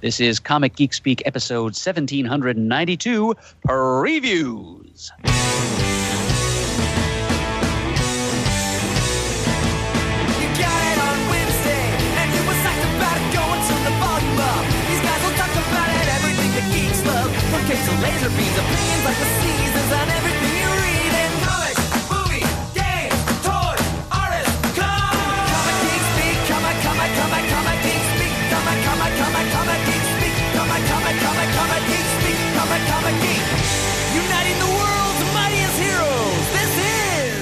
This is Comic Geek Speak episode 1792, Previews. So laser beams, opinions like the seasons on everything you read in comics, movies, games, toys, artists, comic geek speak, comic geek speak, comic geek speak, comic geek speak, comic geek, uniting the world's mightiest heroes. This is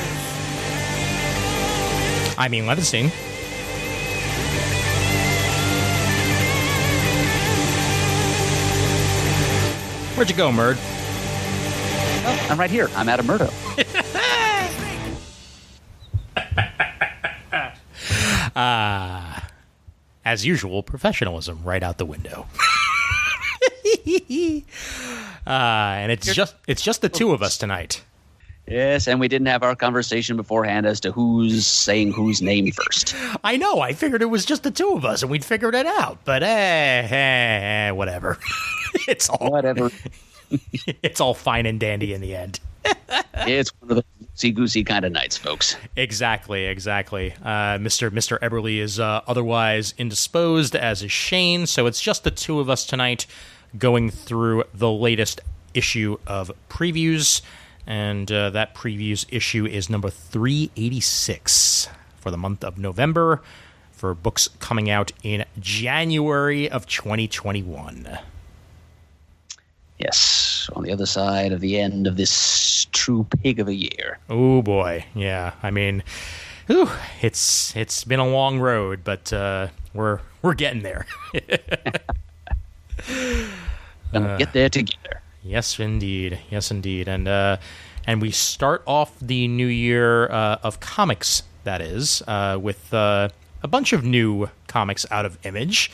Leatherstein. Where'd you go, Murd? Oh, I'm right here. I'm Adam Murdo. As usual, professionalism right out the window. And it's just the two of us tonight. Yes, and we didn't have our conversation beforehand as to who's saying whose name first. I know. I figured it was just the two of us, and we'd figured it out. But whatever. It's all whatever. It's all fine and dandy in the end. It's one of the loosey-goosey kind of nights, folks. Exactly. Mr. Eberly is otherwise indisposed, as is Shane, so it's just the two of us tonight going through the latest issue of Previews, and that Previews issue is number 386 for the month of November for books coming out in January of 2021. Yes, on the other side of the end of this true pig of a year. Oh boy, yeah. It's been a long road, but we're getting there. Gonna get there together. Yes, indeed. And we start off the new year of comics. That is with a bunch of new comics out of Image.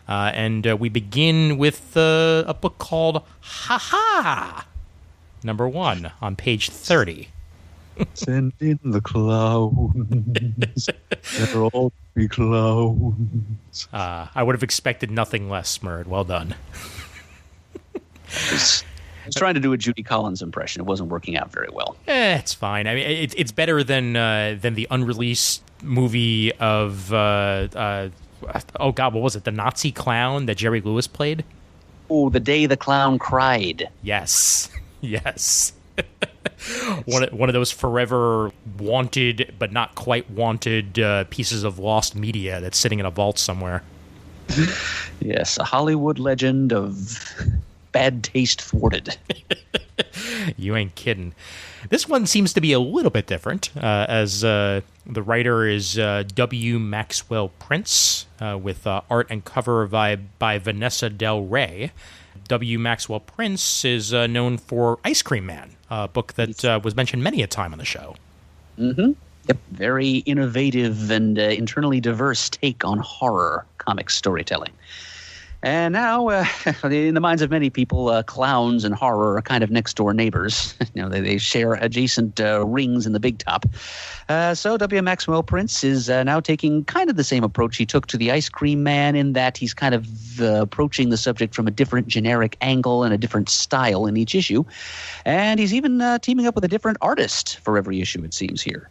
And we begin with a book called Ha Ha! Number 1 on page 30. Send in the clowns. They'll all be clowns. I would have expected nothing less, Murd. Well done. I was trying to do a Judy Collins impression. It wasn't working out very well. It's fine. I mean, it's better than the unreleased movie of... oh God, what was it? The Nazi clown that Jerry Lewis played? Oh, The Day the Clown Cried. Yes. One of those forever wanted but not quite wanted pieces of lost media that's sitting in a vault somewhere. Yes, a Hollywood legend of bad taste thwarted. You ain't kidding. This one seems to be a little bit different, as the writer is W. Maxwell Prince, with art and cover by Vanessa Del Rey. W. Maxwell Prince is known for Ice Cream Man, a book that was mentioned many a time on the show. Mm-hmm. Yep, very innovative and internally diverse take on horror comic storytelling. And now, in the minds of many people, clowns and horror are kind of next-door neighbors. They share adjacent rings in the big top. So W. Maxwell Prince is now taking kind of the same approach he took to the Ice Cream Man, in that he's kind of approaching the subject from a different generic angle and a different style in each issue. And he's even teaming up with a different artist for every issue, it seems here.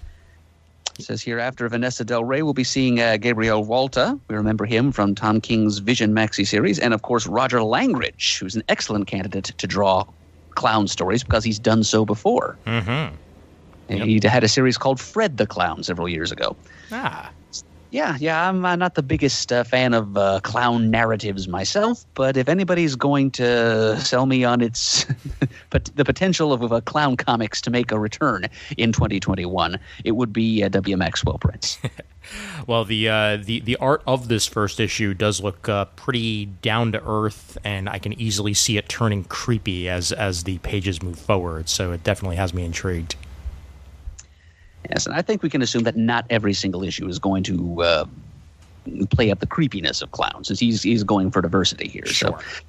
It says here, after Vanessa Del Rey, we'll be seeing Gabriel Walta. We remember him from Tom King's Vision maxi series. And, of course, Roger Langridge, who's an excellent candidate to draw clown stories because he's done so before. Mm-hmm. Yep. He had a series called Fred the Clown several years ago. Yeah, I'm not the biggest fan of clown narratives myself, but if anybody's going to sell me on its the potential of clown comics to make a return in 2021, it would be W. Maxwell Prince. Well, the art of this first issue does look pretty down to earth, and I can easily see it turning creepy as the pages move forward. So it definitely has me intrigued. Yes, and I think we can assume that not every single issue is going to play up the creepiness of clowns, since he's going for diversity here. Sure. So,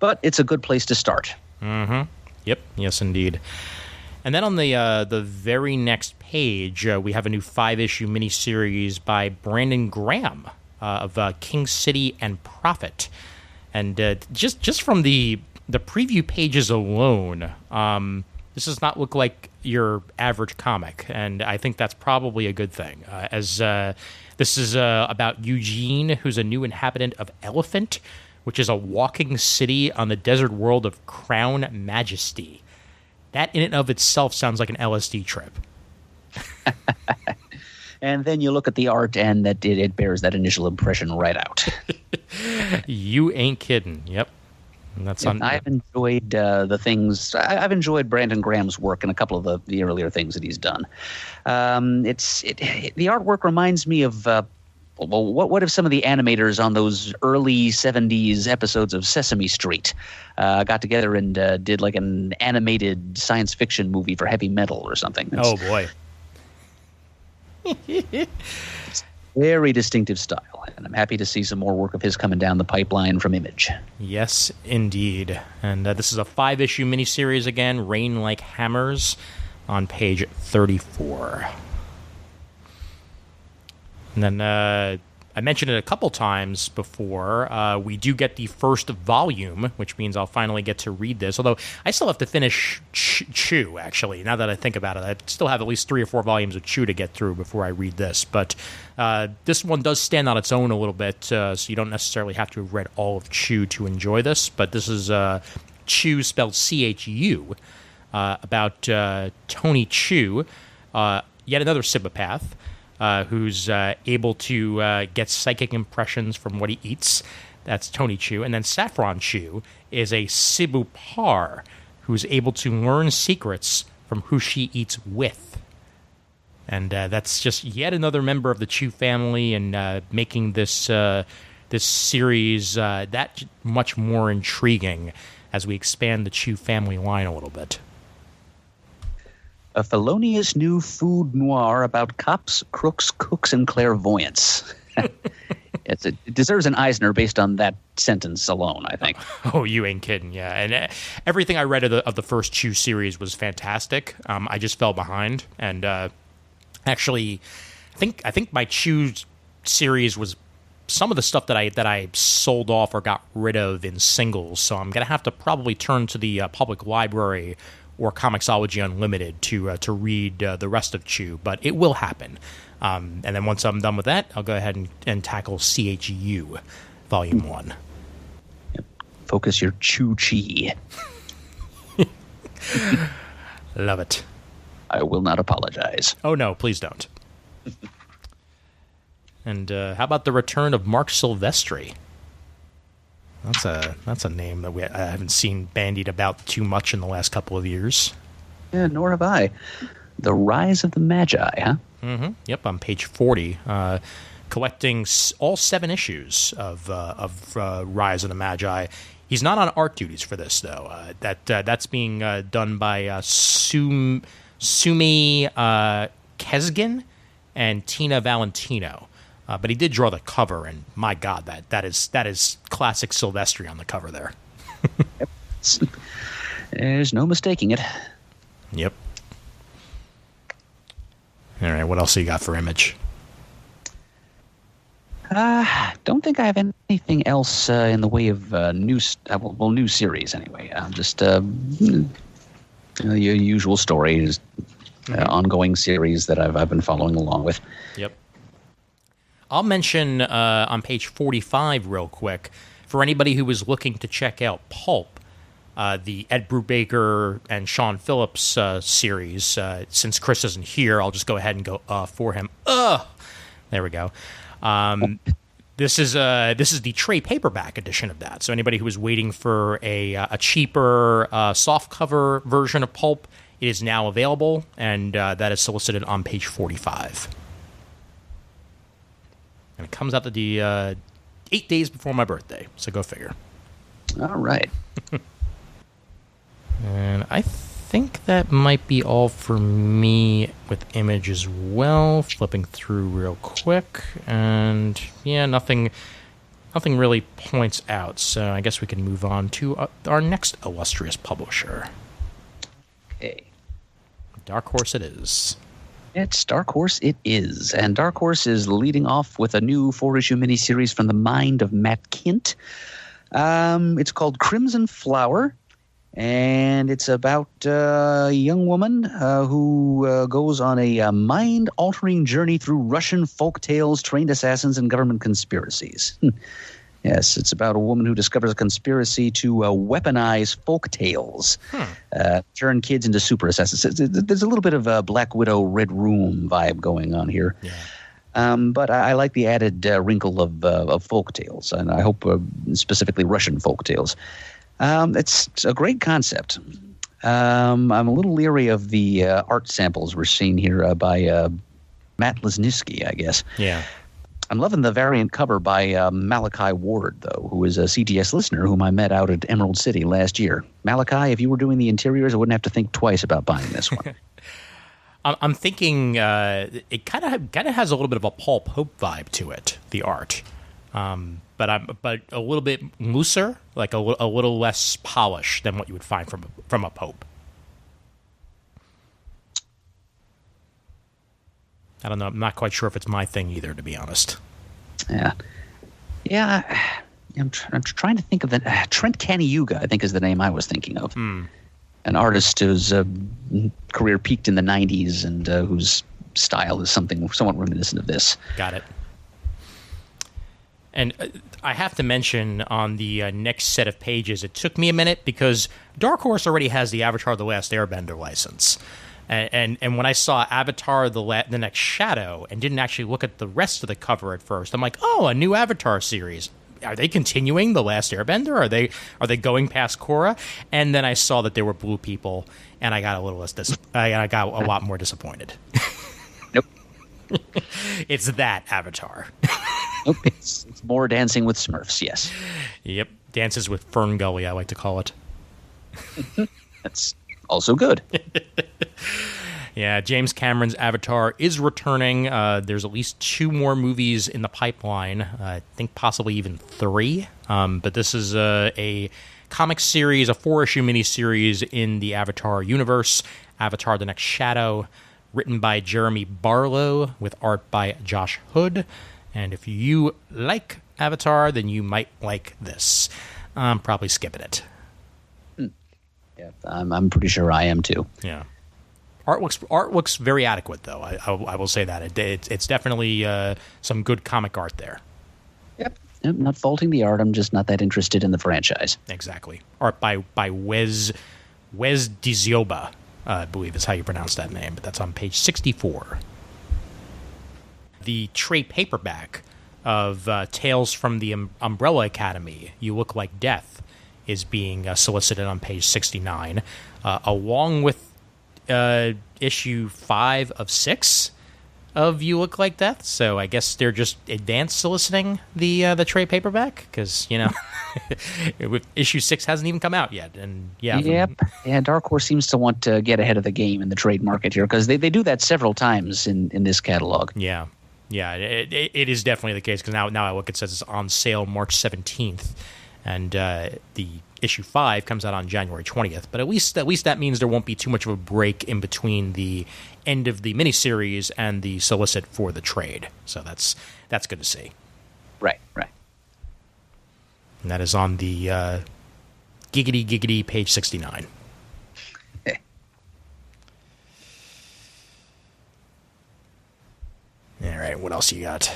but it's a good place to start. Mm-hmm. Yep. Yes, indeed. And then on the very next page, we have a new 5-issue miniseries by Brandon Graham of King City and Prophet. And just from the preview pages alone, this does not look like your average comic, and I think that's probably a good thing. As this is about Eugene, who's a new inhabitant of Elephant, which is a walking city on the desert world of Crown Majesty. That in and of itself sounds like an LSD trip. And then you look at the art, and that it bears that initial impression right out. You ain't kidding. Yep. And that's I've enjoyed the things. I've enjoyed Brandon Graham's work in a couple of the earlier things that he's done. The artwork reminds me of what if some of the animators on those early 70s episodes of Sesame Street got together and did like an animated science fiction movie for heavy metal or something? Oh boy. Very distinctive style, and I'm happy to see some more work of his coming down the pipeline from Image. Yes, indeed. And this is a 5-issue miniseries again, Rain Like Hammers, on page 34. And then I mentioned it a couple times before. We do get the first volume, which means I'll finally get to read this. Although I still have to finish Chew, actually. Now that I think about it, I still have at least 3 or 4 volumes of Chew to get through before I read this. But this one does stand on its own a little bit, so you don't necessarily have to have read all of Chew to enjoy this. But this is Chew, spelled C-H-U, about Tony Chew, yet another Cybopath. Who's able to get psychic impressions from what he eats. That's Tony Chew. And then Saffron Chew is a Cibupar who's able to learn secrets from who she eats with. And that's just yet another member of the Chew family, and making this this series that much more intriguing as we expand the Chew family line a little bit. A felonious new food noir about cops, crooks, cooks, and clairvoyants. It deserves an Eisner based on that sentence alone, I think. Oh, you ain't kidding, yeah. And everything I read of the first Chew series was fantastic. I just fell behind, and actually, I think my Chew series was some of the stuff that I sold off or got rid of in singles. So I'm gonna have to probably turn to the public library or Comixology Unlimited to read the rest of Chew, but it will happen. And then once I'm done with that, I'll go ahead and tackle CHU Volume 1. Yep. Focus your Chew-chi. Love it. I will not apologize. Oh, no, please don't. And how about the return of Mark Silvestri? That's a name that I haven't seen bandied about too much in the last couple of years. Yeah, nor have I. The Rise of the Magi, huh? Mm-hmm. Yep, on page 40, collecting all 7 issues of Rise of the Magi. He's not on art duties for this, though. That's being done by Sumi Kesgin and Tina Valentino. But he did draw the cover, and my God, that is classic Silvestri on the cover there. There's no mistaking it. Yep. All right, what else you got for Image? Don't think I have anything else in the way of new series anyway. Just your usual stories, ongoing series that I've been following along with. Yep. I'll mention on page 45 real quick, for anybody who was looking to check out Pulp, the Ed Brubaker and Sean Phillips series. Since Chris isn't here, I'll just go ahead and go for him. There we go. This is the trade paperback edition of that. So anybody who was waiting for a cheaper softcover version of Pulp, it is now available, and that is solicited on page 45. And it comes out to the 8 days before my birthday, so go figure. All right. And I think that might be all for me with Image as well. Flipping through real quick, and yeah, nothing really points out. So I guess we can move on to our next illustrious publisher. Okay. Dark Horse it is. It's Dark Horse it is. And Dark Horse is leading off with a new 4-issue miniseries from the mind of Matt Kint It's called Crimson Flower, and it's about a young woman who goes on a mind-altering journey through Russian folk tales, trained assassins, and government conspiracies. Yes, it's about a woman who discovers a conspiracy to weaponize folk tales, turn kids into super assassins. There's a little bit of a Black Widow, Red Room vibe going on here. Yeah. But I like the added wrinkle of folk tales, and I hope specifically Russian folk tales. It's a great concept. I'm a little leery of the art samples we're seeing here by Matt Lesniewski, I guess. Yeah. I'm loving the variant cover by Malachi Ward, though, who is a CTS listener whom I met out at Emerald City last year. Malachi, if you were doing the interiors, I wouldn't have to think twice about buying this one. I'm thinking it kind of has a little bit of a Paul Pope vibe to it, the art, but a little bit looser, like a little less polished than what you would find from a Pope. I don't know. I'm not quite sure if it's my thing either, to be honest. Yeah. I'm trying to think of the Trent Caniuga, I think is the name I was thinking of. An artist whose career peaked in the 90s and whose style is somewhat reminiscent of this. Got it. And I have to mention on the next set of pages, it took me a minute because Dark Horse already has the Avatar: The Last Airbender license. And when I saw Avatar: The Next Shadow and didn't actually look at the rest of the cover at first, I'm like, oh, a new Avatar series. Are they continuing The Last Airbender? Are they going past Korra? And then I saw that there were blue people, and I got a little less I got a lot more disappointed. Nope. It's that Avatar. Nope. It's more Dancing with Smurfs, yes. Yep. Dances with Fern Gully, I like to call it. That's also good. Yeah, James Cameron's Avatar is returning. There's at least 2 more movies in the pipeline. I think possibly even 3. But this is a comic series, a 4-issue miniseries in the Avatar universe. Avatar: The Next Shadow, written by Jeremy Barlow with art by Josh Hood. And if you like Avatar, then you might like this. I'm probably skipping it. Yeah, I'm pretty sure I am too. Yeah. Art looks very adequate, though. I will say that it's definitely some good comic art there. Yep. Not faulting the art. I'm just not that interested in the franchise. Exactly. Art by Wes Dzioba, I believe is how you pronounce that name, but that's on page 64. The trade paperback of Tales from the Umbrella Academy, You Look Like Death, is being solicited on page 69, along with issue 5 of 6 of You Look Like Death. So I guess they're just advanced soliciting the trade paperback because issue 6 hasn't even come out yet. And yeah, Dark Horse seems to want to get ahead of the game in the trade market here because they do that several times in this catalog. Yeah, it is definitely the case because now I look, it says it's on sale March 17th. And the issue 5 comes out on January 20th. But at least that means there won't be too much of a break in between the end of the miniseries and the solicit for the trade. So that's good to see. Right. And that is on the giggity page 69. Okay. All right, what else you got?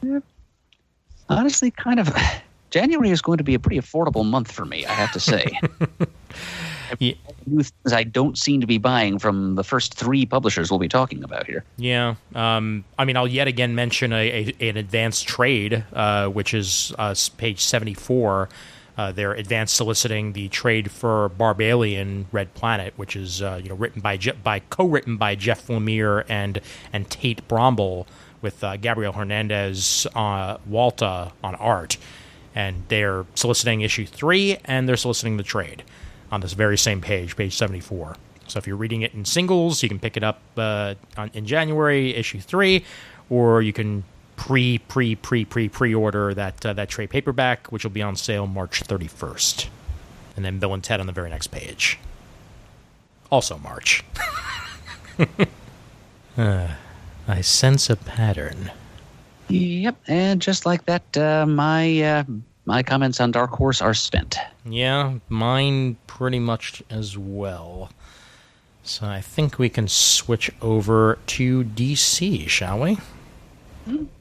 Yep. Honestly, kind of, January is going to be a pretty affordable month for me, I have to say. Yeah. New things I don't seem to be buying from the first 3 publishers we'll be talking about here. Yeah. I'll yet again mention an advanced trade, which is page 74. They're advanced soliciting the trade for Barbalian Red Planet, which is co-written by Jeff Lemire and Tate Bromble, with Gabriel Hernandez Walta on art. And they're soliciting issue 3, and they're soliciting the trade on this very same page 74. So if you're reading it in singles, you can pick it up in January, issue 3, or you can pre-order that trade paperback, which will be on sale March 31st. And then Bill and Ted on the very next page. Also March. I sense a pattern. Yep, and just like that, my comments on Dark Horse are spent. Yeah, mine pretty much as well. So I think we can switch over to DC, shall we?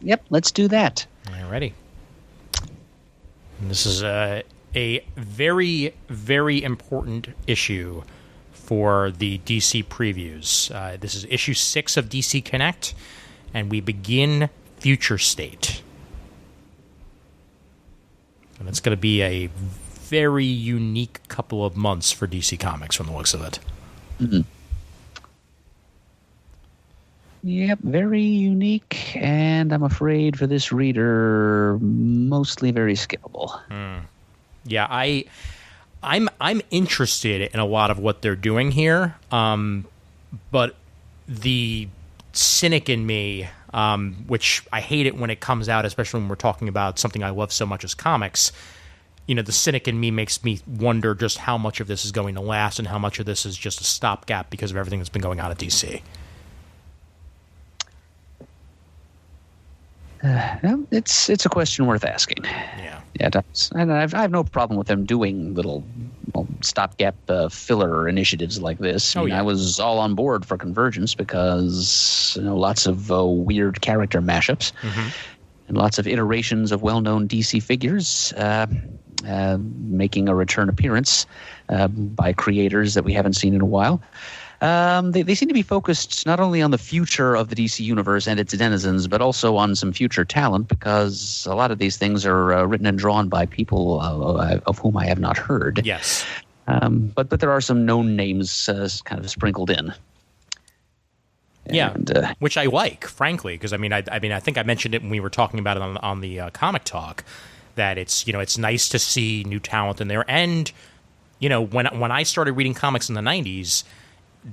Yep, let's do that. Alrighty. And this is a very, very important issue for the DC previews. This is issue 6 of DC Connect, and we begin Future State. And it's going to be a very unique couple of months for DC Comics from the looks of it. Mm-hmm. Yep, very unique, and I'm afraid for this reader, mostly very skippable. Yeah, I'm interested in a lot of what they're doing here, but the cynic in me, which I hate it when it comes out, especially when we're talking about something I love so much as comics. You know, the cynic in me makes me wonder just how much of this is going to last and how much of this is just a stopgap because of everything that's been going on at DC. It's a question worth asking. Yeah. And I have no problem with them doing little stopgap filler initiatives like this. I was all on board for Convergence because lots of weird character mashups and lots of iterations of well-known DC figures making a return appearance by creators that we haven't seen in a while. They seem to be focused not only on the future of the DC universe and its denizens, but also on some future talent, because a lot of these things are written and drawn by people of whom I have not heard. Yes. But there are some known names kind of sprinkled in. And, which I like, frankly, because I think I mentioned it when we were talking about it on the Comic Talk, that it's nice to see new talent in there. And when I started reading comics in the 90s,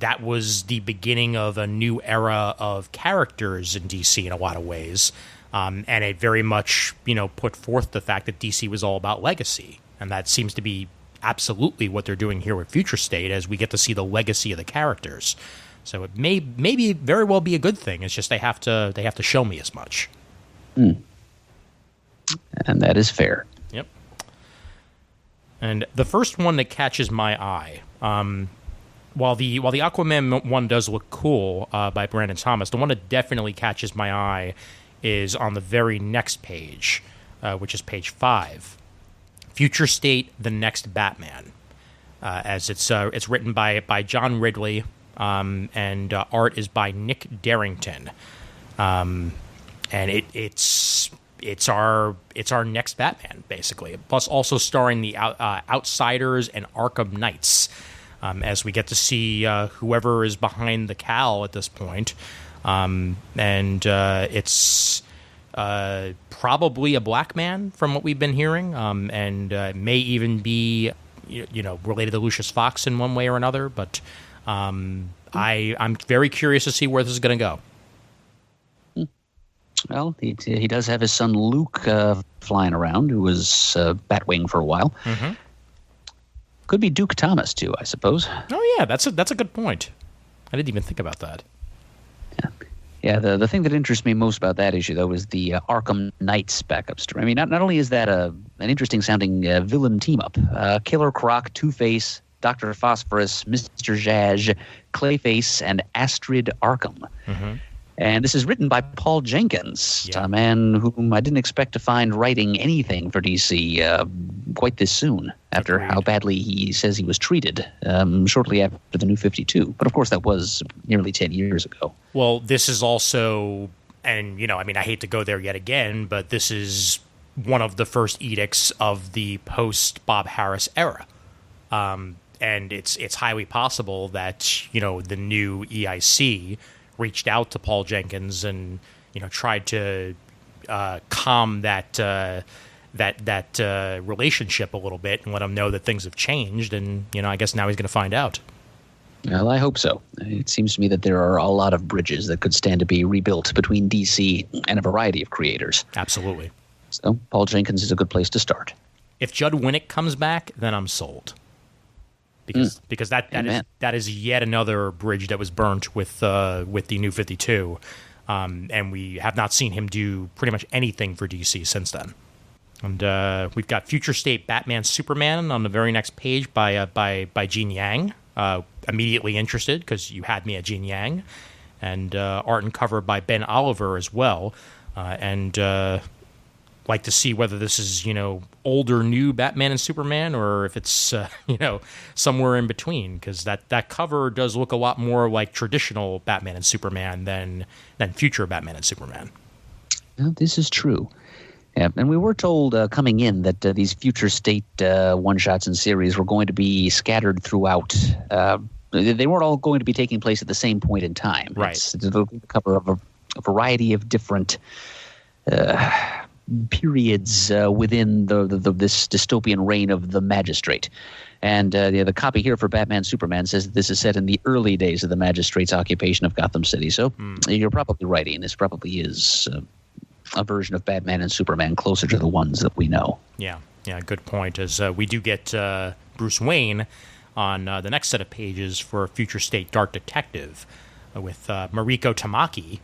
that was the beginning of a new era of characters in DC in a lot of ways. And it very much, put forth the fact that DC was all about legacy. And that seems to be absolutely what they're doing here with Future State, as we get to see the legacy of the characters. So it may very well be a good thing. It's just they have to show me as much. And that is fair. Yep. And the first one that catches my eye, While the Aquaman one does look cool by Brandon Thomas, the one that definitely catches my eye is on the very next page, which is page 5. Future State: The Next Batman, as it's written by John Ridley, and art is by Nick Darrington, and it's our next Batman, basically. Plus, also starring the Outsiders and Arkham Knights. As we get to see whoever is behind the cowl at this point. It's probably a black man from what we've been hearing, and may even be related to Lucius Fox in one way or another. But I'm very curious to see where this is going to go. Well, he does have his son Luke flying around, who was Batwing for a while. Mm-hmm. Could be Duke Thomas, too, I suppose. Oh, yeah, that's a good point. I didn't even think about that. Yeah, the thing that interests me most about that issue, though, is the Arkham Knights backup story. I mean, not only is that an interesting-sounding villain team-up, Killer Croc, Two-Face, Dr. Phosphorus, Mr. Zsasz, Clayface, and Astrid Arkham. Mm-hmm. And this is written by Paul Jenkins, a man whom I didn't expect to find writing anything for DC quite this soon, after how badly he says he was treated shortly after the New 52. But of course, that was nearly 10 years ago. Well, this is also, and I hate to go there yet again, but this is one of the first edicts of the post-Bob Harris era. And it's highly possible that, the new EIC reached out to Paul Jenkins and tried to calm that relationship a little bit and let him know that things have changed, and I guess now he's going to find out. Well, I hope so. It seems to me that there are a lot of bridges that could stand to be rebuilt between DC and a variety of creators. Absolutely. So Paul Jenkins is a good place to start. If Judd Winnick comes back, then I'm sold. Because that is yet another bridge that was burnt with the New 52. And we have not seen him do pretty much anything for DC since then. And we've got Future State Batman Superman on the very next page by Gene Yang. Immediately interested because you had me at Gene Yang. And art and cover by Ben Oliver as well. And like to see whether this is, old or new Batman and Superman, or if it's, somewhere in between, because that cover does look a lot more like traditional Batman and Superman than future Batman and Superman. Well, this is true. Yeah, and we were told coming in that these Future State one-shots and series were going to be scattered throughout. They weren't all going to be taking place at the same point in time. Right. It's the cover of a variety of different periods within this dystopian reign of the Magistrate. And the copy here for Batman Superman says that this is set in the early days of the Magistrate's occupation of Gotham City. So you're probably right, Ian. This probably is a version of Batman and Superman closer to the ones that we know. Yeah, good point. As we do get Bruce Wayne on the next set of pages for Future State Dark Detective with Mariko Tamaki,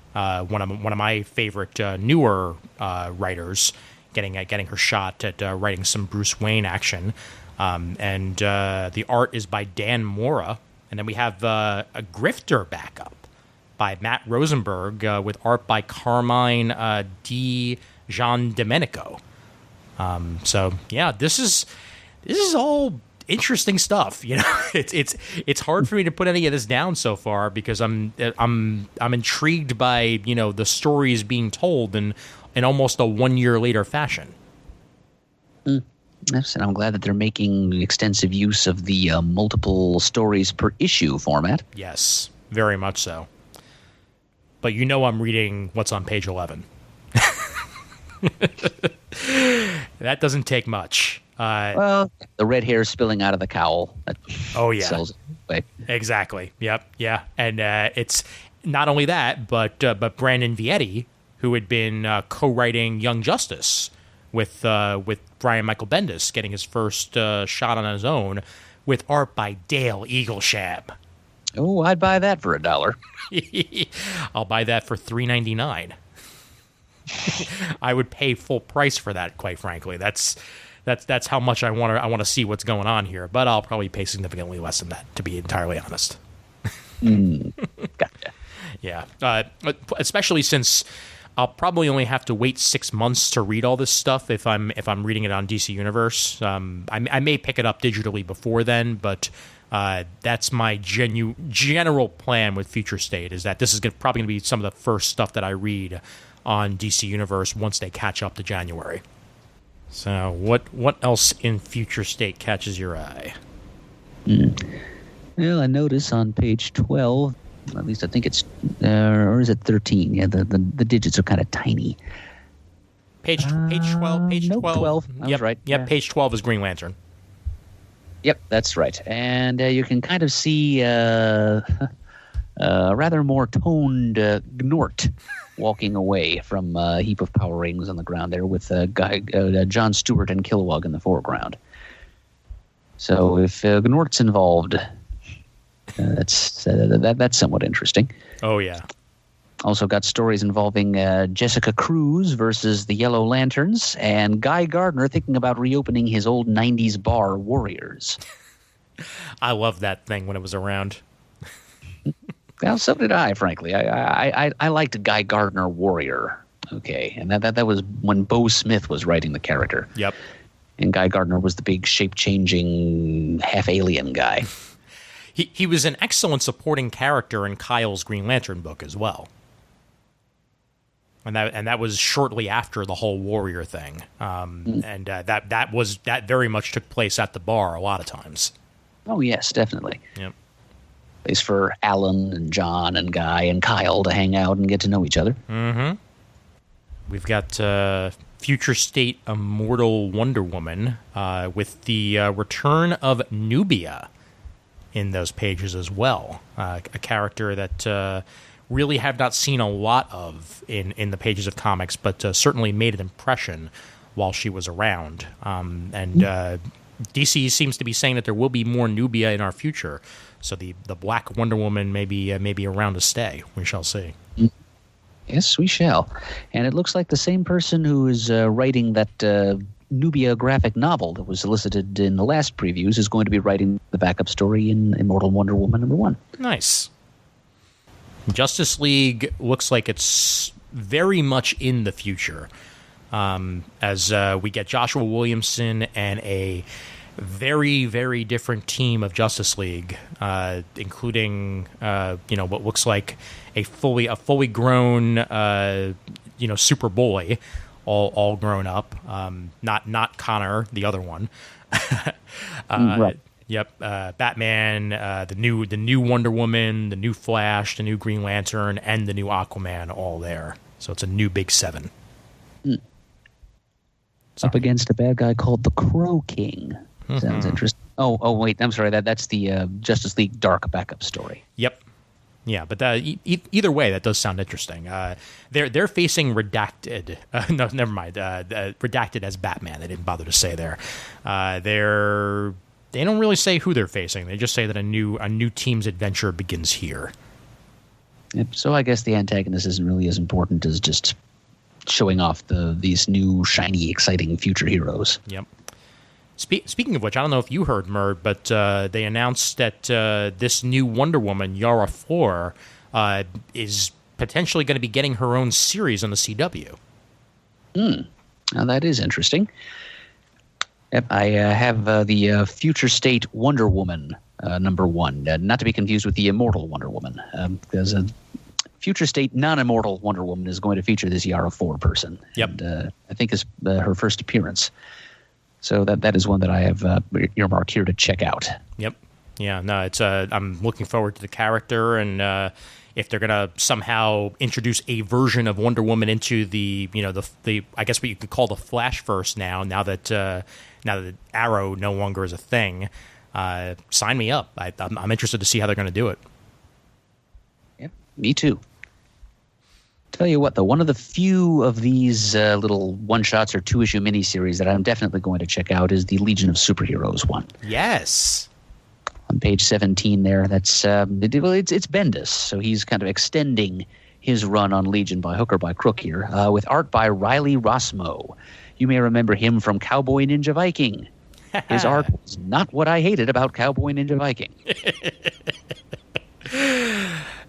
one of my favorite newer writers, getting her shot at writing some Bruce Wayne action. And the art is by Dan Mora. And then we have a Grifter backup by Matt Rosenberg with art by Carmine Di Gian Domenico. So yeah, this is all interesting stuff. It's hard for me to put any of this down so far because I'm intrigued by the stories being told in almost a 1 year later fashion. Yes, and I'm glad that they're making extensive use of the multiple stories per issue format. Yes, very much so. But I'm reading what's on page 11. That doesn't take much. Well, the red hair spilling out of the cowl. That sells it away. Exactly. Yep. Yeah. And it's not only that, but Brandon Vietti, who had been co-writing Young Justice with Brian Michael Bendis, getting his first shot on his own, with art by Dale Eaglesham. Oh, I'd buy that for $1. I'll buy that for $3.99. I would pay full price for that, quite frankly. That's how much I want to see what's going on here. But I'll probably pay significantly less than that, to be entirely honest. Gotcha. Yeah, especially since I'll probably only have to wait 6 months to read all this stuff if I'm reading it on DC Universe. I may pick it up digitally before then, but that's my general plan with Future State, is that this is probably going to be some of the first stuff that I read on DC Universe once they catch up to January. So what else in Future State catches your eye? Well, I notice on page 12, at least I think it's, or is it 13? Yeah, the digits are kind of tiny. Page 12. Page no, 12. 12. I was right. Yep. Yeah. Page 12 is Green Lantern. Yep, that's right. And you can kind of see a rather more toned Gnort walking away from a heap of power rings on the ground there with John Stewart and Kilowog in the foreground. So if Gnort's involved, that's somewhat interesting. Oh, yeah. Also got stories involving Jessica Cruz versus the Yellow Lanterns, and Guy Gardner thinking about reopening his old 90s bar, Warriors. I loved that thing when it was around. Well, so did I, frankly. I liked Guy Gardner Warrior. Okay, and that was when Bo Smith was writing the character. Yep. And Guy Gardner was the big shape-changing, half-alien guy. He was an excellent supporting character in Kyle's Green Lantern book as well. And that was shortly after the whole Warrior thing. And that very much took place at the bar a lot of times. Oh, yes, definitely. Yep. Place for Alan and John and Guy and Kyle to hang out and get to know each other. Mm-hmm. We've got Future State Immortal Wonder Woman with the return of Nubia in those pages as well. A character that really have not seen a lot of in the pages of comics, but certainly made an impression while she was around. DC seems to be saying that there will be more Nubia in our future. So the Black Wonder Woman may be around to stay. We shall see. Yes, we shall. And it looks like the same person who is writing that Nubia graphic novel that was solicited in the last previews is going to be writing the backup story in Immortal Wonder Woman #1. Nice. Justice League looks like it's very much in the future, as we get Joshua Williamson and a very, very different team of Justice League, including what looks like a fully grown Superboy, all grown up. Not Connor, the other one. Right. Yep. Batman, the new Wonder Woman, the new Flash, the new Green Lantern, and the new Aquaman, all there. So it's a new big 7. Up against a bad guy called the Crow King. Sounds interesting. Oh, wait. I'm sorry. That's the Justice League Dark backup story. Yep. Yeah, but either way, that does sound interesting. They're facing Redacted. No, never mind. Redacted as Batman. They didn't bother to say there. They don't really say who they're facing. They just say that a new team's adventure begins here. Yep. So I guess the antagonist isn't really as important as just showing off these new, shiny, exciting future heroes. Yep. Speaking of which, I don't know if you heard, Murd, but they announced that this new Wonder Woman, Yara Flor, is potentially going to be getting her own series on the CW. Now that is interesting. Yep, I have the Future State Wonder Woman #1, not to be confused with the Immortal Wonder Woman, because a Future State non-immortal Wonder Woman is going to feature this Yara Flor person. Yep. And I think is her first appearance. So that is one that I have earmarked here to check out. Yep. Yeah. No, it's. I'm looking forward to the character, and if they're gonna somehow introduce a version of Wonder Woman into the I guess what you could call the Flashverse now that Arrow no longer is a thing, sign me up. I'm interested to see how they're going to do it. Yeah, me too. Tell you what, though, one of the few of these little one-shots or 2-issue miniseries that I'm definitely going to check out is the Legion of Superheroes one. Yes. On page 17 there, that's it's Bendis, so he's kind of extending his run on Legion by hook or by crook here, with art by Riley Rossmo. You may remember him from Cowboy Ninja Viking. His art was not what I hated about Cowboy Ninja Viking.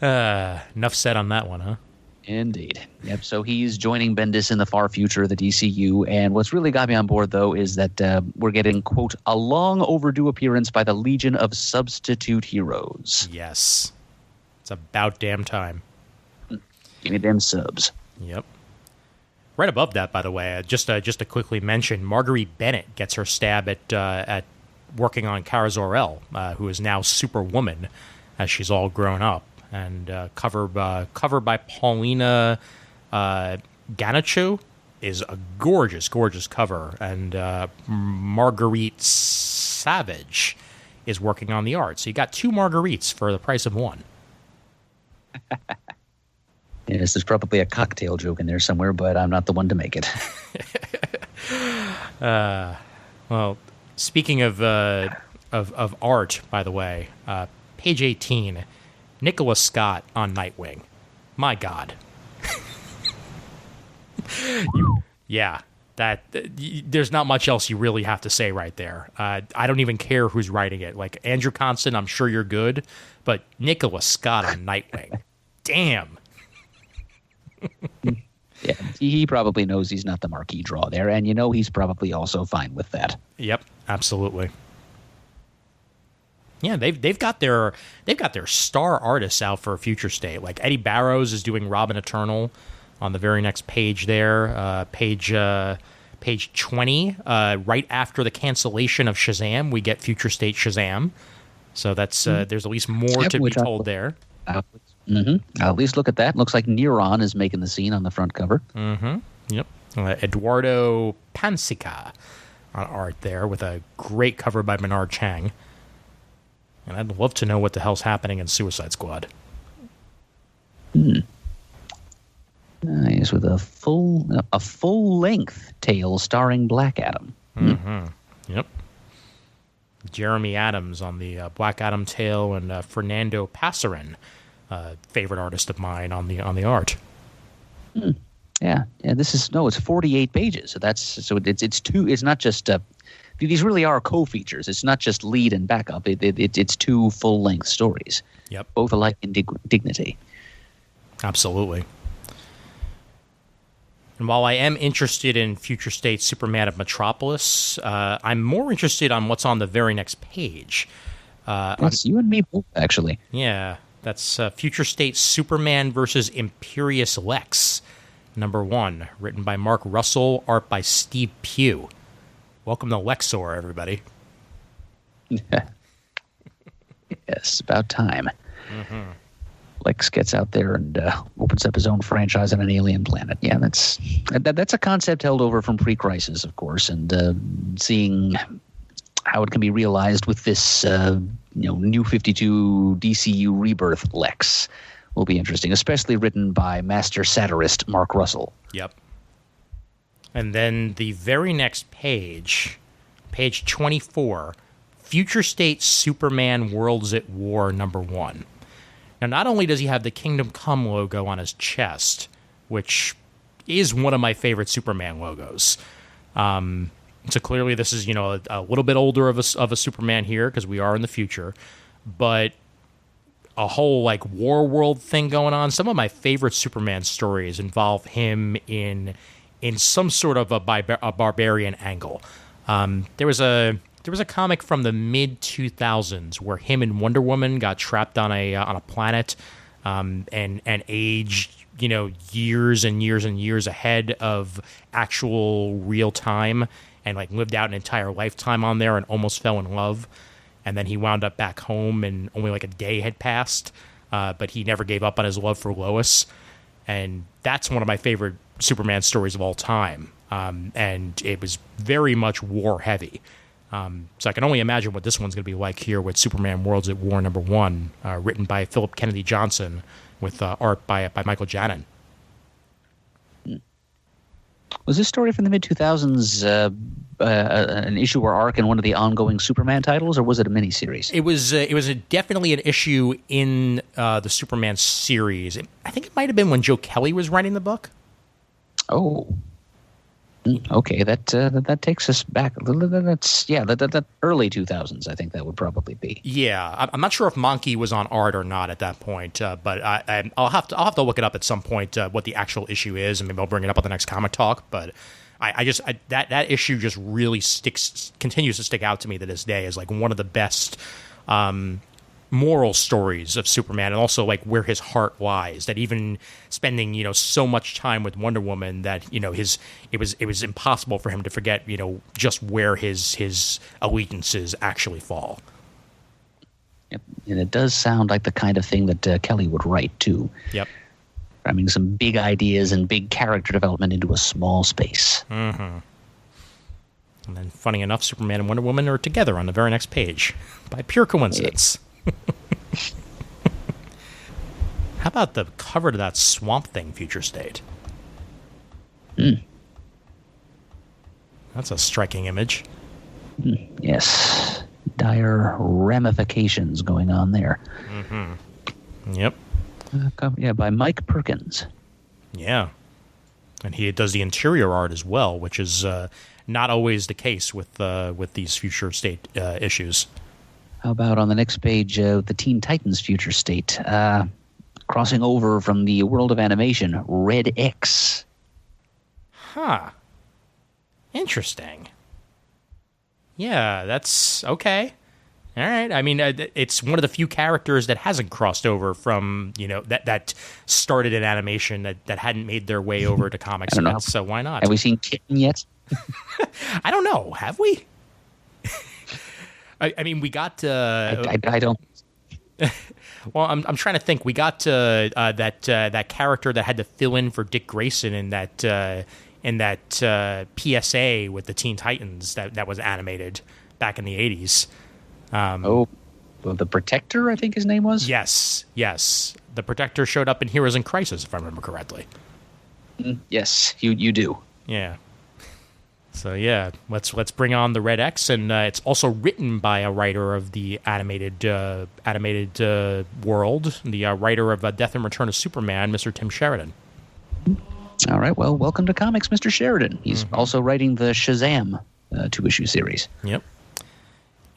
Enough said on that one, huh? Indeed. Yep. So he's joining Bendis in the far future of the DCU. And what's really got me on board, though, is that we're getting, quote, a long overdue appearance by the Legion of Substitute Heroes. Yes. It's about damn time. Give me them subs. Yep. Right above that, by the way, just to quickly mention, Marguerite Bennett gets her stab at working on Kara Zor-El, who is now Superwoman, as she's all grown up. And cover by Paulina Ganichu is a gorgeous, gorgeous cover. And Marguerite Savage is working on the art. So you got 2 Marguerites for the price of 1. Yes, there's probably a cocktail joke in there somewhere, but I'm not the one to make it. Well, speaking of art, by the way, page 18. Nicholas Scott on Nightwing. My God. Yeah, there's not much else you really have to say right there. I don't even care who's writing it. Like Andrew Constant, I'm sure you're good, but Nicholas Scott on Nightwing. Damn. Yeah, he probably knows he's not the marquee draw there, and he's probably also fine with that. Yep, absolutely. Yeah, they've got their star artists out for a future state. Like Eddie Barrows is doing Robin Eternal on the very next page there, page 20. Right after the cancellation of Shazam, we get future state Shazam. So that's there's at least more to be told there. I'll at least look at that. Looks like Neuron is making the scene on the front cover. Mm-hmm. Yep. Eduardo Pansica on art there with a great cover by Menard Chang. And I'd love to know what the hell's happening in Suicide Squad. Nice, with a full length tale starring Black Adam. Mm-hmm. Yep. Jeremy Adams on the Black Adam tale, and Fernando Passarin, favorite artist of mine, on the art. Yeah, this is it's 48 pages. So it's two. It's not just these really are co-features. It's not just lead and backup. It's two full-length stories. Yep, both alike in dignity. Absolutely. And while I am interested in Future State Superman of Metropolis, I'm more interested on what's on the very next page. That's you and me both, actually. Yeah, that's Future State Superman versus Imperious Lex, #1, written by Mark Russell, art by Steve Pugh. Welcome to Lexor, everybody. Yes, about time. Lex gets out there and opens up his own franchise on an alien planet. Yeah, that's a concept held over from pre-Crisis, of course, and seeing how it can be realized with this New 52 DCU Rebirth Lex will be interesting, especially written by master satirist Mark Russell. Yep. And then the very next page, page 24, Future State Superman Worlds at War #1. Now, not only does he have the Kingdom Come logo on his chest, which is one of my favorite Superman logos. So clearly this is, a little bit older of a Superman here because we are in the future. But a whole, war world thing going on. Some of my favorite Superman stories involve him in some sort of a barbarian angle. There was a comic from the mid-2000s where him and Wonder Woman got trapped on a planet and aged, years and years and years ahead of actual real time and lived out an entire lifetime on there and almost fell in love. And then he wound up back home and only a day had passed, but he never gave up on his love for Lois. And that's one of my favorite Superman stories of all time. And it was very much war heavy. So I can only imagine what this one's going to be like here with Superman Worlds at War #1, written by Philip Kennedy Johnson with art by Michael Janin. Was this story from the mid-2000s an issue or arc in one of the ongoing Superman titles, or was it a miniseries? It was definitely an issue in the Superman series. I think it might have been when Joe Kelly was writing the book. Oh. Okay, that takes us back. That's that early 2000s. I think that would probably be. Yeah, I'm not sure if Monkey was on art or not at that point, but I'll have to look it up at some point what the actual issue is, and maybe I'll bring it up on the next Comic Talk. But that issue just really continues to stick out to me to this day as one of the best moral stories of Superman, and also where his heart lies, that even spending so much time with Wonder Woman that it was impossible for him to forget just where his allegiances actually fall. Yep. And it does sound like the kind of thing that Kelly would write too. Yep. Cramming some big ideas and big character development into a small space. And then funny enough, Superman and Wonder Woman are together on the very next page by pure coincidence. How about the cover to that Swamp Thing Future State? That's a striking image. Yes. Dire ramifications going on there. Yep. By Mike Perkins. Yeah. And he does the interior art as well, which is not always the case with these Future State issues. How about on the next page, the Teen Titans Future State, crossing over from the world of animation, Red X. Huh. Interesting. Yeah, that's okay. All right. I mean, it's one of the few characters that hasn't crossed over from, that started in animation that hadn't made their way over to comics yet, so why not? Have we seen Kitten yet? I don't know. Have we? I mean, we got. I don't. Well, I'm trying to think. We got that character that had to fill in for Dick Grayson in that PSA with the Teen Titans that was animated back in the 80s. Well, the Protector, I think his name was. Yes. The Protector showed up in Heroes in Crisis, if I remember correctly. Yes, you do. Yeah. So yeah, let's bring on the Red X, and it's also written by a writer of the animated world, the writer of Death and Return of Superman, Mr. Tim Sheridan. All right. Well, welcome to comics, Mr. Sheridan. He's also writing the Shazam 2-issue series. Yep.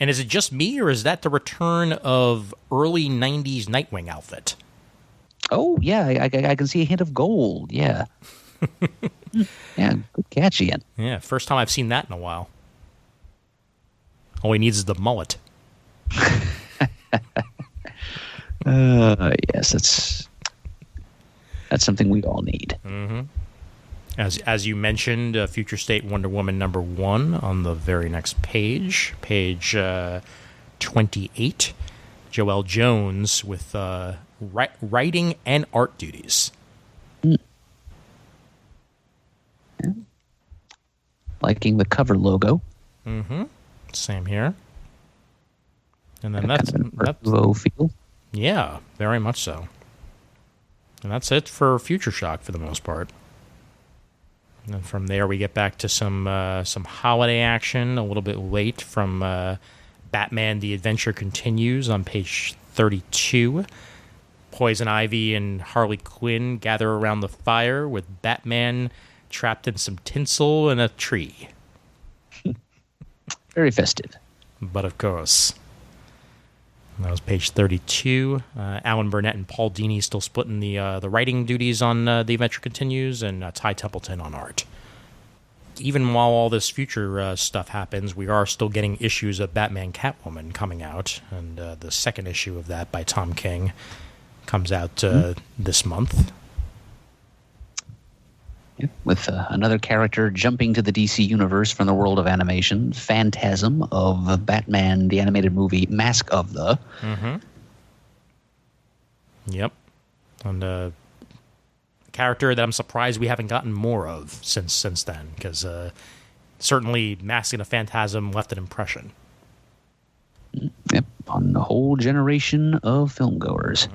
And is it just me, or is that the return of early 90s Nightwing outfit? Oh, yeah. I can see a hint of gold. Yeah. Yeah, good catch, Ian. Yeah, first time I've seen that in a while. All he needs is the mullet. Yes, that's something we all need. As you mentioned, Future State Wonder Woman #1 on the very next page, page 28. Joelle Jones with writing and art duties. Yeah. Liking the cover logo. Same here. And then Kind that's of an Art Nouveau feel. yeah, very much so. And that's it for Future Shock for the most part. And then from there we get back to some holiday action a little bit late from Batman: The Adventure Continues on page 32. Poison Ivy and Harley Quinn gather around the fire with Batman trapped in some tinsel and a tree. Very festive. But of course. That was page 32. Alan Burnett and Paul Dini still splitting the writing duties on The Adventure Continues, and Ty Templeton on art. Even while all this future stuff happens, we are still getting issues of Batman Catwoman coming out, and the second issue of that by Tom King comes out this month. Yeah, with another character jumping to the DC universe from the world of animation, Phantasm of Batman, the animated movie Mask of the. Yep. And a character that I'm surprised we haven't gotten more of since then, because certainly Masking a Phantasm left an impression. Yep, on the whole generation of filmgoers.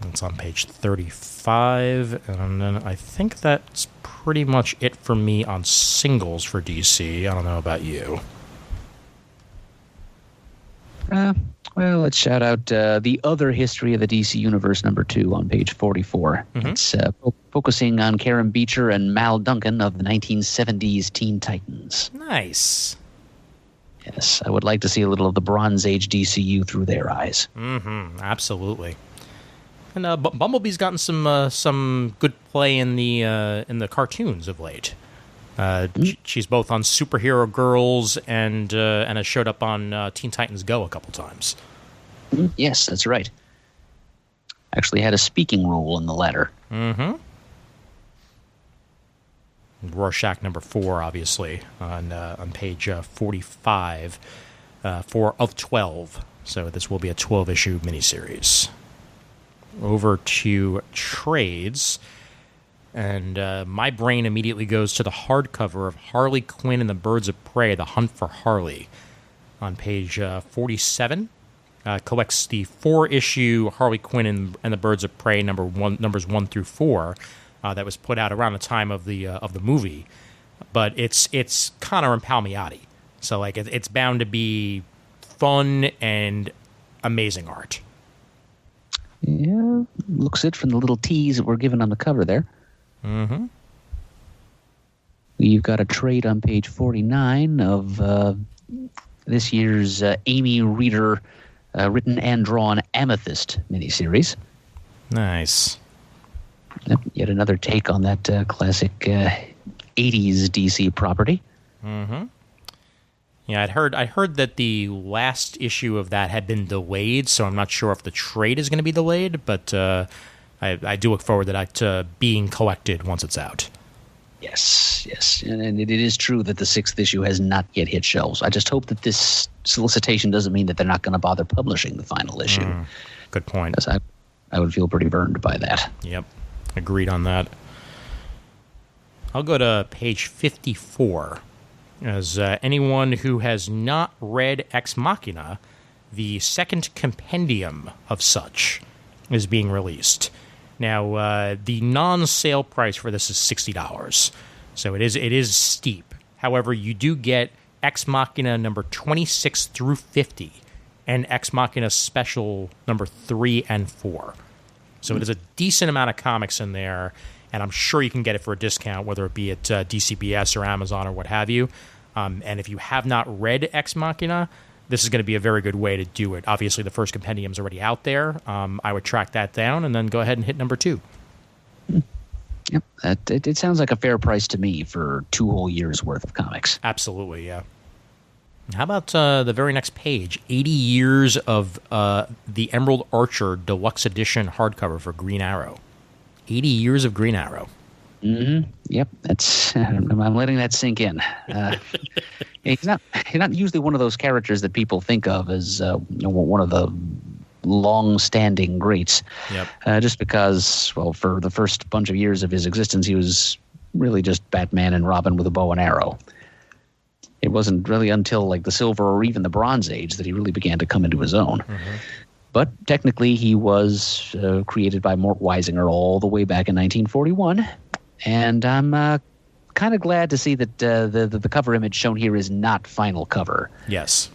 It's on page 35, and then I think that's pretty much it for me on singles for DC. I don't know about you. Well, let's shout out the other history of the DC Universe #2 on page 44. It's focusing on Karen Beecher and Mal Duncan of the 1970s Teen Titans. Nice. Yes, I would like to see a little of the Bronze Age DCU through their eyes. Absolutely. And Bumblebee's gotten some good play in the cartoons of late. She's both on Superhero Girls and has showed up on Teen Titans Go a couple times. Yes, that's right. Actually had a speaking role in the latter. Rorschach #4, obviously, on page 45, 4 of 12. So this will be a 12-issue miniseries. Over to trades, and my brain immediately goes to the hardcover of Harley Quinn and the Birds of Prey, The Hunt for Harley, on page 47. Collects the 4-issue Harley Quinn and the Birds of Prey numbers 1 through 4 that was put out around the time of the movie, but it's Connor and Palmiotti, so like it's bound to be fun and amazing art. Yeah, looks it from the little tease that we're given on the cover there. We've got a trade on page 49 of this year's Amy Reeder written and drawn Amethyst miniseries. Nice. Yep, yet another take on that classic 80s DC property. Yeah, I heard that the last issue of that had been delayed, so I'm not sure if the trade is going to be delayed, but I do look forward to that being collected once it's out. Yes. And it is true that the 6th issue has not yet hit shelves. I just hope that this solicitation doesn't mean that they're not going to bother publishing the final issue. Good point. Because I would feel pretty burned by that. Yep, agreed on that. I'll go to page 54. As anyone who has not read Ex Machina, the second compendium of such is being released. Now, the non-sale price for this is $60, so it is steep. However, you do get Ex Machina number 26 through 50 and Ex Machina special number 3 and 4. So it is a decent amount of comics in there, and I'm sure you can get it for a discount, whether it be at DCBS or Amazon or what have you. And if you have not read Ex Machina, this is going to be a very good way to do it. Obviously, the first compendium is already out there. I would track that down and then go ahead and hit number 2. Yep, it sounds like a fair price to me for 2 whole years worth of comics. Absolutely, yeah. How about the very next page? 80 years of the Emerald Archer Deluxe Edition hardcover for Green Arrow. 80 years of Green Arrow. Mm-hmm. Yep, that's. I'm letting that sink in. He's not usually one of those characters that people think of as one of the long-standing greats. Yep. Just because, well, for the first bunch of years of his existence, he was really just Batman and Robin with a bow and arrow. It wasn't really until like the Silver or even the Bronze Age that he really began to come into his own. Mm-hmm. But technically, he was created by Mort Weisinger all the way back in 1941. And I'm kind of glad to see that the cover image shown here is not final cover. Yes.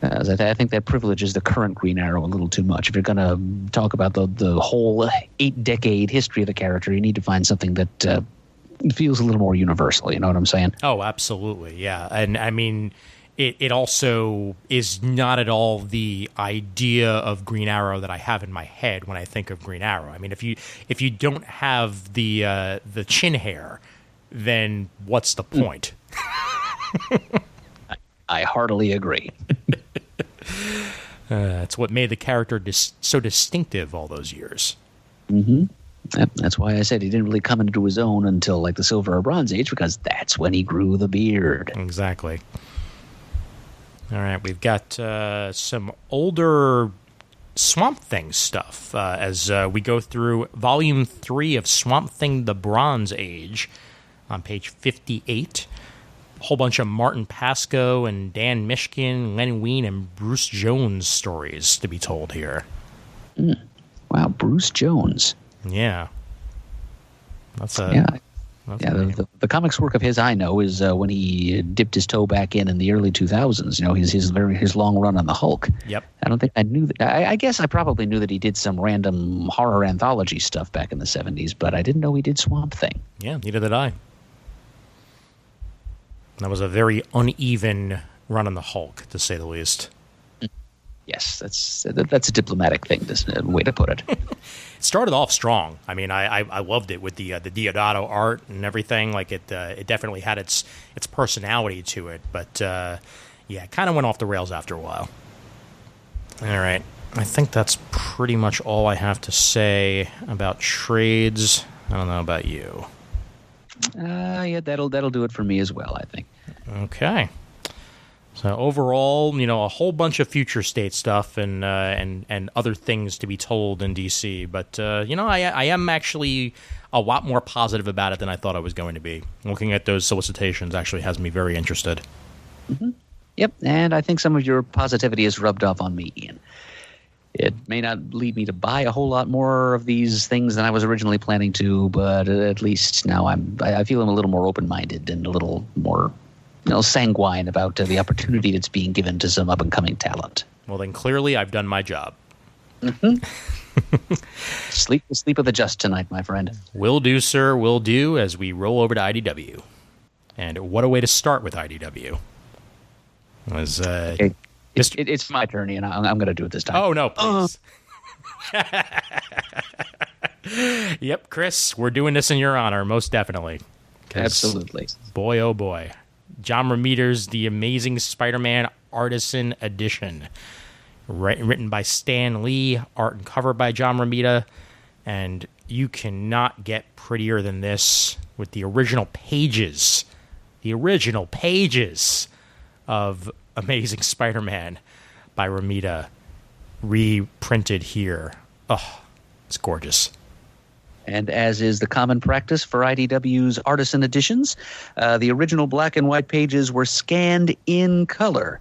As I think that privileges the current Green Arrow a little too much. If you're going to talk about the whole 8-decade history of the character, you need to find something that feels a little more universal. You know what I'm saying? Oh, absolutely, yeah. And I mean, it also is not at all the idea of Green Arrow that I have in my head when I think of Green Arrow. I mean, if you don't have the chin hair, then what's the point? I heartily agree. It's what made the character so distinctive all those years. Mm-hmm. Yep, that's why I said he didn't really come into his own until like the Silver or Bronze Age, because that's when he grew the beard. Exactly. All right, we've got some older Swamp Thing stuff as we go through Volume 3 of Swamp Thing The Bronze Age on page 58. A whole bunch of Martin Pascoe and Dan Mishkin, Len Wein, and Bruce Jones stories to be told here. Wow, Bruce Jones. Yeah. That's a... Yeah. The comics work of his I know is when he dipped his toe back in the early 2000s. You know, his long run on the Hulk. Yep. I don't think I knew that. I guess I probably knew that he did some random horror anthology stuff back in the 70s, but I didn't know he did Swamp Thing. Yeah, neither did I. That was a very uneven run on the Hulk, to say the least. Yes, that's a diplomatic way to put it. It started off strong. I mean, I loved it with the Diodato art and everything. Like it definitely had its personality to it. But yeah, it kind of went off the rails after a while. All right, I think that's pretty much all I have to say about trades. I don't know about you. Yeah, that'll do it for me as well, I think. Okay. So overall, you know, a whole bunch of future state stuff and other things to be told in DC. But you know, I am actually a lot more positive about it than I thought I was going to be. Looking at those solicitations actually has me very interested. Mm-hmm. Yep, and I think some of your positivity is rubbed off on me, Ian. It may not lead me to buy a whole lot more of these things than I was originally planning to, but at least now I feel I'm a little more open-minded and a little more, sanguine about the opportunity that's being given to some up-and-coming talent. Well, then clearly I've done my job. Mm-hmm. Sleep the sleep of the just tonight, my friend. Will do, sir, will do, as we roll over to IDW. And what a way to start with IDW. Was okay. It's my turn, and I'm going to do it this time. Oh, no, please. Yep, Chris, we're doing this in your honor, most definitely. Absolutely. Boy, oh boy. John Romita's The Amazing Spider-Man Artisan Edition. Written by Stan Lee, art and cover by John Romita, and you cannot get prettier than this with the original pages. The original pages of Amazing Spider-Man by Romita reprinted here. Oh, it's gorgeous. And as is the common practice for IDW's artisan editions, the original black and white pages were scanned in color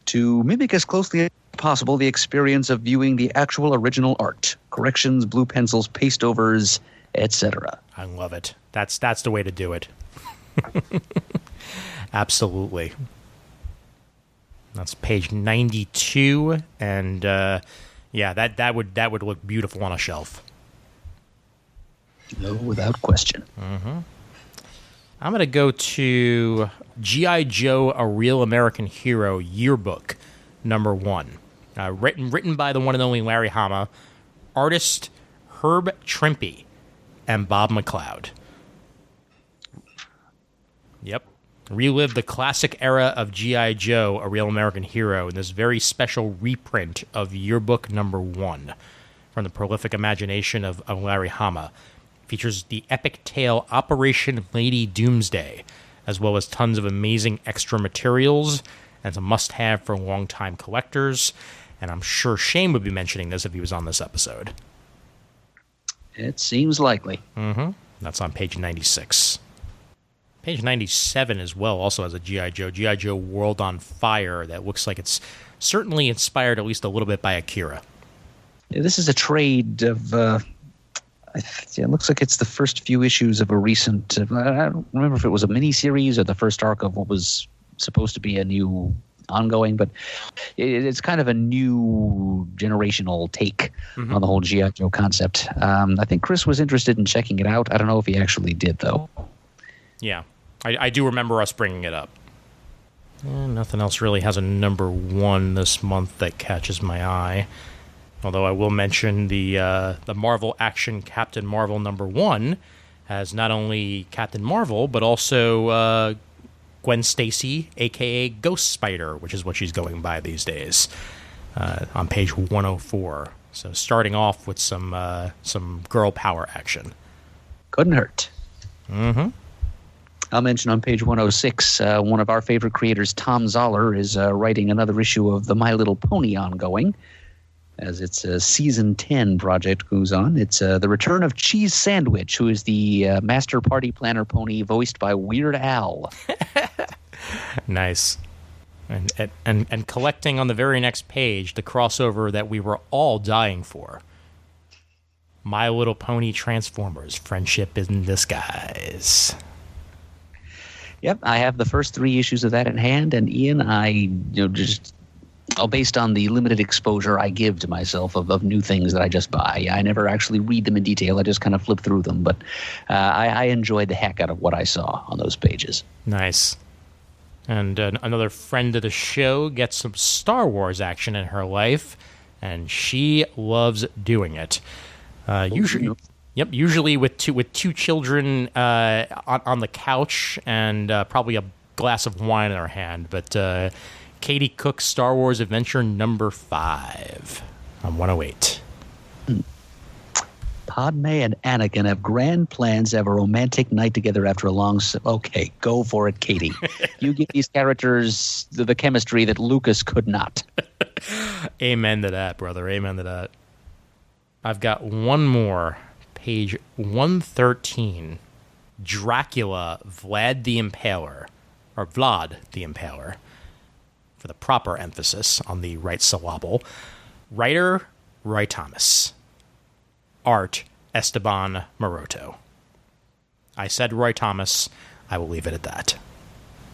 to mimic as closely as possible the experience of viewing the actual original art. Corrections, blue pencils, paste overs, etc. I love it. That's the way to do it. Absolutely. That's page 92, and yeah, that would look beautiful on a shelf. No, without question. I'm going to go to G.I. Joe, A Real American Hero Yearbook, number 1. Written by the one and only Larry Hama, artist Herb Trimpe, and Bob McLeod. Yep. Relive the classic era of G.I. Joe, A Real American Hero, in this very special reprint of Yearbook number 1 from the prolific imagination of Larry Hama. Features the epic tale Operation Lady Doomsday, as well as tons of amazing extra materials, and it's a must-have for longtime collectors. And I'm sure Shane would be mentioning this if he was on this episode. It seems likely. That's on page 96. Page 97 as well also has a G.I. Joe World on Fire that looks like it's certainly inspired at least a little bit by Akira. Yeah, this is a trade of... it looks like it's the first few issues of a recent... I don't remember if it was a mini-series or the first arc of what was supposed to be a new ongoing, but it's kind of a new generational take on the whole G.I. Joe concept. I think Chris was interested in checking it out. I don't know if he actually did, though. Yeah, I do remember us bringing it up. Nothing else really has a number 1 this month that catches my eye. Although I will mention the Marvel Action Captain Marvel number 1 has not only Captain Marvel, but also Gwen Stacy, a.k.a. Ghost Spider, which is what she's going by these days, on page 104. So starting off with some girl power action. Couldn't hurt. I'll mention on page 106, one of our favorite creators, Tom Zoller, is writing another issue of the My Little Pony ongoing, as its season 10 project goes on. It's the return of Cheese Sandwich, who is the master party planner pony voiced by Weird Al. Nice. And collecting on the very next page the crossover that we were all dying for. My Little Pony Transformers, Friendship in Disguise. Yep, I have the first 3 issues of that in hand, and Ian, based on the limited exposure I give to myself of new things that I just buy. I never actually read them in detail. I just kind of flip through them, but I enjoyed the heck out of what I saw on those pages. Nice. And another friend of the show gets some Star Wars action in her life, and she loves doing it. Usually with two children on the couch and probably a glass of wine in her hand. But Katie Cook's Star Wars Adventure number 5 on 108. Padme and Anakin have grand plans to have a romantic night together after a long... Okay, go for it, Katie. You give these characters the chemistry that Lucas could not. Amen to that, brother. Amen to that. I've got one more. Page 113. Dracula, Vlad the Impaler. Or Vlad the Impaler. For the proper emphasis on the right syllable. Writer, Roy Thomas. Art, Esteban Maroto. I said Roy Thomas. I will leave it at that.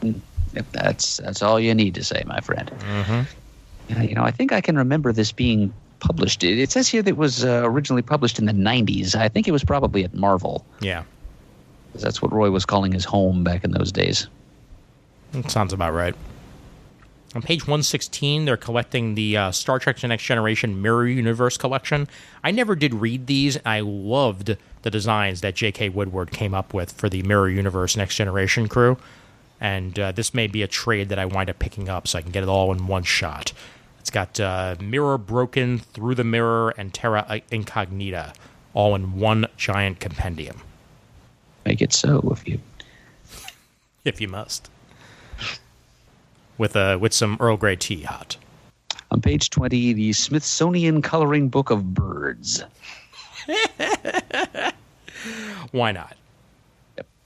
If that's all you need to say, my friend. Mm-hmm. I think I can remember this being published. It says here that it was originally published in the 90s. I think it was probably at Marvel. Yeah. That's what Roy was calling his home back in those days. That sounds about right. On page 116, they're collecting the Star Trek The Next Generation Mirror Universe collection. I never did read these. I loved the designs that J.K. Woodward came up with for the Mirror Universe Next Generation crew. And this may be a trade that I wind up picking up so I can get it all in one shot. It's got Mirror Broken, Through the Mirror, and Terra Incognita, all in one giant compendium. Make it so if you must. With some Earl Grey tea hot. On page 20, the Smithsonian Coloring Book of Birds. Why not?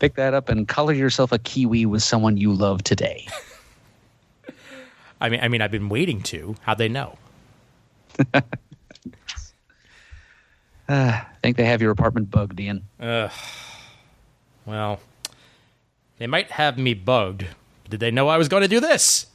Pick that up and color yourself a kiwi with someone you love today. I mean, I've been waiting to. How'd they know? I think they have your apartment bugged, Ian. Well, they might have me bugged. Did they know I was going to do this?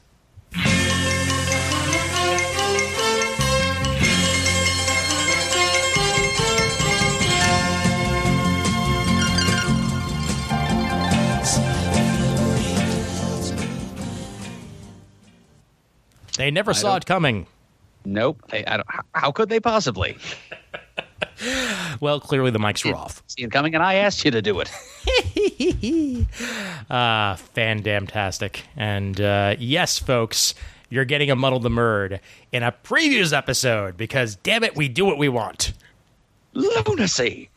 They never saw it coming. Nope. I don't, how could they possibly? Well, clearly the mics were off. See it coming, and I asked you to do it. Fan-damtastic. And yes, folks, you're getting a Muddle the Murd in a previous episode because, damn it, we do what we want. Lunacy.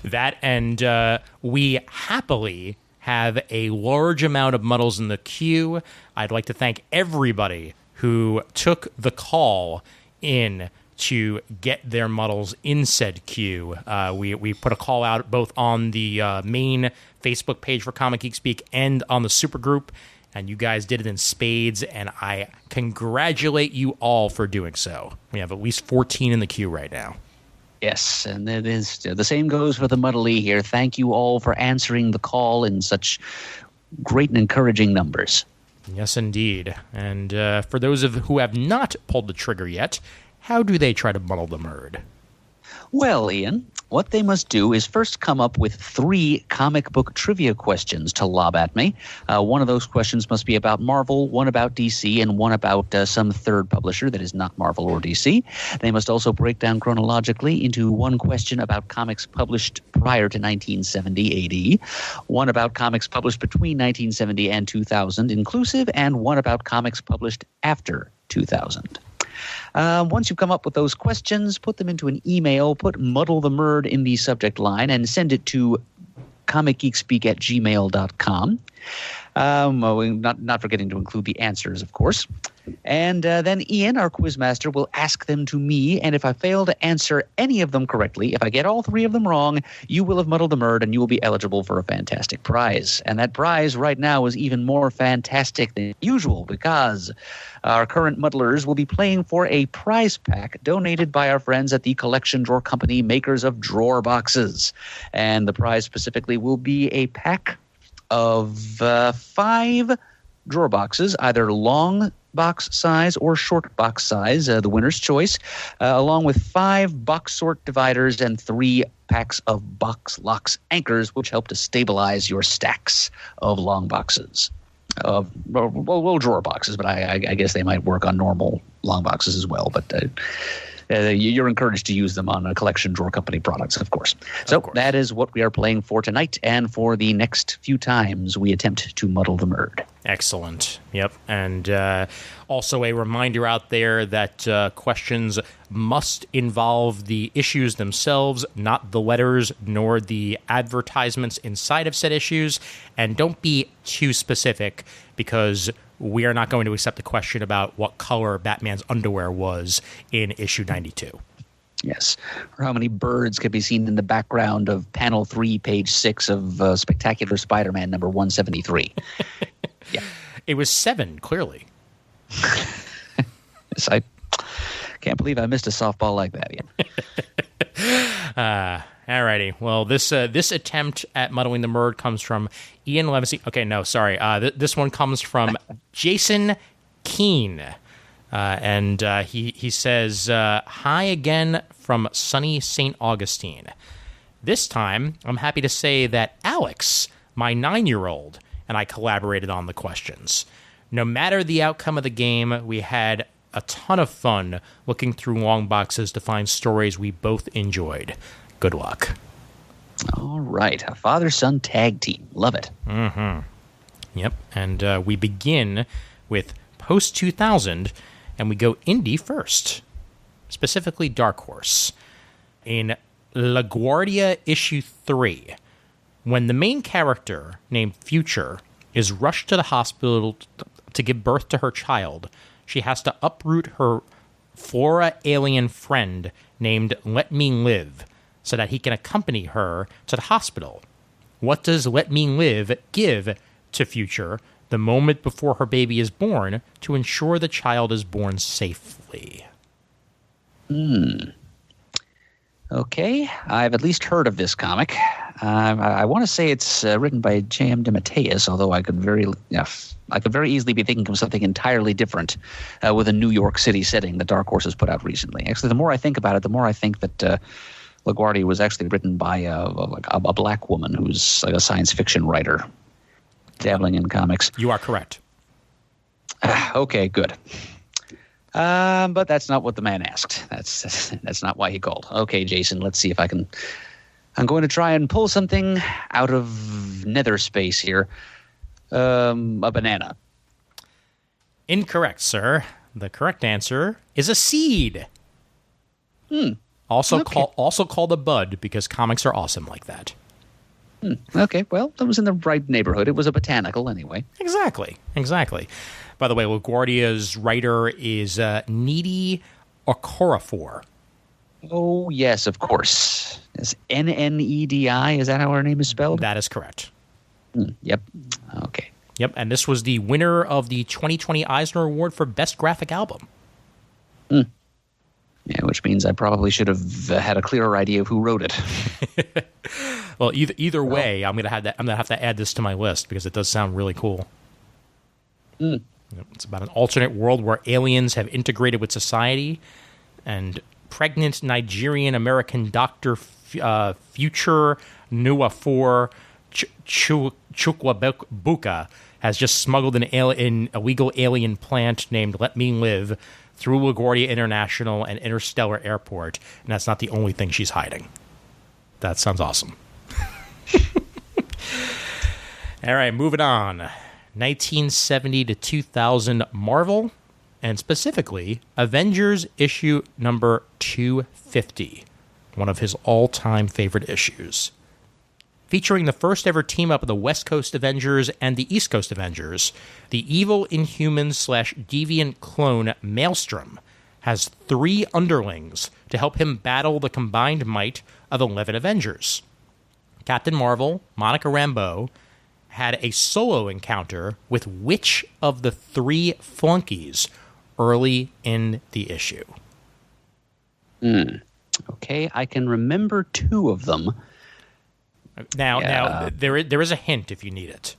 That and we happily have a large amount of muddles in the queue. I'd like to thank everybody who took the call in to get their muddles in said queue. We put a call out both on the main Facebook page for Comic Geek Speak and on the supergroup, and you guys did it in spades, and I congratulate you all for doing so. We have at least 14 in the queue right now. Yes, and it is the same goes for the Muddly here. Thank you all for answering the call in such great and encouraging numbers. Yes, indeed. And for those of who have not pulled the trigger yet, how do they try to muddle the Murd? Well, Ian, what they must do is first come up with 3 comic book trivia questions to lob at me. One of those questions must be about Marvel, one about DC, and one about some third publisher that is not Marvel or DC. They must also break down chronologically into one question about comics published prior to 1970 AD, one about comics published between 1970 and 2000 inclusive, and one about comics published after 2000. Once you've come up with those questions, put them into an email, put Muddle the Murd in the subject line, and send it to comicgeekspeak@gmail.com. Not forgetting to include the answers, of course. And then Ian, our quizmaster, will ask them to me, and if I fail to answer any of them correctly, if I get all 3 of them wrong, you will have muddled the Murd, and you will be eligible for a fantastic prize. And that prize right now is even more fantastic than usual because our current muddlers will be playing for a prize pack donated by our friends at the Collection Drawer Company, makers of drawer boxes. And the prize specifically will be a pack of 5 drawer boxes, either long box size or short box size, the winner's choice, along with 5 box sort dividers and 3 packs of box locks anchors, which help to stabilize your stacks of long boxes. Well, drawer boxes, but I guess they might work on normal long boxes as well. But you're encouraged to use them on Collection Drawer Company products, of course. So that is what we are playing for tonight and for the next few times we attempt to muddle the Murd. Excellent. Yep. And also a reminder out there that questions must involve the issues themselves, not the letters nor the advertisements inside of said issues. And don't be too specific because we are not going to accept the question about what color Batman's underwear was in issue 92. Yes. Or how many birds could be seen in the background of panel 3, page 6 of Spectacular Spider-Man number 173. Yeah. It was 7, clearly. Yes, I can't believe I missed a softball like that yet. Alrighty. Well, this attempt at muddling the Murd comes from Ian Levesey. Okay, no, sorry. This one comes from Jason Keene. And he says, hi again from sunny St. Augustine. This time, I'm happy to say that Alex, my 9-year-old, and I collaborated on the questions. No matter the outcome of the game, we had a ton of fun looking through long boxes to find stories we both enjoyed. Good luck. All right. A father-son tag team. Love it. Mm-hmm. Yep. And we begin with post-2000, and we go indie first, specifically Dark Horse. In LaGuardia issue 3, when the main character, named Future, is rushed to the hospital to give birth to her child, she has to uproot her flora alien friend named Let Me Live so that he can accompany her to the hospital. What does Let Me Live give to Future the moment before her baby is born to ensure the child is born safely? Okay, I've at least heard of this comic. I want to say it's written by J.M. DeMatteis, although I could very easily be thinking of something entirely different with a New York City setting that Dark Horse has put out recently. Actually, the more I think about it, the more I think that LaGuardia was actually written by a black woman who's like a science fiction writer dabbling in comics. You are correct. Okay, good. But that's not what the man asked. That's not why he called. Okay, Jason, let's see if I can. I'm going to try and pull something out of nether space here. A banana. Incorrect, sir. The correct answer is a seed. Also called a bud because comics are awesome like that. Okay, well, that was in the right neighborhood. It was a botanical anyway. Exactly. By the way, LaGuardia's writer is Needy Okorafor. Oh, yes, of course. It's Nnedi. Is that how her name is spelled? That is correct. Yep. Okay. Yep, and this was the winner of the 2020 Eisner Award for Best Graphic Album. Yeah, which means I probably should have had a clearer idea of who wrote it. Well, either way, I'm gonna have to add this to my list because it does sound really cool. It's about an alternate world where aliens have integrated with society, and pregnant Nigerian American doctor Future Nuafor Chukwabuka has just smuggled an illegal alien plant named Let Me Live through LaGuardia International and Interstellar Airport, and that's not the only thing she's hiding. That sounds awesome. All right, moving on. 1970 to 2000 Marvel, and specifically Avengers issue number 250, one of his all-time favorite issues. Featuring the first ever team-up of the West Coast Avengers and the East Coast Avengers, the evil Inhuman/deviant clone Maelstrom has 3 underlings to help him battle the combined might of 11 Avengers. Captain Marvel, Monica Rambeau, had a solo encounter with which of the 3 flunkies early in the issue? Okay, I can remember 2 of them. Now, there is a hint if you need it.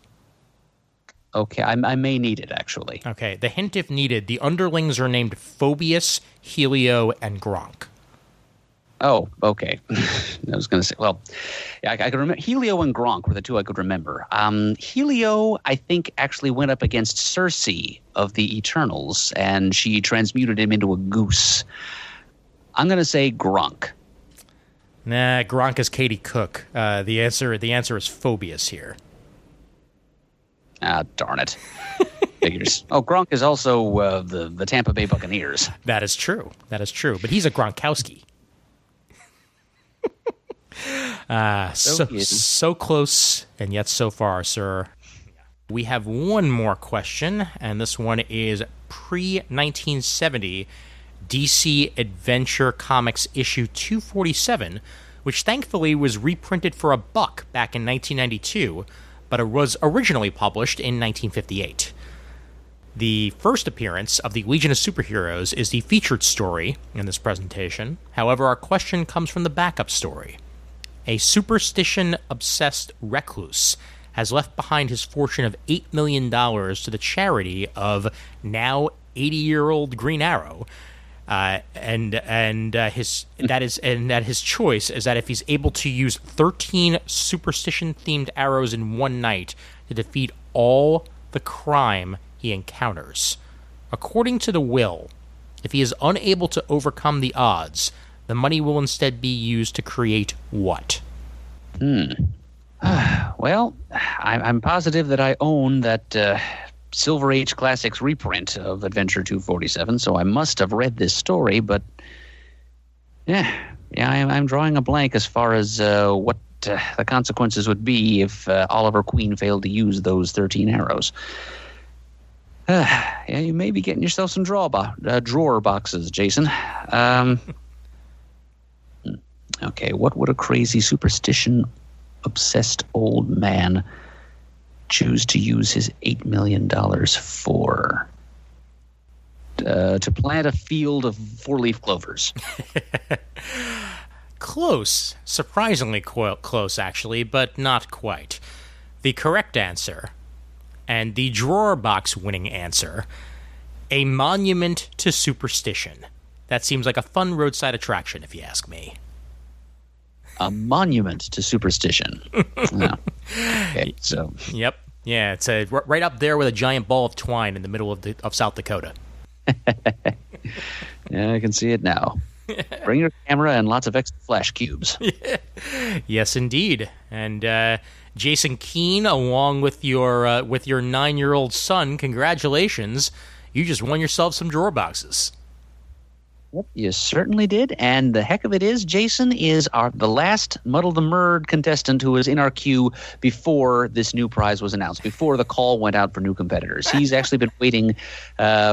Okay, I may need it, actually. Okay, the hint if needed, the underlings are named Phoebus, Helio, and Gronk. Oh, okay. I was going to say, well, yeah, I could remember. Helio and Gronk were the 2 I could remember. Helio, I think, actually went up against Circe of the Eternals, and she transmuted him into a goose. I'm going to say Gronk. Nah, Gronk is Katie Cook. The answer is Phoebus here. Ah, darn it. Figures. Oh, Gronk is also the Tampa Bay Buccaneers. That is true. But he's a Gronkowski. So close and yet so far, sir. We have one more question, and this one is pre-1970 DC Adventure Comics issue 247, which thankfully was reprinted for $1 back in 1992, but it was originally published in 1958. The first appearance of the Legion of Superheroes is the featured story in this presentation. However, our question comes from the backup story. A superstition-obsessed recluse has left behind his fortune of $8 million to the charity of now 80-year-old Green Arrow, and his choice is that if he's able to use 13 superstition-themed arrows in one night to defeat all the crime he encounters. According to the will, if he is unable to overcome the odds, the money will instead be used to create what? Well, I'm positive that I own that Silver Age Classics reprint of Adventure 247, so I must have read this story, but I'm drawing a blank as far as what the consequences would be if Oliver Queen failed to use those 13 arrows. You may be getting yourself some drawer boxes, Jason. Okay, what would a crazy superstition-obsessed old man choose to use his $8 million for? To plant a field of 4-leaf clovers. Close. Surprisingly close, actually, but not quite. The correct answer, and the drawer box winning answer, a monument to superstition. That seems like a fun roadside attraction, if you ask me. A monument to superstition. Oh. Okay, so. Yep. Yeah, it's right up there with a giant ball of twine in the middle of South Dakota. Yeah, I can see it now. Bring your camera and lots of extra flash cubes. Yes, indeed. And Jason Keene, along with your 9-year-old son, congratulations! You just won yourself some drawer boxes. Yep, you certainly did. And the heck of it is, Jason is the last Muddle the Murd contestant who was in our queue before this new prize was announced, before the call went out for new competitors. He's actually been waiting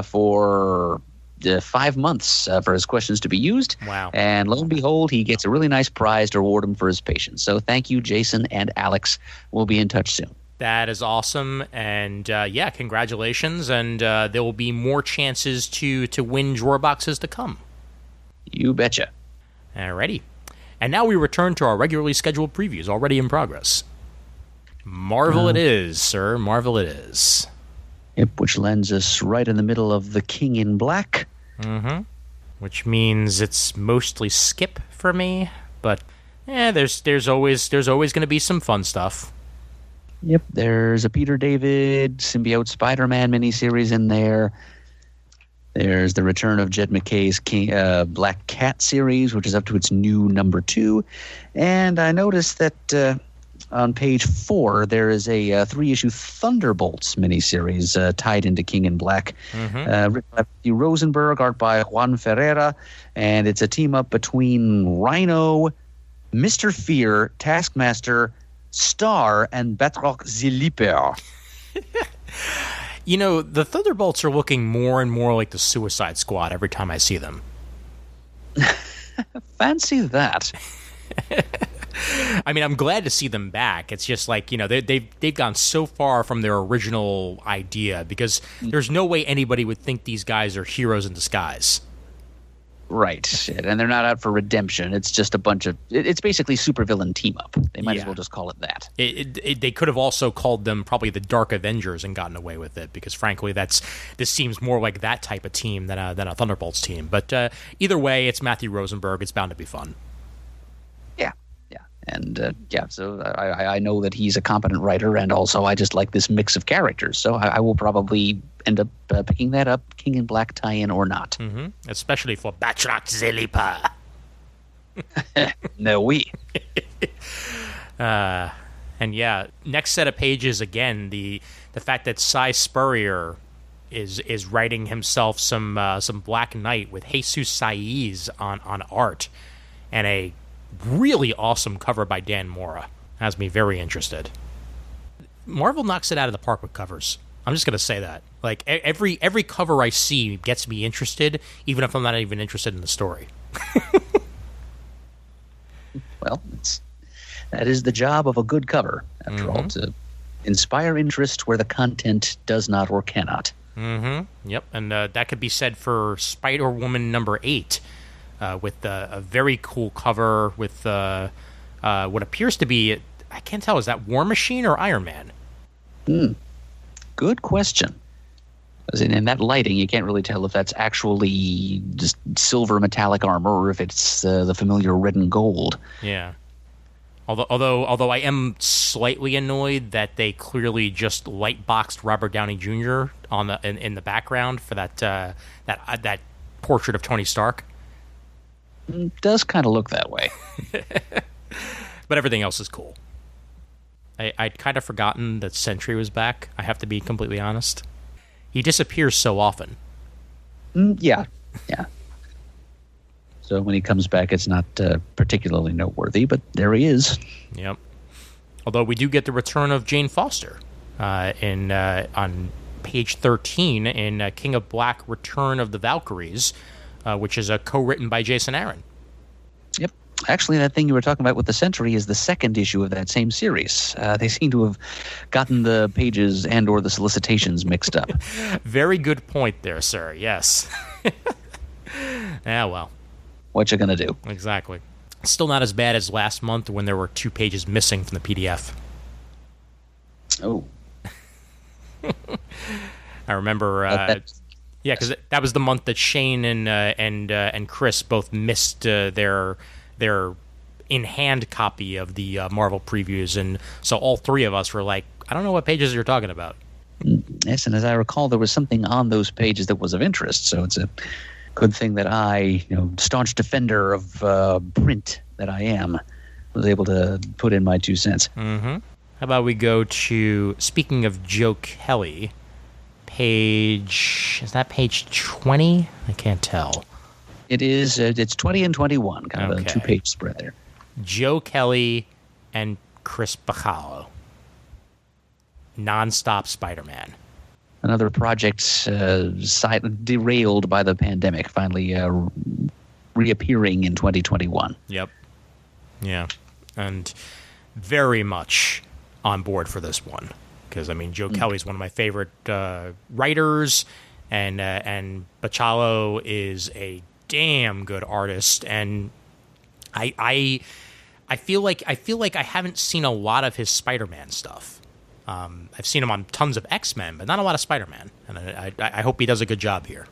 for 5 months for his questions to be used. Wow. And lo and behold, he gets a really nice prize to reward him for his patience. So thank you, Jason and Alex. We'll be in touch soon. That is awesome, and yeah, congratulations, and there will be more chances to win drawer boxes to come. You betcha. Alrighty. And now we return to our regularly scheduled previews, already in progress. Marvel it is, sir. Marvel it is. Yep, which lands us right in the middle of The King in Black. Mm-hmm. Which means it's mostly skip for me, but there's always going to be some fun stuff. Yep, there's a Peter David symbiote Spider-Man miniseries in there. There's the return of Jed McKay's Black Cat series, which is up to its new number 2. And I noticed that on page 4, there is a 3-issue Thunderbolts miniseries tied into King in Black. Written by Matthew Rosenberg, art by Juan Ferreira. And it's a team-up between Rhino, Mr. Fear, Taskmaster, Star, and Batroc Ziliper. You know, the Thunderbolts are looking more and more like the Suicide Squad every time I see them. Fancy that. I mean, I'm glad to see them back. It's just like, you know, they've gone so far from their original idea because there's no way anybody would think these guys are heroes in disguise. Right. And they're not out for redemption. It's just a bunch of... It's basically supervillain team-up. They might as well just call it that. They could have also called them probably the Dark Avengers and gotten away with it because, frankly, this seems more like that type of team than a Thunderbolts team. But either way, it's Matthew Rosenberg. It's bound to be fun. Yeah. And, so I know that he's a competent writer, and also I just like this mix of characters. So I will probably end up picking that up, King in Black tie-in or not. Mm-hmm. Especially for Batroc Zilipa. No, we. And yeah, next set of pages, again, the fact that Cy Spurrier is writing himself some Black Knight with Jesus Saiz on art, and a really awesome cover by Dan Mora has me very interested. Marvel knocks it out of the park with covers. I'm just gonna say that. Like every cover I see gets me interested, even if I'm not even interested in the story. Well, that is the job of a good cover, after all, to inspire interest where the content does not or cannot. Mm-hmm. Yep, and that could be said for Spider-Woman number 8. With a very cool cover with what appears to be, I can't tell, is that War Machine or Iron Man? Good question. Because in that lighting, you can't really tell if that's actually just silver metallic armor or if it's the familiar red and gold. Yeah. Although I am slightly annoyed that they clearly just light boxed Robert Downey Jr. in the background for that portrait of Tony Stark. Does kind of look that way. But everything else is cool. I'd kind of forgotten that Sentry was back, I have to be completely honest. He disappears so often. Yeah. So when he comes back, it's not particularly noteworthy, but there he is. Yep. Although we do get the return of Jane Foster on page 13 in King of Black, Return of the Valkyries, which is co-written by Jason Aaron. Yep. Actually, that thing you were talking about with the Sentry is the second issue of that same series. They seem to have gotten the pages and or the solicitations mixed up. Very good point there, sir. Yes. Well. What you gonna do? Exactly. Still not as bad as last month when there were 2 pages missing from the PDF. Oh. I remember... yeah, because that was the month that Shane and Chris both missed their in-hand copy of the Marvel previews, and so all 3 of us were like, I don't know what pages you're talking about. Yes, and as I recall, there was something on those pages that was of interest. So it's a good thing that I, staunch defender of print that I am, was able to put in my 2 cents. Mm-hmm. How about we go to, speaking of Joe Kelly, is that page 20? I can't tell. It is. It's 20 and 21, kind of a Okay. 2-page spread there. Joe Kelly and Chris Bacalo. Non-stop Spider-Man. Another project derailed by the pandemic, finally reappearing in 2021. Yep. Yeah. And very much on board for this one. Because, Joe Kelly's one of my favorite writers, and Bacalo is a damn good artist, and I feel like I haven't seen a lot of his Spider-Man stuff. I've seen him on tons of X-Men, but not a lot of Spider-Man, and I hope he does a good job here.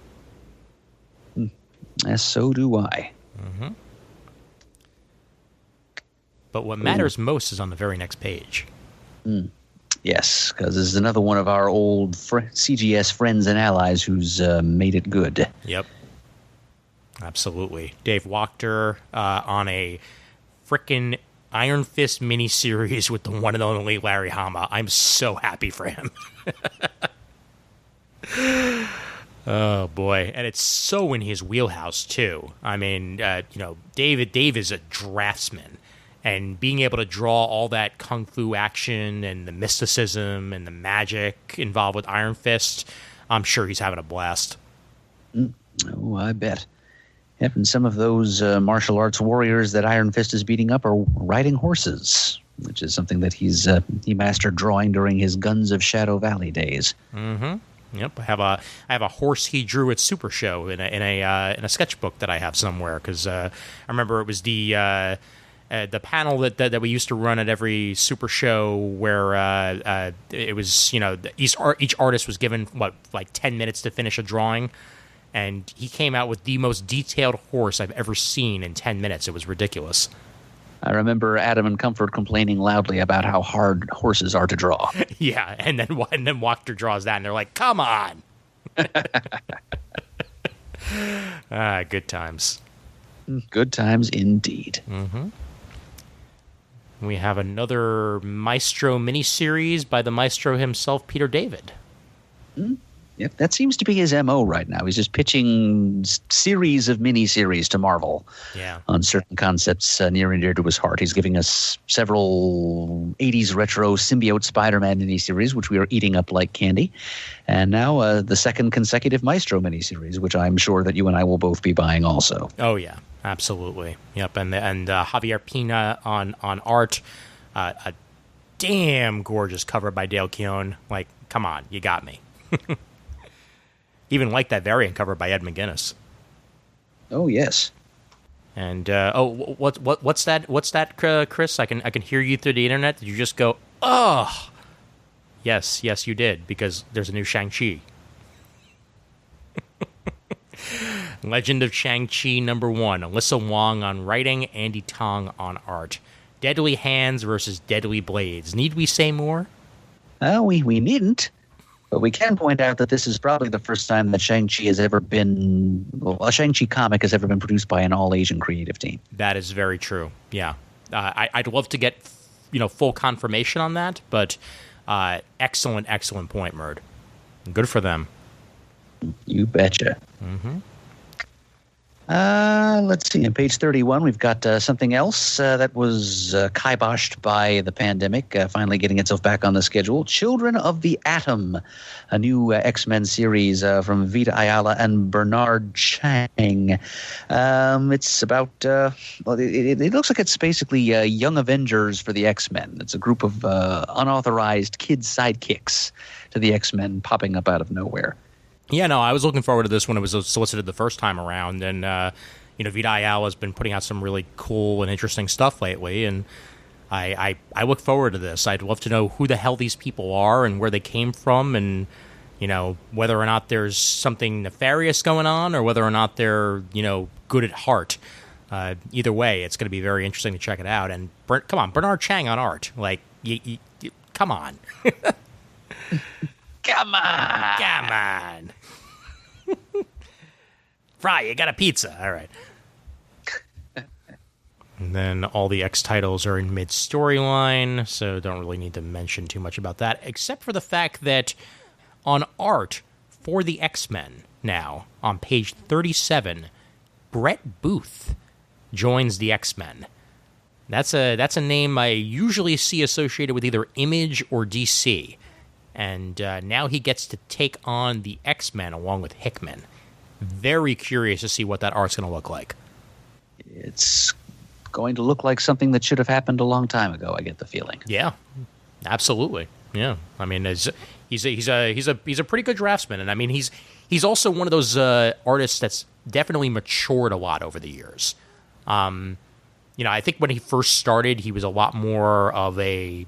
Yes, so do I. Mm-hmm. But what matters most is on the very next page. Yes, because this is another one of our old CGS friends and allies who's made it good. Yep. Absolutely. Dave Wachter on a frickin' Iron Fist miniseries with the one and only Larry Hama. I'm so happy for him. Oh, boy. And it's so in his wheelhouse, too. Dave is a draftsman. And being able to draw all that kung fu action and the mysticism and the magic involved with Iron Fist, I'm sure he's having a blast. Oh, I bet. Yep, and some of those martial arts warriors that Iron Fist is beating up are riding horses, which is something that he mastered drawing during his Guns of Shadow Valley days. Mm-hmm. Yep, I have a horse he drew at Super Show in a sketchbook that I have somewhere, because I remember it was the panel that we used to run at every Super Show, where it was, each artist was given 10 minutes to finish a drawing, and he came out with the most detailed horse I've ever seen in 10 minutes. It was ridiculous. I remember Adam and Comfort complaining loudly about how hard horses are to draw. Yeah, and then Wachter draws that, and they're like, "Come on!" Good times. Good times indeed. Mm-hmm. We have another Maestro miniseries by the Maestro himself, Peter David. Yep, that seems to be his MO right now. He's just pitching series of miniseries to Marvel on certain concepts near and dear to his heart. He's giving us several 80s retro symbiote Spider-Man miniseries, which we are eating up like candy. And now the second consecutive Maestro miniseries, which I'm sure that you and I will both be buying also. Oh, yeah, absolutely. Yep, and Javier Pina on art. A damn gorgeous cover by Dale Keown. Like, come on, you got me. Even like that variant cover by Ed McGuinness. Oh yes. And what's that? What's that, Chris? I can hear you through the internet. Did you just go, oh? Yes, you did, because there's a new Shang-Chi. Legend of Shang-Chi #1. Alyssa Wong on writing, Andy Tong on art. Deadly Hands versus Deadly Blades. Need we say more? We needn't. But we can point out that this is probably the first time that Shang-Chi has ever been, a Shang-Chi comic has ever been produced by an all-Asian creative team. That is very true. Yeah, I'd love to get full confirmation on that, but excellent point, Murd. Good for them. You betcha. Mm-hmm. Let's see. On page 31, we've got something else that was kiboshed by the pandemic, finally getting itself back on the schedule. Children of the Atom, a new X-Men series from Vita Ayala and Bernard Chang. It's about, it looks like it's basically Young Avengers for the X-Men. It's a group of unauthorized kid sidekicks to the X-Men popping up out of nowhere. Yeah, no, I was looking forward to this when it was solicited the first time around, and Vita Ayala has been putting out some really cool and interesting stuff lately, and I look forward to this. I'd love to know who the hell these people are and where they came from, and whether or not there's something nefarious going on, or whether or not they're good at heart. Either way, it's going to be very interesting to check it out. And come on, Bernard Chang on art, like Come on. Come on. Come on. Fry, you got a pizza. All right. And then all the X titles are in mid-storyline, so don't really need to mention too much about that, except for the fact that on art for the X-Men now, on page 37, Brett Booth joins the X-Men. That's a name I usually see associated with either Image or DC. And now he gets to take on the X-Men along with Hickman. Very curious to see what that art's going to look like. It's going to look like something that should have happened a long time ago, I get the feeling. Yeah, absolutely. Yeah, I mean, he's a pretty good draftsman, and I mean, he's also one of those artists that's definitely matured a lot over the years. I think when he first started, he was a lot more of a,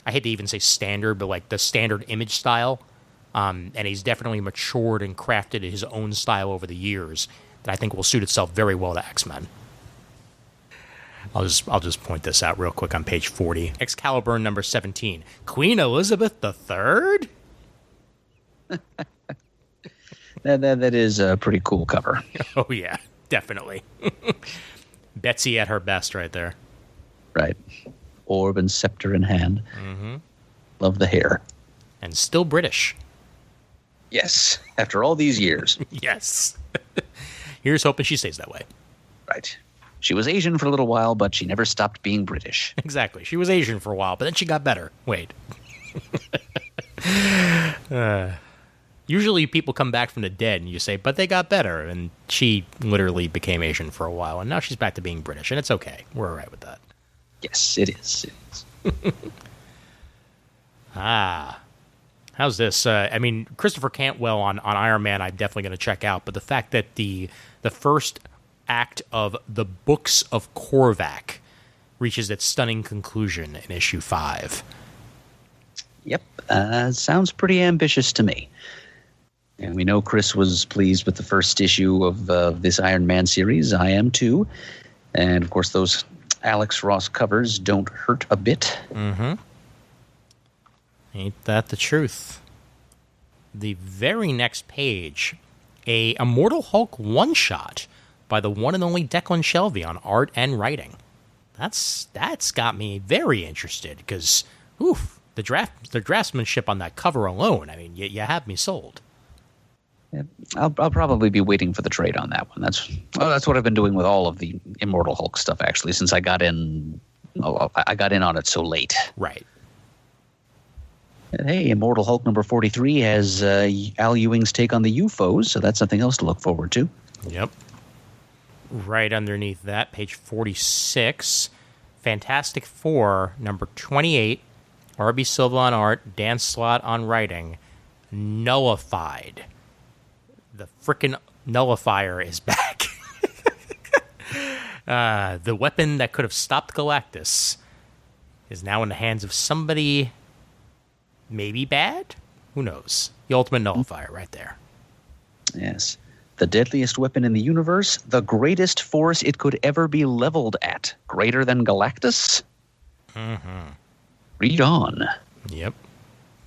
I hate to even say standard, but like the standard Image style. And he's definitely matured and crafted his own style over the years that I think will suit itself very well to X-Men. I'll just point this out real quick on page 40. Excalibur number 17. Queen Elizabeth III? That is a pretty cool cover. Oh, yeah, definitely. Betsy at her best right there. Right. Orb and scepter in hand. Mm-hmm. Love the hair. And still British. Yes, after all these years. Yes. Here's hoping she stays that way. Right. She was Asian for a little while, but she never stopped being British. Exactly. She was Asian for a while, but then she got better. Wait. Usually people come back from the dead and you say, but they got better. And she literally became Asian for a while, and now she's back to being British, and it's okay. We're all right with that. Yes, it is. It is. How's this? I mean, Christopher Cantwell on Iron Man I'm definitely going to check out, but the fact that the first act of the Books of Korvac reaches its stunning conclusion in issue 5. Yep. Sounds pretty ambitious to me. And we know Chris was pleased with the first issue of this Iron Man series. I am too. And, of course, those Alex Ross covers don't hurt a bit. Mm-hmm. Ain't that the truth? The very next page, a Immortal Hulk one-shot by the one and only Declan Shelby on art and writing. That's got me very interested because, the draftsmanship on that cover alone, I mean, you have me sold. Yeah, I'll probably be waiting for the trade on that one. That's what I've been doing with all of the Immortal Hulk stuff, actually, since I got in. I got in on it so late. Right. Hey, Immortal Hulk number 43 has Al Ewing's take on the UFOs, so that's something else to look forward to. Yep. Right underneath that, page 46, Fantastic Four, number 28, R.B. Silva on art, Dan Slott on writing, Nullified. The frickin' Nullifier is back. The weapon that could have stopped Galactus is now in the hands of somebody maybe bad? Who knows? The ultimate Nullifier right there. Yes. The deadliest weapon in the universe, the greatest force it could ever be leveled at. Greater than Galactus? Mm-hmm. Read on. Yep.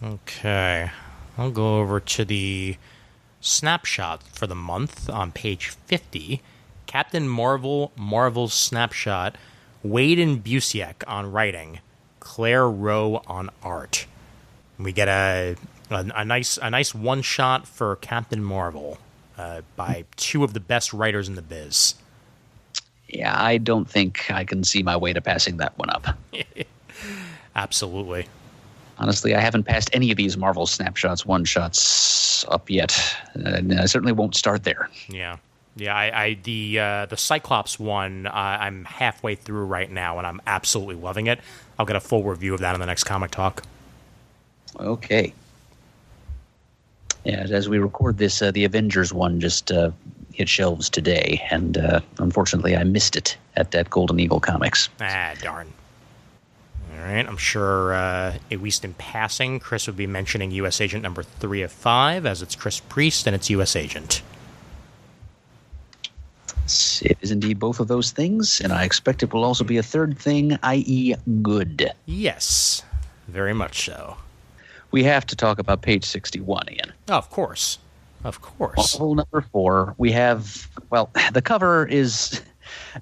Okay. I'll go over to the snapshot for the month on page 50. Captain Marvel, Marvel's snapshot. Wade and Busiek on writing. Claire Rowe on art. We get a nice one shot for Captain Marvel by two of the best writers in the biz. Yeah, I don't think I can see my way to passing that one up. Absolutely. Honestly, I haven't passed any of these Marvel snapshots, one-shots up yet. And I certainly won't start there. Yeah. Yeah, the Cyclops one, I'm halfway through right now, and I'm absolutely loving it. I'll get a full review of that in the next Comic Talk. Okay. Yeah, as we record this, the Avengers one just hit shelves today, and unfortunately I missed it at Golden Eagle Comics. Ah, darn. All right, I'm sure, at least in passing, Chris would be mentioning U.S. Agent number 3 of 5, as it's Chris Priest and it's U.S. Agent. It is indeed both of those things, and I expect it will also be a third thing, i.e. good. Yes. Very much so. We have to talk about page 61, Ian. Oh, of course. Of course. Marvel number 4. We have, well, the cover is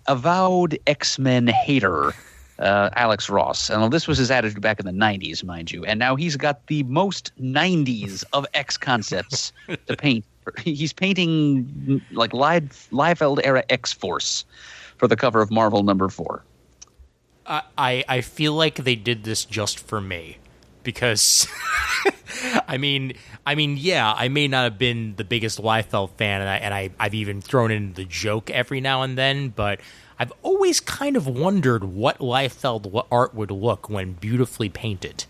avowed X-Men hater, Alex Ross. And this was his attitude back in the 90s, mind you. And now he's got the most 90s of X concepts to paint. He's painting like Liefeld era X-Force for the cover of Marvel number 4. I feel like they did this just for me. Because, I mean, yeah, I may not have been the biggest Liefeld fan, and I've even thrown in the joke every now and then, but I've always kind of wondered what Liefeld art would look when beautifully painted.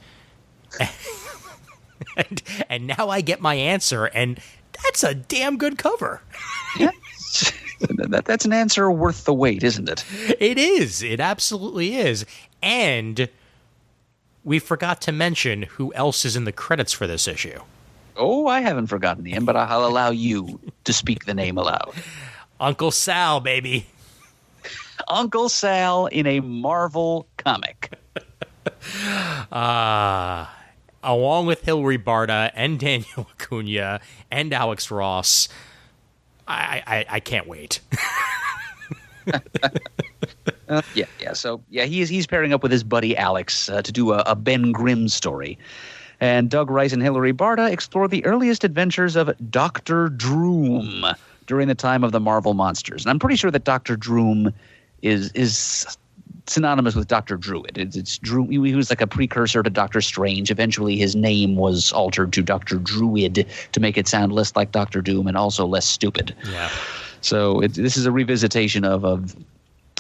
and now I get my answer, and that's a damn good cover. Yeah. That's an answer worth the wait, isn't it? It is. It absolutely is. And we forgot to mention who else is in the credits for this issue. Oh, I haven't forgotten Ian, but I'll allow you to speak the name aloud. Uncle Sal, baby. Uncle Sal in a Marvel comic. Along with Hilary Barta and Daniel Acuna and Alex Ross. I can't wait. So he's pairing up with his buddy Alex to do a Ben Grimm story. And Doug Rice and Hilary Barta explore the earliest adventures of Dr. Droom during the time of the Marvel Monsters. And I'm pretty sure that Dr. Droom is synonymous with Dr. Druid. It's Droom. He was like a precursor to Doctor Strange. Eventually his name was altered to Dr. Druid to make it sound less like Dr. Doom and also less stupid. Yeah. So this is a revisitation of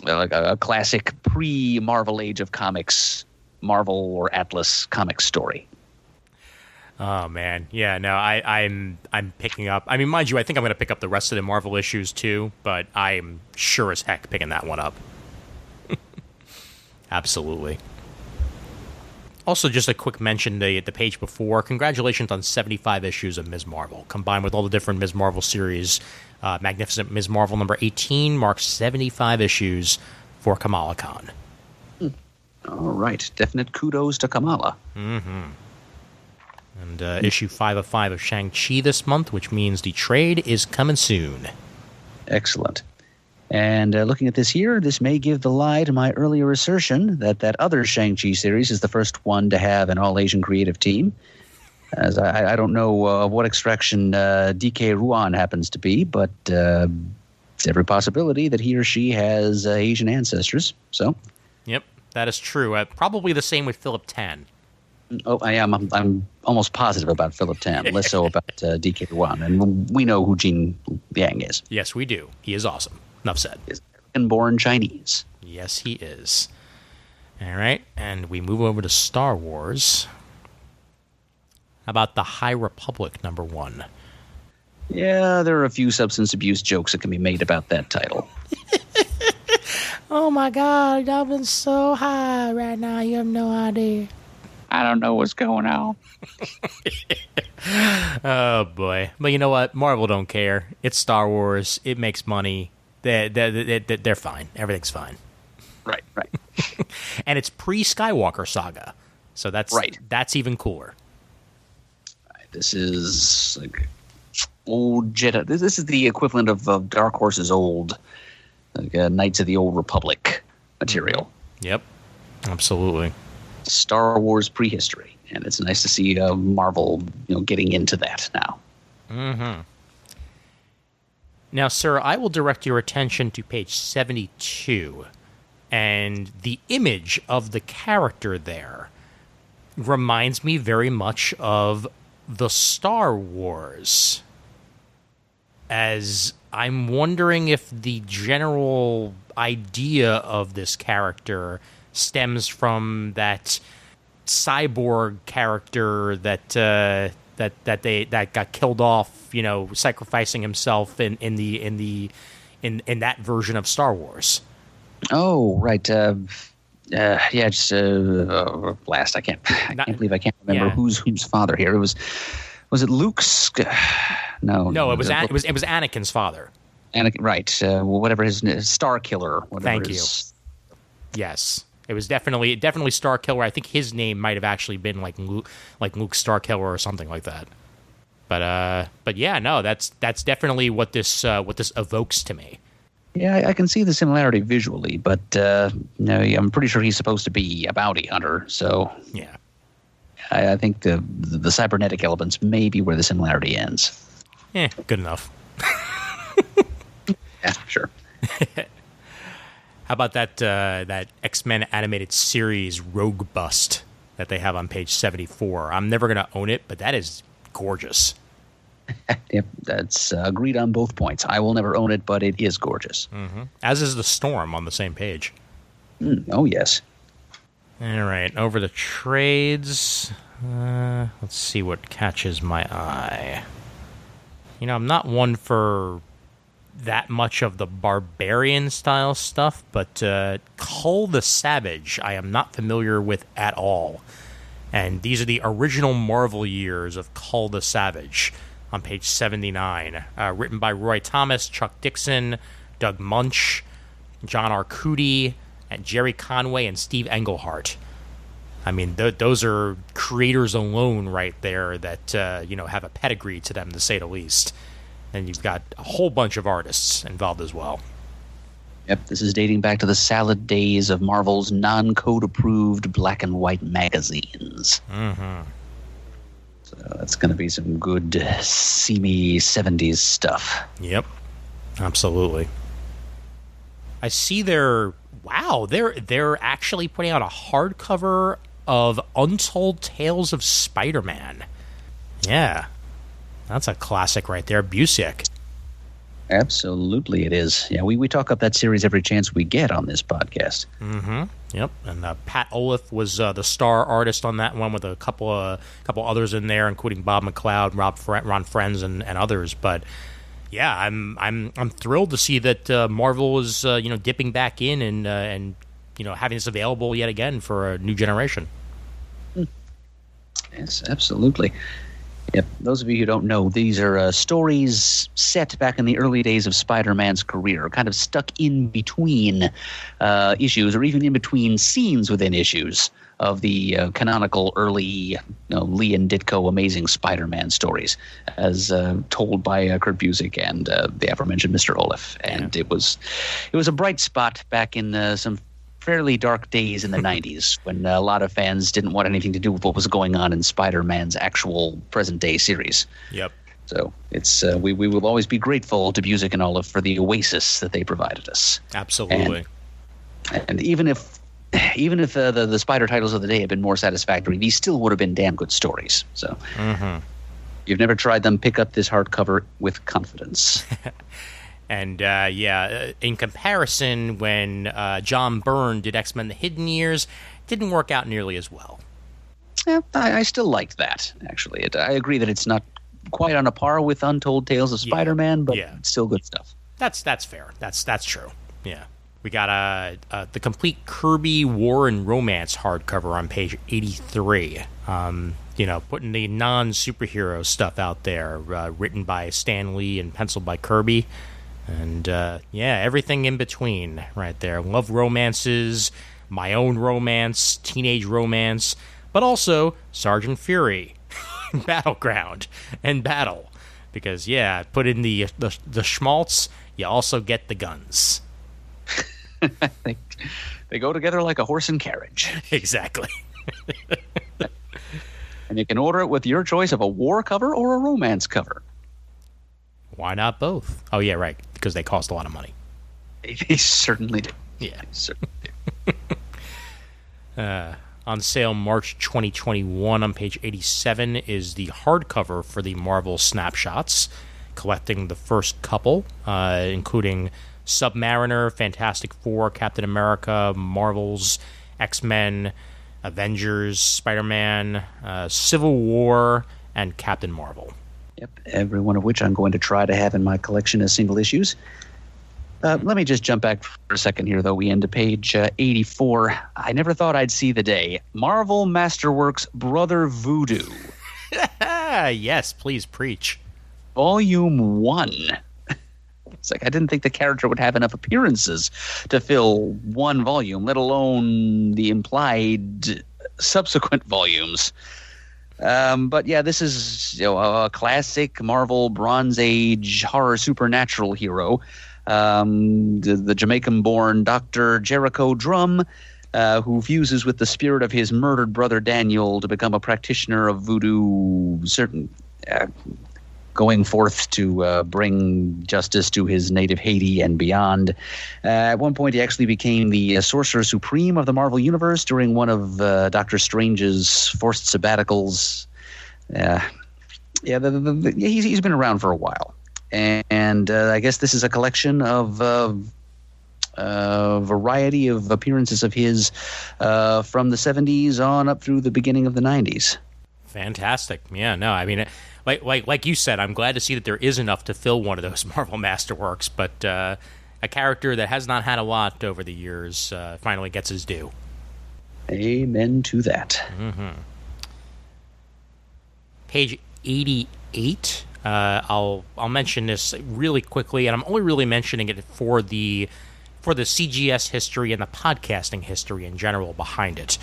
like a classic pre-Marvel Age of Comics, Marvel or Atlas comic story. Oh man, yeah. No, I'm picking up. I mean, mind you, I think I'm going to pick up the rest of the Marvel issues too, but I'm sure as heck picking that one up. Absolutely. Also, just a quick mention the page before. Congratulations on 75 issues of Ms. Marvel, combined with all the different Ms. Marvel series. Magnificent Ms. Marvel number 18 marks 75 issues for Kamala Khan. All right, definite kudos to Kamala. Mm-hmm. And issue 5 of 5 of Shang-Chi this month, which means the trade is coming soon. Excellent. And looking at this here, this may give the lie to my earlier assertion that other Shang-Chi series is the first one to have an all-Asian creative team. As I don't know of what extraction DK Ruan happens to be, but it's every possibility that he or she has Asian ancestors. So, yep, that is true. Probably the same with Philip Tan. Oh, I am. I'm almost positive about Philip Tan, less so about DK Ruan. And we know who Jin Yang is. Yes, we do. He is awesome. Enough said. He's American-born Chinese. Yes, he is. All right, and we move over to Star Wars. How about the High Republic number 1? Yeah, there are a few substance abuse jokes that can be made about that title. Oh my God, I've been so high right now. You have no idea. I don't know what's going on. Oh boy, but you know what? Marvel don't care. It's Star Wars. It makes money. They're fine. Everything's fine. Right. And it's pre-Skywalker saga, so that's even cooler. This is like old Jedi. This is the equivalent of Dark Horse's old Knights of the Old Republic material. Yep, absolutely. Star Wars prehistory, and it's nice to see Marvel, getting into that now. Mm-hmm. Now, sir, I will direct your attention to page 72, and the image of the character there reminds me very much of the Star Wars, as I'm wondering if the general idea of this character stems from that cyborg character that got killed off, sacrificing himself in that version of Star Wars. Oh, right. Just last. I can't believe I can't remember who's father here. Was it Luke's? No. It was Anakin's father. Anakin, right? Whatever his Star Killer. Whatever. Thank you. Yes. It was definitely Starkiller. I think his name might have actually been like Luke Starkiller or something like that. But yeah, no, that's definitely what this evokes to me. Yeah, I can see the similarity visually, but no, I'm pretty sure he's supposed to be a bounty hunter. So yeah, I think the cybernetic elements may be where the similarity ends. Good enough. Yeah, sure. How about that X-Men animated series Rogue Bust that they have on page 74? I'm never going to own it, but that is gorgeous. Yep, that's agreed on both points. I will never own it, but it is gorgeous. Mm-hmm. As is the Storm on the same page. Oh, yes. All right, over the trades. Let's see what catches my eye. You know, I'm not one for that much of the barbarian style stuff, but Cull the Savage I am not familiar with at all. And these are the original Marvel years of Cull the Savage on page 79. Written by Roy Thomas, Chuck Dixon, Doug Munch, John Arcudi, and Jerry Conway, and Steve Englehart. I mean, those are creators alone right there that, have a pedigree to them, to say the least. And you've got a whole bunch of artists involved as well. Yep, this is dating back to the salad days of Marvel's non-code approved black and white magazines. Mm-hmm. So that's going to be some good, seamy 70s stuff. Yep, absolutely. I see they're actually putting out a hardcover of Untold Tales of Spider-Man. Yeah, that's a classic right there, Busiek. Absolutely, it is. Yeah, we talk up that series every chance we get on this podcast. Mm-hmm. Yep. And Pat Olaf was the star artist on that one, with a couple others in there, including Bob McLeod, Ron Frenz, and others. But yeah, I'm thrilled to see that Marvel is dipping back in and having this available yet again for a new generation. Yes, absolutely. Yep. Those of you who don't know, these are stories set back in the early days of Spider-Man's career, kind of stuck in between issues, or even in between scenes within issues of the canonical early Lee and Ditko Amazing Spider-Man stories, as told by Kurt Busiek and the aforementioned Mr. Olaf. And it was a bright spot back in some fairly dark days in the 90s, when a lot of fans didn't want anything to do with what was going on in Spider-Man's actual present-day series. Yep. So it's we will always be grateful to Busiek and Olive for the oasis that they provided us. Absolutely. And even if the Spider titles of the day had been more satisfactory, these still would have been damn good stories. So You've never tried them, pick up this hardcover with confidence. And in comparison, when John Byrne did X-Men: The Hidden Years, it didn't work out nearly as well. Yeah, I still liked that, actually. I agree that it's not quite on a par with Untold Tales of Spider-Man, but it's still good stuff. That's fair. That's true. Yeah. We got the complete Kirby War and Romance hardcover on page 83. Putting the non-superhero stuff out there, written by Stan Lee and penciled by Kirby. And, everything in between right there. Love romances, my own romance, teenage romance, but also Sergeant Fury, Battleground, and Battle. Because, put in the schmaltz, you also get the guns. They go together like a horse and carriage. Exactly. And you can order it with your choice of a war cover or a romance cover. Why not both? Oh, yeah, right, because they cost a lot of money. They certainly do. Yeah. They certainly do. On sale March 2021 on page 87 is the hardcover for the Marvel Snapshots, collecting the first couple, including Submariner, Fantastic Four, Captain America, Marvels, X-Men, Avengers, Spider-Man, Civil War, and Captain Marvel. Yep, every one of which I'm going to try to have in my collection as single issues. Let me just jump back for a second here, though. We end to page 84. I never thought I'd see the day. Marvel Masterworks Brother Voodoo. Yes, please preach. Volume 1. It's like I didn't think the character would have enough appearances to fill one volume, let alone the implied subsequent volumes. But yeah, this is a classic Marvel Bronze Age horror supernatural hero. The Jamaican-born Dr. Jericho Drum, who fuses with the spirit of his murdered brother Daniel to become a practitioner of voodoo, going forth to bring justice to his native Haiti and beyond. At one point, he actually became the Sorcerer Supreme of the Marvel Universe during one of Doctor Strange's forced sabbaticals. He's been around for a while. And I guess this is a collection of a variety of appearances of his from the 70s on up through the beginning of the 90s. Fantastic. Yeah, no, I mean, like you said, I'm glad to see that there is enough to fill one of those Marvel Masterworks, but a character that has not had a lot over the years finally gets his due. Amen to that. Mm-hmm. Page 88. I'll mention this really quickly, and I'm only really mentioning it for the CGS history and the podcasting history in general behind it.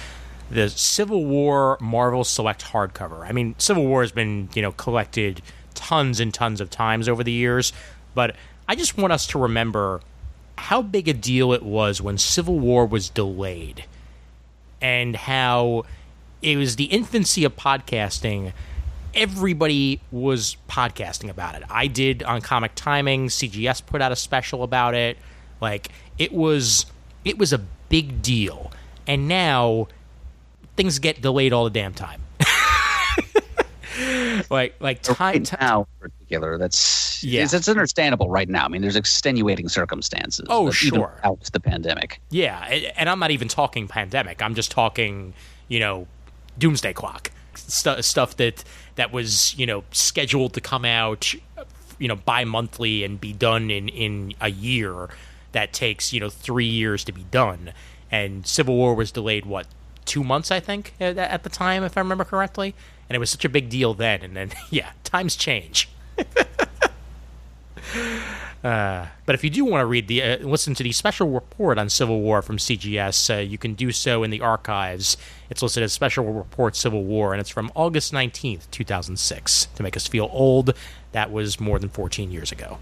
The Civil War Marvel Select hardcover. I mean, Civil War has been, collected tons and tons of times over the years, but I just want us to remember how big a deal it was when Civil War was delayed and how it was the infancy of podcasting. Everybody was podcasting about it. I did on Comic Timing. CGS put out a special about it. Like, it was a big deal. And now things get delayed all the damn time. like time now in particular, it's understandable right now. I mean, there's extenuating circumstances. Oh, sure. Out the pandemic. Yeah, and I'm not even talking pandemic. I'm just talking, doomsday clock stuff that was scheduled to come out, bi-monthly and be done in a year. That takes 3 years to be done. And Civil War was delayed 2 months, I think, at the time, if I remember correctly. And it was such a big deal then. And then, times change. But if you do want to read listen to the special report on Civil War from CGS, you can do so in the archives. It's listed as Special Report Civil War, and it's from August 19th, 2006. To make us feel old, that was more than 14 years ago.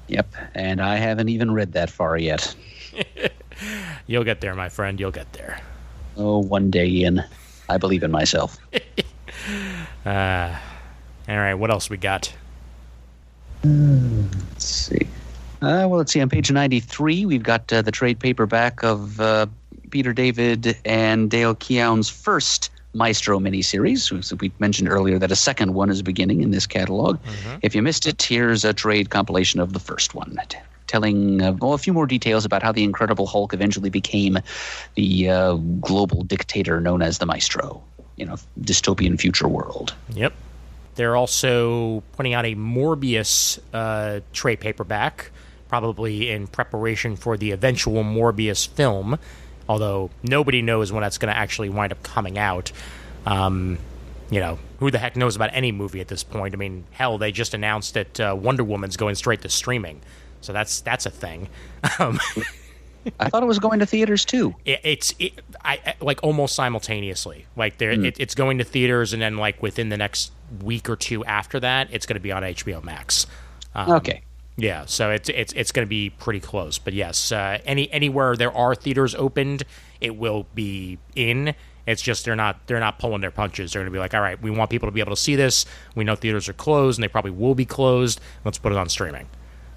Yep, and I haven't even read that far yet. You'll get there, my friend. You'll get there. Oh, one day, Ian. I believe in myself. All right, what else we got? Let's see. Let's see. On page 93, we've got the trade paperback of Peter David and Dale Keown's first Maestro miniseries. So we mentioned earlier that a second one is beginning in this catalog. Mm-hmm. If you missed it, here's a trade compilation of the first one, telling a few more details about how the Incredible Hulk eventually became the global dictator known as the Maestro. Dystopian future world. Yep. They're also putting out a Morbius trade paperback, probably in preparation for the eventual Morbius film, although nobody knows when that's going to actually wind up coming out. Who the heck knows about any movie at this point? I mean, hell, they just announced that Wonder Woman's going straight to streaming, so that's a thing. I thought it was going to theaters too. It's almost simultaneously. It's going to theaters, and then within the next week or two after that, it's going to be on HBO Max. Okay. Yeah, so it's going to be pretty close. But yes, anywhere there are theaters opened, it will be in. It's just they're not pulling their punches. They're going to be like, all right, we want people to be able to see this. We know theaters are closed, and they probably will be closed. Let's put it on streaming.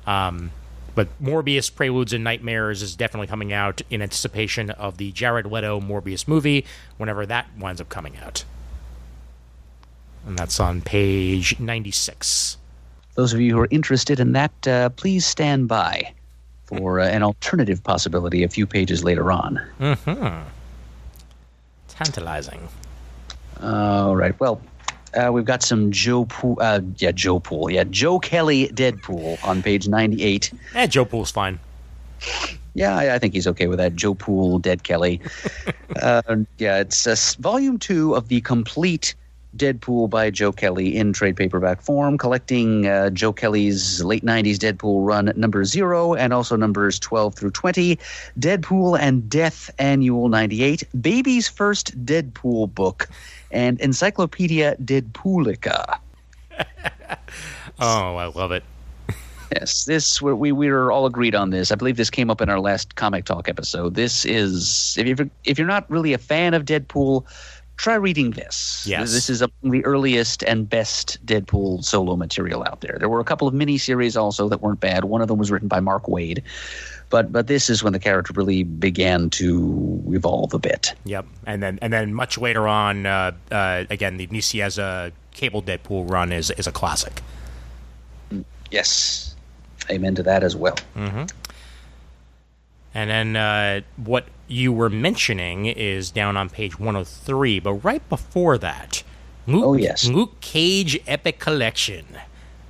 But Morbius Preludes and Nightmares is definitely coming out in anticipation of the Jared Leto Morbius movie whenever that winds up coming out. And that's on page 96. Those of you who are interested in that, please stand by for an alternative possibility a few pages later on. Mm-hmm. Tantalizing. All right. Well, we've got some Joe Kelly Deadpool on page 98. Joe Pool's fine. Yeah, I think he's okay with that. Joe Pool, Dead Kelly. It's volume 2 of the complete Deadpool by Joe Kelly in trade paperback form, collecting Joe Kelly's late 90s Deadpool run number 0 and also numbers 12 through 20, Deadpool and Death Annual 98, Baby's First Deadpool book, and Encyclopedia Deadpoolica. Oh, I love it. Yes, we were all agreed on this. I believe this came up in our last Comic Talk episode. This is, if you're not really a fan of Deadpool, try reading this. Yes. This is among the earliest and best Deadpool solo material out there. There were a couple of miniseries also that weren't bad. One of them was written by Mark Waid. But this is when the character really began to evolve a bit. Yep. And then much later on, again, the Nicieza Cable Deadpool run is a classic. Yes. Amen to that as well. Mm-hmm. And then what you were mentioning is down on page 103, but right before that, Luke Cage Epic Collection,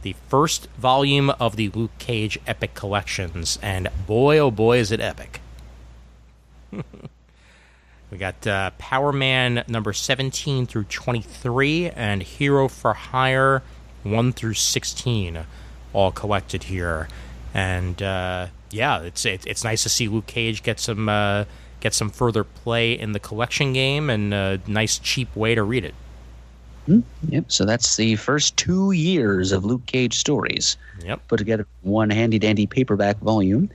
the first volume of the Luke Cage Epic Collections, and boy, oh boy, is it epic. We got Power Man number 17 through 23 and Hero for Hire 1 through 16, all collected here. And yeah, it's nice to see Luke Cage get some further play in the collection game, and a nice cheap way to read it. Yep. So that's the first 2 years of Luke Cage stories. Yep. Put together in one handy dandy paperback volume.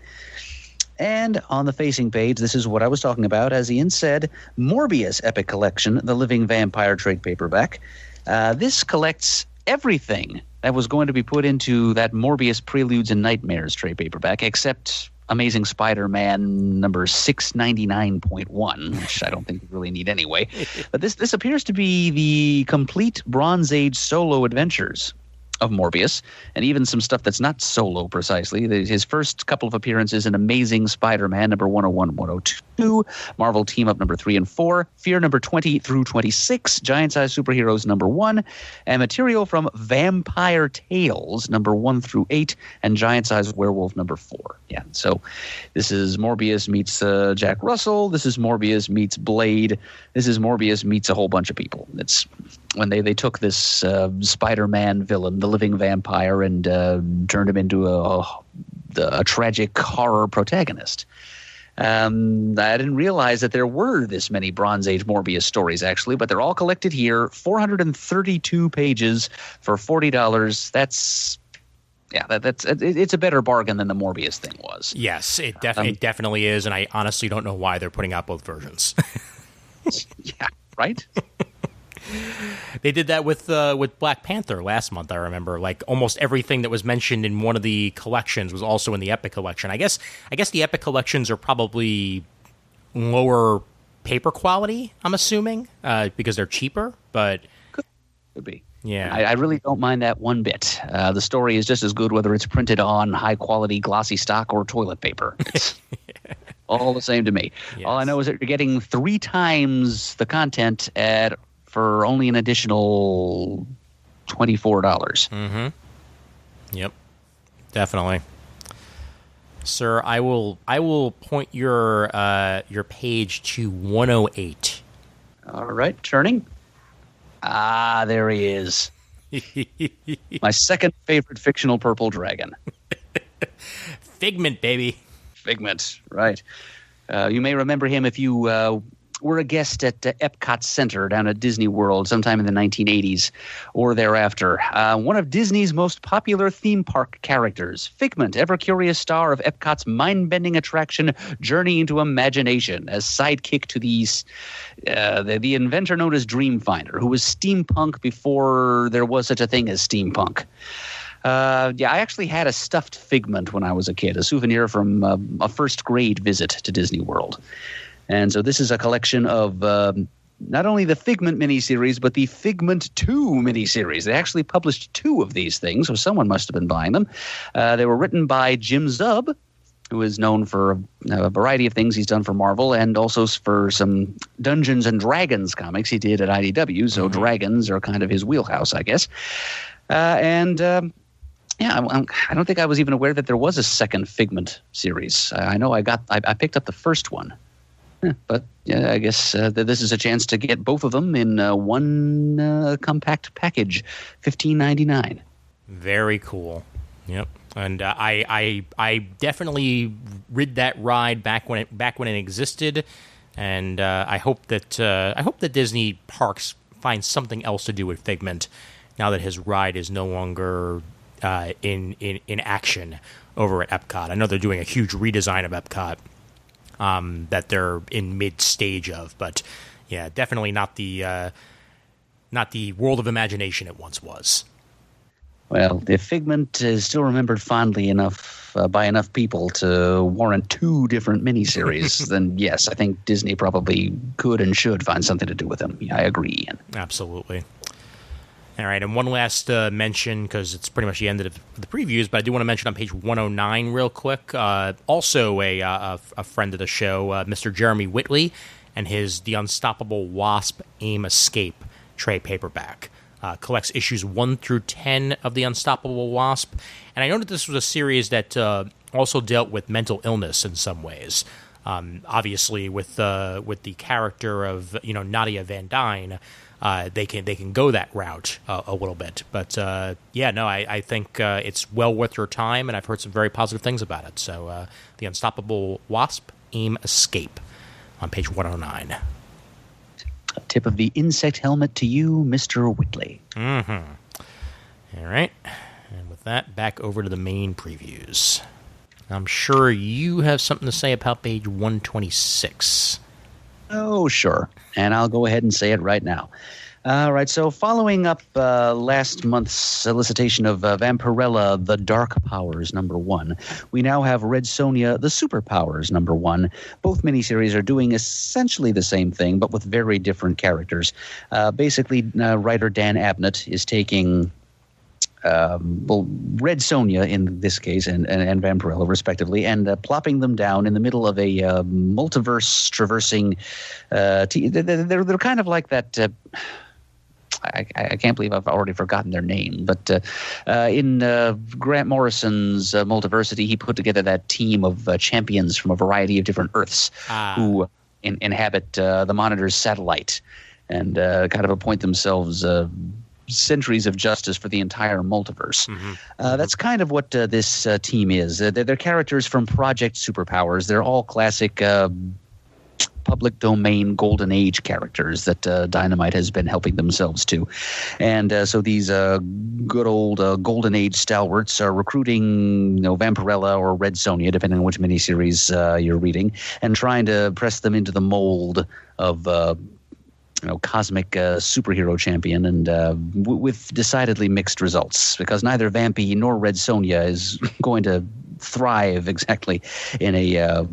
And on the facing page, this is what I was talking about. As Ian said, Morbius Epic Collection, the Living Vampire trade paperback. This collects everything that was going to be put into that Morbius Preludes and Nightmares trade paperback, except Amazing Spider-Man number 699.1, which I don't think we really need anyway. But this appears to be the complete Bronze Age solo adventures of Morbius, and even some stuff that's not solo precisely. His first couple of appearances in Amazing Spider-Man number 101, 102, Marvel Team Up number 3 and 4, Fear number 20 through 26, Giant Size Superheroes number 1, and material from Vampire Tales number 1 through 8, and Giant Size Werewolf number 4. Yeah, so this is Morbius meets Jack Russell. This is Morbius meets Blade. This is Morbius meets a whole bunch of people. It's when they took this Spider-Man villain, the living vampire, and turned him into a tragic horror protagonist. I didn't realize that there were this many Bronze Age Morbius stories, actually, but they're all collected here. 432 pages for $40. It's a better bargain than the Morbius thing was. Yes, it definitely is, and I honestly don't know why they're putting out both versions. Yeah, right? They did that with Black Panther last month, I remember. Like, almost everything that was mentioned in one of the collections was also in the Epic Collection. I guess the Epic Collections are probably lower paper quality, I'm assuming, because they're cheaper, but... Could be. Yeah. I really don't mind that one bit. The story is just as good whether it's printed on high-quality glossy stock or toilet paper. It's all the same to me. Yes. All I know is that you're getting 3 times the content for only an additional $24. Mm-hmm. Yep. Definitely. Sir, I will point your page to 108. All right, turning. Ah, there he is. My second favorite fictional purple dragon. Figment, baby. Figment, right. You may remember him if you were a guest at Epcot Center down at Disney World sometime in the 1980s or thereafter. One of Disney's most popular theme park characters, Figment, ever-curious star of Epcot's mind-bending attraction Journey into Imagination, as sidekick to the inventor known as Dreamfinder, who was steampunk before there was such a thing as steampunk. I actually had a stuffed Figment when I was a kid, a souvenir from a first-grade visit to Disney World. And so this is a collection of not only the Figment miniseries, but the Figment 2 miniseries. They actually published 2 of these things, so someone must have been buying them. They were written by Jim Zub, who is known for a variety of things he's done for Marvel, and also for some Dungeons and Dragons comics he did at IDW, so dragons are kind of his wheelhouse, I guess. I don't think I was even aware that there was a second Figment series. I know I picked up the first one. But yeah, I guess this is a chance to get both of them in one compact package, $15.99. Very cool. Yep. And I definitely rid that ride back when it existed, and I hope that Disney Parks finds something else to do with Figment now that his ride is no longer in action over at Epcot. I know they're doing a huge redesign of Epcot that they're in mid-stage of, but yeah, definitely not the world of imagination it once was. Well, if Figment is still remembered fondly enough by enough people to warrant 2 different miniseries, then yes, I think Disney probably could and should find something to do with him. Yeah, I agree, Ian. Absolutely. All right, and one last mention, because it's pretty much the end of the previews, but I do want to mention on page 109 real quick, also a friend of the show, Mr. Jeremy Whitley, and his The Unstoppable Wasp Aim Escape trade paperback. Collects issues 1 through 10 of The Unstoppable Wasp. And I know that this was a series that also dealt with mental illness in some ways. Obviously, with the character of Nadia Van Dyne, they can go that route a little bit. But I think it's well worth your time, and I've heard some very positive things about it. So The Unstoppable Wasp Aim Escape on page 109. A tip of the insect helmet to you, Mr. Whitley. Mm-hmm. All right. And with that, back over to the main previews. I'm sure you have something to say about page 126. Oh, sure. And I'll go ahead and say it right now. All right, so following up last month's solicitation of Vampirella, The Dark Powers, #1, we now have Red Sonja, The Superpowers, #1. Both miniseries are doing essentially the same thing, but with very different characters. Basically, writer Dan Abnett is taking Red Sonja in this case and Vampirella respectively, and plopping them down in the middle of a multiverse traversing. They're kind of like that. I can't believe I've already forgotten their name, but in Grant Morrison's Multiversity, he put together that team of champions from a variety of different Earths who inhabit the Monitor's satellite and kind of appoint themselves centuries of justice for the entire multiverse. Mm-hmm. That's kind of what this team is. They're characters from Project Superpowers. They're all classic public domain golden age characters that Dynamite has been helping themselves to. And so these good old golden age stalwarts are recruiting Vampirella or Red Sonja, depending on which miniseries you're reading, and trying to press them into the mold of cosmic superhero champion, and with decidedly mixed results, because neither Vampy nor Red Sonja is going to thrive exactly in a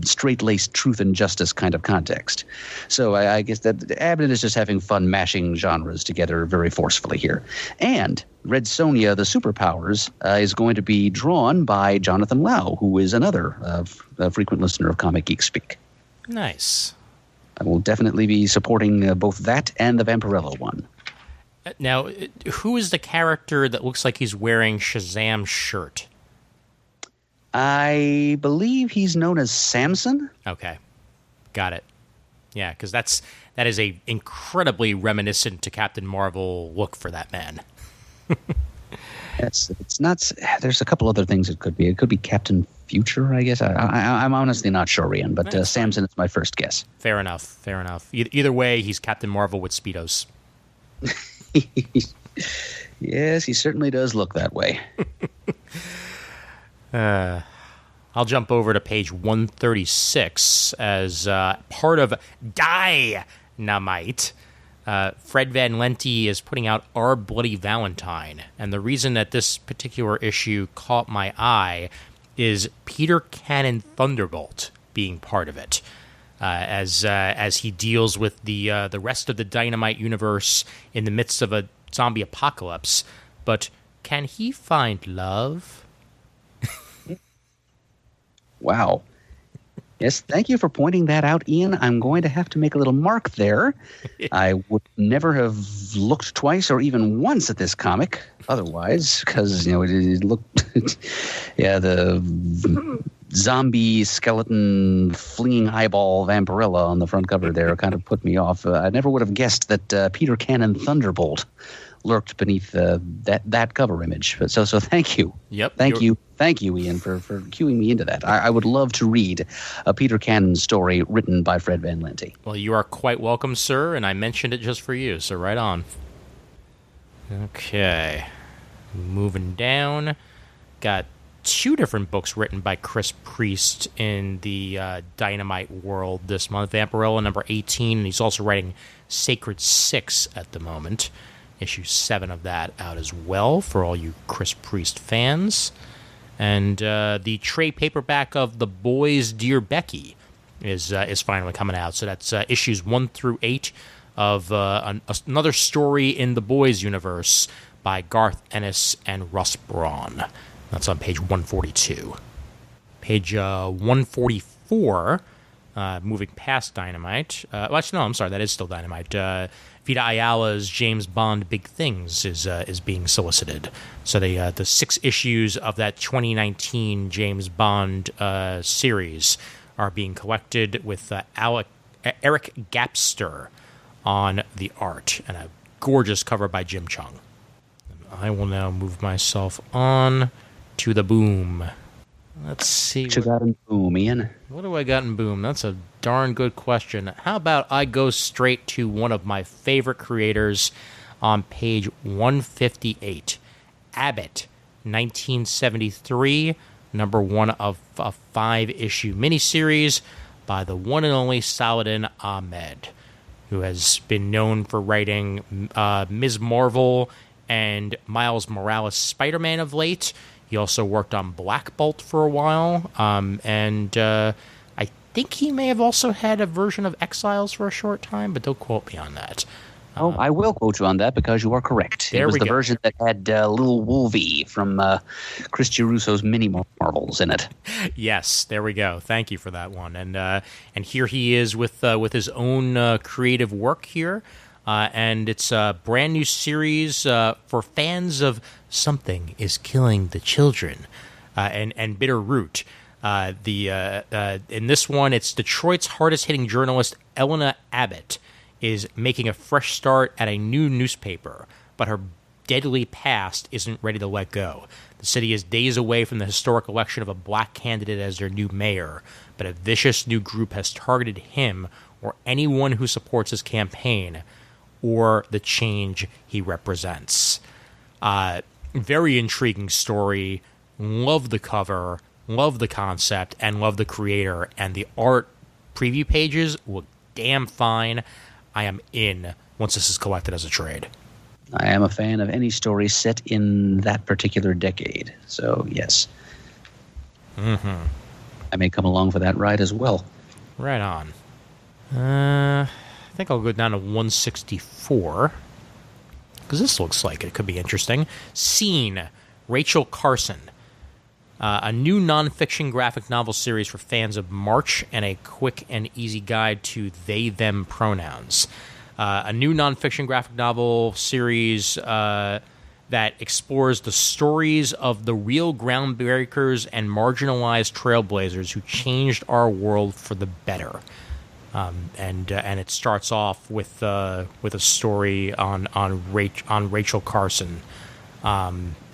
straight-laced truth and justice kind of context. So I guess that Abnett is just having fun mashing genres together very forcefully here. And Red Sonja, The Superpowers, is going to be drawn by Jonathan Lau, who is another frequent listener of Comic Geek Speak. Nice. I will definitely be supporting both that and the Vampirella one. Now, who is the character that looks like he's wearing Shazam's shirt? I believe he's known as Samson. Okay. Got it. Yeah, because that is a incredibly reminiscent to Captain Marvel look for that man. It's not. There's a couple other things it could be. It could be Captain Future, I guess. I'm honestly not sure, Ian, but Samson is my first guess. Fair enough. Either way, he's Captain Marvel with Speedos. Yes, he certainly does look that way. I'll jump over to page 136 as part of Dynamite. Fred Van Lente is putting out Our Bloody Valentine, and the reason that this particular issue caught my eye is Peter Cannon Thunderbolt being part of it, as he deals with the rest of the Dynamite universe in the midst of a zombie apocalypse. But can he find love? Wow. Yes, thank you for pointing that out, Ian. I'm going to have to make a little mark there. I would never have looked twice or even once at this comic otherwise, because it looked, yeah, the zombie skeleton flinging eyeball vampirella on the front cover there kind of put me off. I never would have guessed that Peter Cannon Thunderbolt lurked beneath that cover image. So thank you. Yep. Thank you, Ian, for cueing me into that. I would love to read a Peter Cannon story written by Fred Van Lente. Well, you are quite welcome, sir, and I mentioned it just for you, so right on. Okay. Moving down. Got 2 different books written by Chris Priest in the Dynamite world this month. Vampirella number 18, and he's also writing Sacred 6 at the moment. Issue 7 of that out as well for all you Chris Priest fans. And the trade paperback of The Boys Dear Becky is finally coming out. So that's issues 1 through 8 of another story in the Boys universe by Garth Ennis and Russ Braun. That's on page 142. Page 144, moving past Dynamite. Actually, no, I'm sorry, that is still Dynamite. Vita Ayala's James Bond Big Things is being solicited. So the 6 issues of that 2019 James Bond series are being collected with Eric Gapster on the art, and a gorgeous cover by Jim Chung. I will now move myself on to the Boom. Let's see. What you got in Boom, Ian? What do I got in Boom? That's a darn good question. How about I go straight to one of my favorite creators on page 158. Abbott, 1973, number 1 of a 5-issue miniseries by the one and only Saladin Ahmed, who has been known for writing Ms. Marvel and Miles Morales' Spider-Man of late. He also worked on Black Bolt for a while, and I think he may have also had a version of Exiles for a short time, but don't quote me on that. I will quote you on that because you are correct. It was the version that had Little Wolvie from Chris Giarruso's Mini Marvels in it. Yes, there we go. Thank you for that one. And here he is with his own creative work here. And it's a brand new series for fans of Something is Killing the Children and Bitter Root. In this one, it's Detroit's hardest-hitting journalist Elena Abbott is making a fresh start at a new newspaper, but her deadly past isn't ready to let go. The city is days away from the historic election of a black candidate as their new mayor, but a vicious new group has targeted him or anyone who supports his campaign or the change he represents. Very intriguing story. Love the cover, love the concept, and love the creator. And the art preview pages look damn fine. I am in once this is collected as a trade. I am a fan of any story set in that particular decade. So, yes. Mm-hmm. I may come along for that ride as well. Right on. I think I'll go down to 164. Because this looks like it could be interesting. Scene, Rachel Carson. A new nonfiction graphic novel series for fans of March and a quick and easy guide to they-them pronouns. A new nonfiction graphic novel series that explores the stories of the real groundbreakers and marginalized trailblazers who changed our world for the better. And it starts off with a story on Rachel Carson.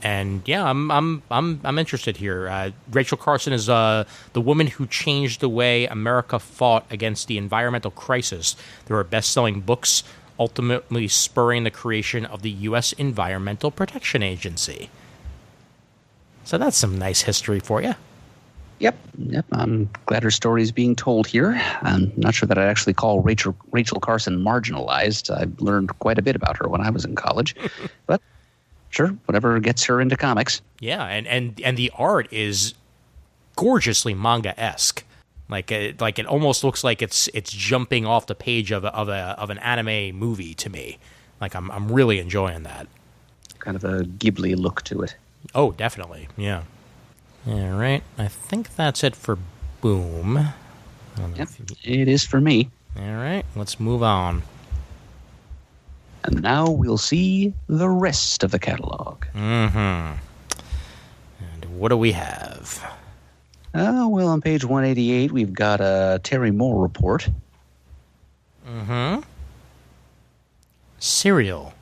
And yeah, I'm interested here. Rachel Carson is the woman who changed the way America fought against the environmental crisis through her best-selling books, ultimately spurring the creation of the U.S. Environmental Protection Agency. So that's some nice history for you. Yep. I'm glad her story is being told here. I'm not sure that I'd actually call Rachel Carson marginalized. I learned quite a bit about her when I was in college, but. Sure, whatever gets her into comics. Yeah, and the art is gorgeously manga-esque. Like it almost looks like it's jumping off the page of an anime movie to me. Like I'm really enjoying that. Kind of a Ghibli look to it. Oh, definitely. Yeah. All right. I think that's it for Boom. Yep, it is for me. All right. Let's move on. And now we'll see the rest of the catalog. Mm-hmm. And what do we have? Well, on page 188, we've got a Terry Moore report. Cereal.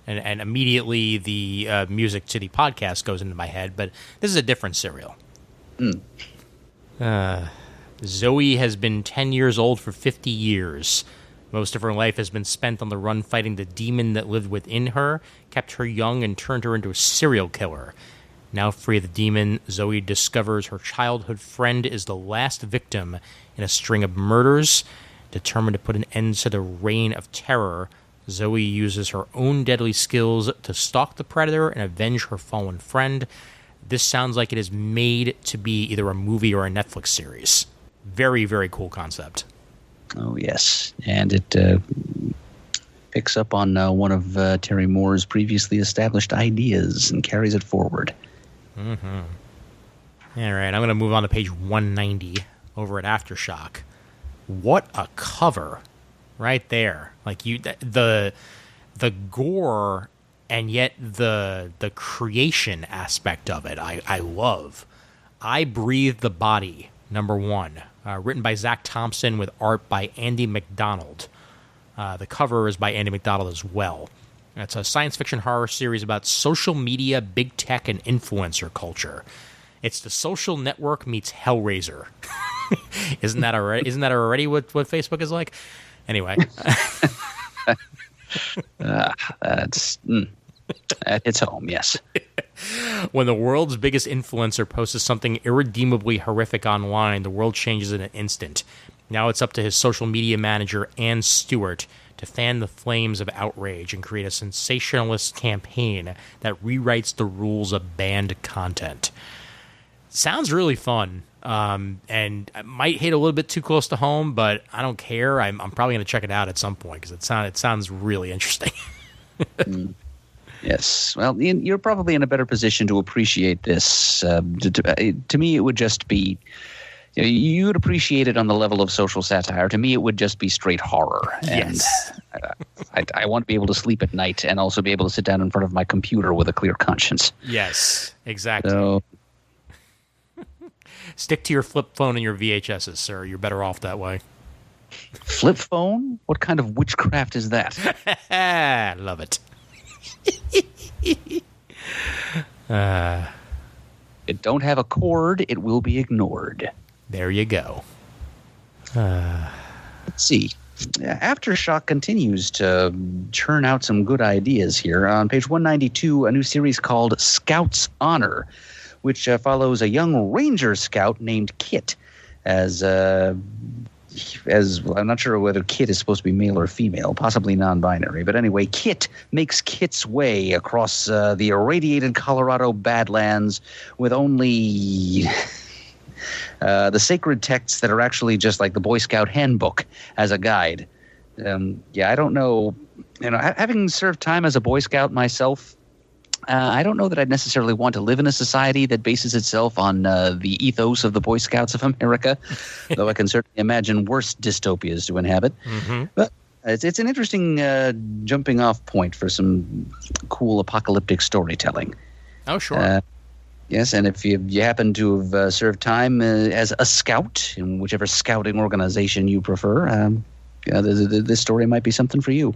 And immediately the music to the podcast goes into my head, but this is a different cereal. Zoe has been 10 years old for 50 years. Most of her life has been spent on the run fighting the demon that lived within her, kept her young, and turned her into a serial killer. Now free of the demon, Zoe discovers her childhood friend is the last victim in a string of murders. Determined to put an end to the reign of terror, Zoe uses her own deadly skills to stalk the predator and avenge her fallen friend. This sounds like it is made to be either a movie or a Netflix series. Very, very cool concept. Oh, yes. And it picks up on one of Terry Moore's previously established ideas and carries it forward. All right, I'm going to move on to page 190 over at Aftershock. What a cover right there. Like the gore and yet the creation aspect of it I love. I Breathe the Body, #1, written by Zach Thompson with art by Andy McDonald. The cover is by Andy McDonald as well. It's a science fiction horror series about social media, big tech, and influencer culture. It's The Social Network meets Hellraiser. Isn't that already what Facebook is like? Anyway. It's home, yes. When the world's biggest influencer posts something irredeemably horrific online, the world changes in an instant. Now it's up to his social media manager, Ann Stewart, to fan the flames of outrage and create a sensationalist campaign that rewrites the rules of banned content. Sounds really fun, and it might hit a little bit too close to home, but I don't care. I'm probably going to check it out at some point because it sounds really interesting. Yes. Well, Ian, you're probably in a better position to appreciate this. To me, it would just be... You would appreciate it on the level of social satire. To me, it would just be straight horror. Yes. And I want to be able to sleep at night and also be able to sit down in front of my computer with a clear conscience. Yes, exactly. So, stick to your flip phone and your VHSs, sir. You're better off that way. flip phone? What kind of witchcraft is that? Love it. It don't have a cord, it will be ignored. There you go. Let's see. Aftershock continues to churn out some good ideas here. On page 192, a new series called Scout's Honor, which follows a young ranger scout named Kit as well, I'm not sure whether Kit is supposed to be male or female, possibly non-binary. But anyway, Kit makes Kit's way across the irradiated Colorado Badlands with only the sacred texts that are actually just like the Boy Scout handbook as a guide. I don't know. Having served time as a Boy Scout myself, I don't know that I'd necessarily want to live in a society that bases itself on the ethos of the Boy Scouts of America, though I can certainly imagine worse dystopias to inhabit. Mm-hmm. But it's an interesting jumping off point for some cool apocalyptic storytelling. Oh, sure. Yes, and if you happen to have served time as a scout in whichever scouting organization you prefer, this story might be something for you.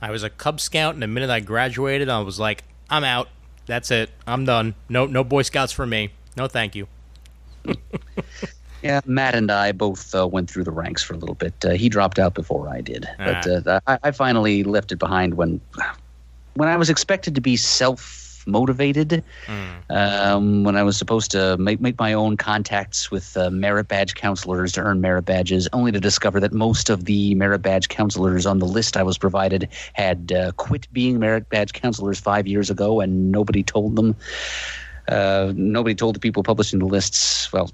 I was a Cub Scout, and the minute I graduated, I was like, I'm out. That's it. I'm done. No Boy Scouts for me. No, thank you. Yeah, Matt and I both went through the ranks for a little bit. He dropped out before I did. But I finally left it behind when I was expected to be self-motivated, when I was supposed to make my own contacts with merit badge counselors to earn merit badges, only to discover that most of the merit badge counselors on the list I was provided had quit being merit badge counselors 5 years ago, and nobody told them. Nobody told the people publishing the lists. Well,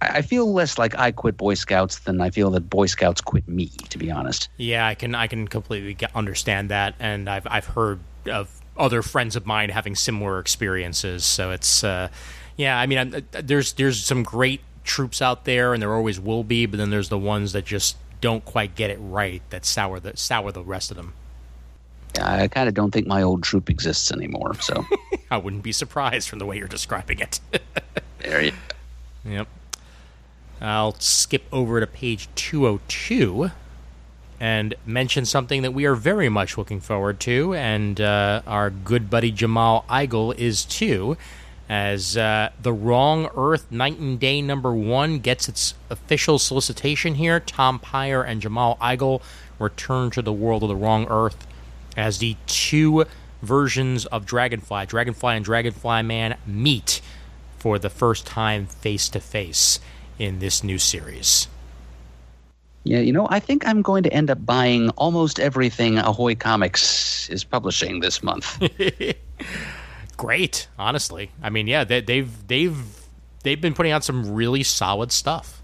I feel less like I quit Boy Scouts than I feel that Boy Scouts quit me, to be honest. Yeah, I can completely understand that, and I've heard of other friends of mine having similar experiences. So it's there's some great troops out there, and there always will be, but then there's the ones that just don't quite get it right that sour the rest of them. I kind of don't think my old troop exists anymore, so. I wouldn't be surprised from the way you're describing it. There you go. Yep. I'll skip over to page 202 and mention something that we are very much looking forward to, and our good buddy Jamal Igle is too, as The Wrong Earth Night and Day #1 gets its official solicitation here. Tom Pyre and Jamal Igle return to the world of The Wrong Earth as the two versions of Dragonfly and Dragonfly Man, meet for the first time face-to-face in this new series. Yeah, I think I'm going to end up buying almost everything Ahoy Comics is publishing this month. Great, honestly. I mean, yeah, they've been putting out some really solid stuff.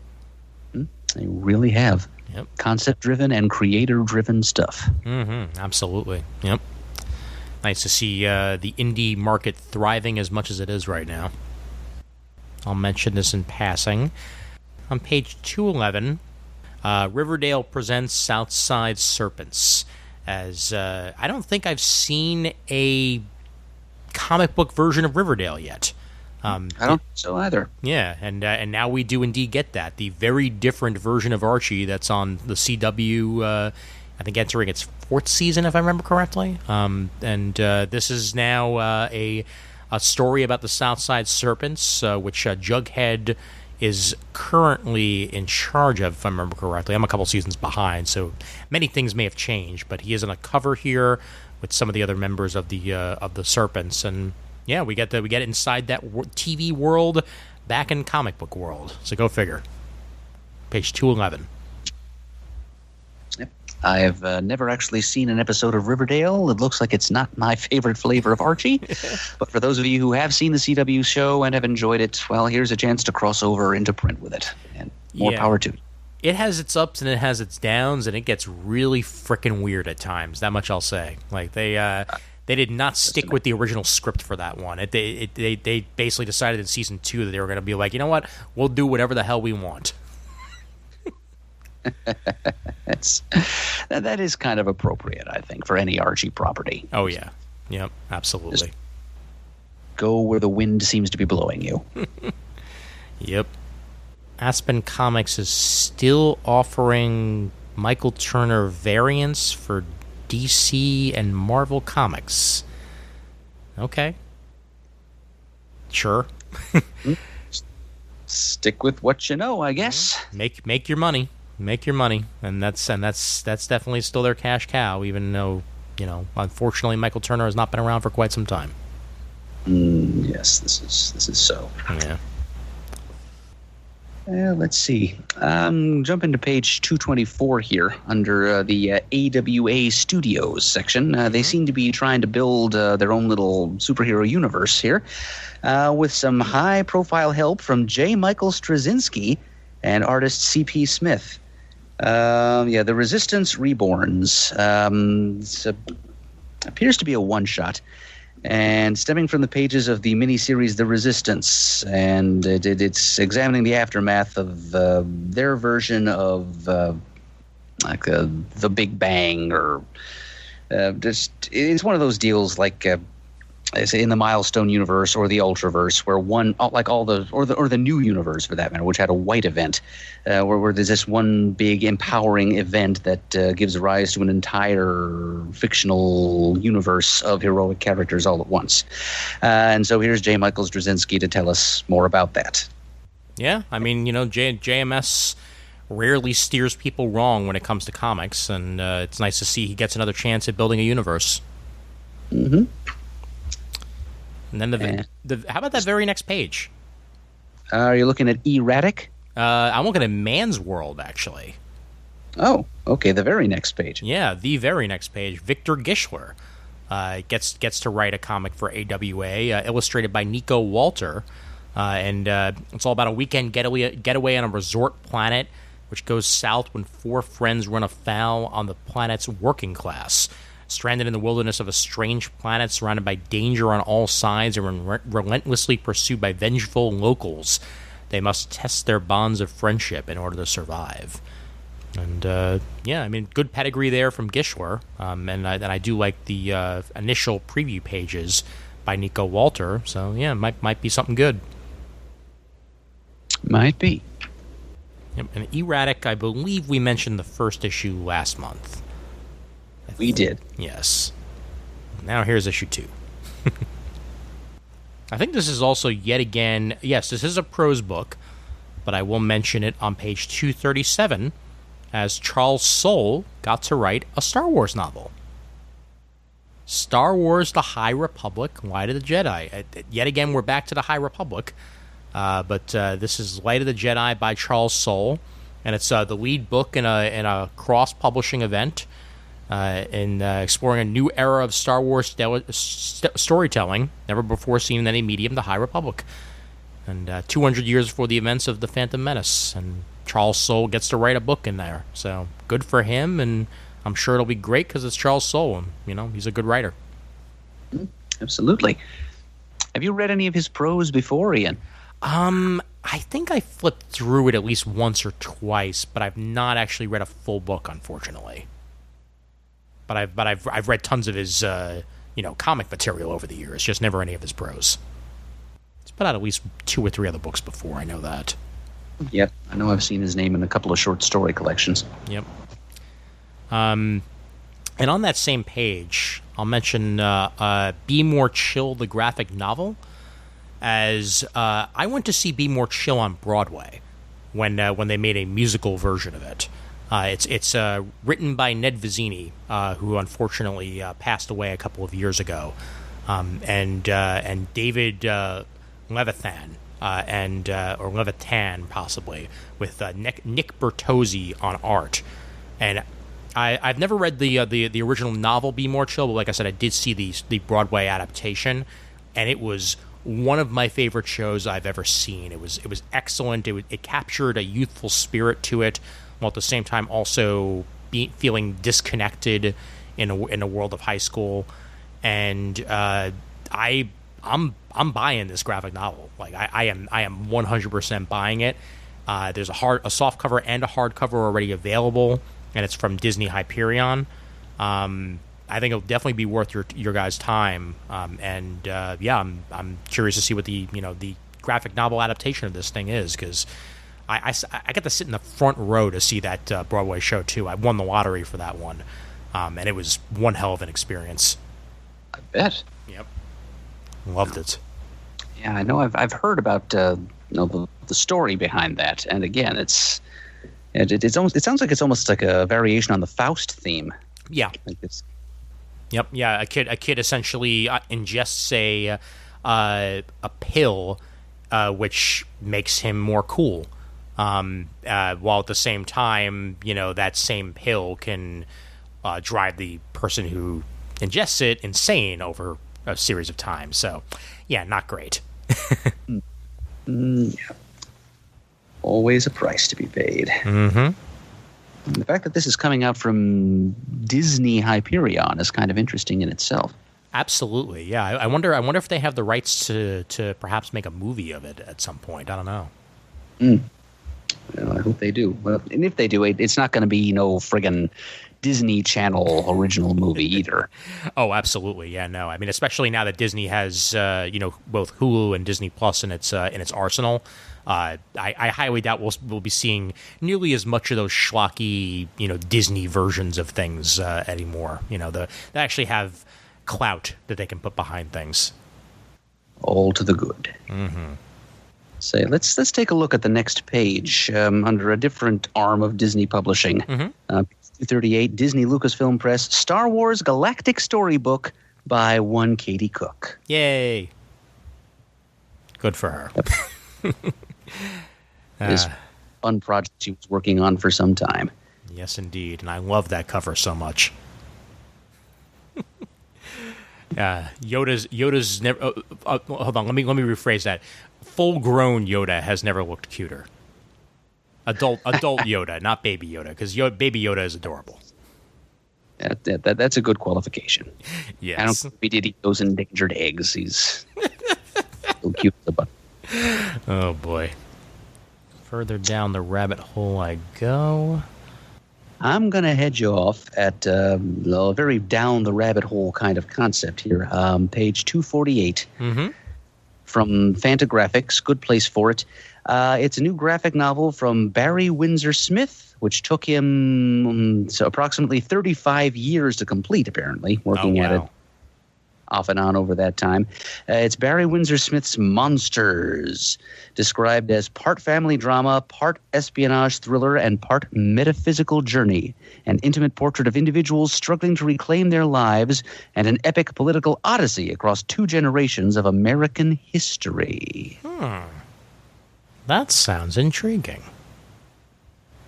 They really have. Yep. Concept-driven and creator-driven stuff. Mm-hmm. Absolutely. Yep. Nice to see the indie market thriving as much as it is right now. I'll mention this in passing. On page 211, Riverdale presents Southside Serpents. As I don't think I've seen a comic book version of Riverdale yet. I don't think so either. Yeah, and now we do indeed get that. The very different version of Archie that's on the CW, I think entering its 4th season, if I remember correctly. This is now a story about the Southside Serpents, which Jughead is currently in charge of, if I remember correctly. I'm a couple seasons behind, so many things may have changed, but he is on a cover here with some of the other members of the Serpents, and yeah, we get inside that TV world back in comic book world. So go figure. Page 211. Yep. I've never actually seen an episode of Riverdale. It looks like it's not my favorite flavor of Archie. But for those of you who have seen the CW show and have enjoyed it, well, here's a chance to cross over into print with it. And more power to you. It has its ups and it has its downs, and it gets really frickin' weird at times. That much I'll say. Like, they did not stick with the original script for that one. They basically decided in season 2 that they were going to be like, you know what? We'll do whatever the hell we want. That is kind of appropriate, I think, for any Archie property. Oh, yeah. Yep, absolutely. Just go where the wind seems to be blowing you. Yep. Aspen Comics is still offering Michael Turner variants for DC and Marvel Comics. Okay. Sure. Stick with what you know, I guess. Make your money. Make your money. And that's definitely still their cash cow, even though, unfortunately Michael Turner has not been around for quite some time. Yes, this is so. Yeah. Let's see. Jump into page 224 here under the AWA Studios section. They seem to be trying to build their own little superhero universe here with some high-profile help from J. Michael Straczynski and artist C.P. Smith. The Resistance Reborns. Appears to be a one-shot. And stemming from the pages of the miniseries The Resistance, and it's examining the aftermath of their version of the Big Bang, or it's one of those deals like in the Milestone universe or the Ultraverse, where one or the new universe for that matter, which had a white event, where there's this one big empowering event that gives rise to an entire fictional universe of heroic characters all at once. And so here's J. Michael Straczynski to tell us more about that. Yeah, I mean, JMS rarely steers people wrong when it comes to comics, and it's nice to see he gets another chance at building a universe. Mm-hmm. And then how about that very next page? Are you looking at Erratic? I'm looking at Man's World, actually. Oh, okay, the very next page. Yeah, the very next page. Victor Gischler gets to write a comic for AWA, illustrated by Nico Walter. And it's all about a weekend getaway on a resort planet, which goes south when 4 friends run afoul on the planet's working class. Stranded in the wilderness of a strange planet, surrounded by danger on all sides, and relentlessly pursued by vengeful locals, they must test their bonds of friendship in order to survive. And good pedigree there from Gischler. And I do like the initial preview pages by Nico Walter. So yeah, might be something good. Might be. Yep. And Erratic, I believe we mentioned the first issue last month. We did. Yes. Now here's issue 2. I think this is also yet again, yes, this is a prose book, but I will mention it on page 237 as Charles Soule got to write a Star Wars novel. Star Wars The High Republic, Light of the Jedi. Yet again, we're back to the High Republic, but this is Light of the Jedi by Charles Soule, and it's the lead book in a cross-publishing event in exploring a new era of Star Wars storytelling, never before seen in any medium, The High Republic. And 200 years before the events of The Phantom Menace, and Charles Soule gets to write a book in there. So good for him, and I'm sure it'll be great because it's Charles Soule, and he's a good writer. Absolutely. Have you read any of his prose before, Ian? I think I flipped through it at least once or twice, but I've not actually read a full book, unfortunately. But I've read tons of his comic material over the years, just never any of his prose. He's put out at least 2 or 3 other books before, I know that. Yep, I know I've seen his name in a couple of short story collections. Yep. And on that same page, I'll mention Be More Chill, the graphic novel, as I went to see Be More Chill on Broadway when they made a musical version of it. It's written by Ned Vizzini, who unfortunately passed away a couple of years ago, and David Levithan, or Levitan possibly, with Nick Bertozzi on art. And I've never read the original novel Be More Chill, but like I said, I did see the Broadway adaptation, and it was one of my favorite shows I've ever seen. It was excellent. It captured a youthful spirit to it, while at the same time also feeling disconnected in a world of high school. And I'm buying this graphic novel. Like I am 100% buying it. There's a softcover and a hardcover already available, and it's from Disney Hyperion. I think it'll definitely be worth your guys' time. I'm curious to see what the graphic novel adaptation of this thing is, because I got to sit in the front row to see that Broadway show too. I won the lottery for that one, and it was one hell of an experience. I bet. Yep, loved it. Yeah, I know. I've heard about the story behind that, and again, it sounds like it's almost like a variation on the Faust theme. Yeah. Like this. Yep. Yeah. A kid essentially ingests a pill, which makes him more cool. While at the same time, that same pill can drive the person who ingests it insane over a series of times. So, yeah, not great. Yeah. Always a price to be paid. Mm-hmm. The fact that this is coming out from Disney Hyperion is kind of interesting in itself. Absolutely, yeah. I wonder if they have the rights to perhaps make a movie of it at some point. I don't know. Well, I hope they do. Well, and if they do, it's not going to be friggin' Disney Channel original movie either. Oh, absolutely, yeah. No, I mean, especially now that Disney has both Hulu and Disney Plus in its arsenal. I highly doubt we'll be seeing nearly as much of those schlocky, Disney versions of things anymore. They actually have clout that they can put behind things. All to the good. Mm-hmm. Say, let's take a look at the next page under a different arm of Disney Publishing. Mm-hmm. 238, Disney Lucasfilm Press, Star Wars Galactic Storybook by one Katie Cook. Yay! Good for her. This fun project she was working on for some time. Yes, indeed, and I love that cover so much. Yoda's never. Hold on, let me rephrase that. Full-grown Yoda has never looked cuter. Adult Yoda, not baby Yoda, because baby Yoda is adorable. That's a good qualification. Yes. I don't think we did eat those endangered eggs. He's so cute as a button. Oh boy. Further down the rabbit hole I go. I'm going to head you off at a very down the rabbit hole kind of concept here. Page 248. Mm-hmm. from Fantagraphics. Good place for it. It's a new graphic novel from Barry Windsor Smith, which took him approximately 35 years to complete, apparently, working at it off and on over that time. It's Barry Windsor Smith's Monsters, described as part family drama, part espionage thriller, and part metaphysical journey. An intimate portrait of individuals struggling to reclaim their lives, and an epic political odyssey across 2 generations of American history. That sounds intriguing.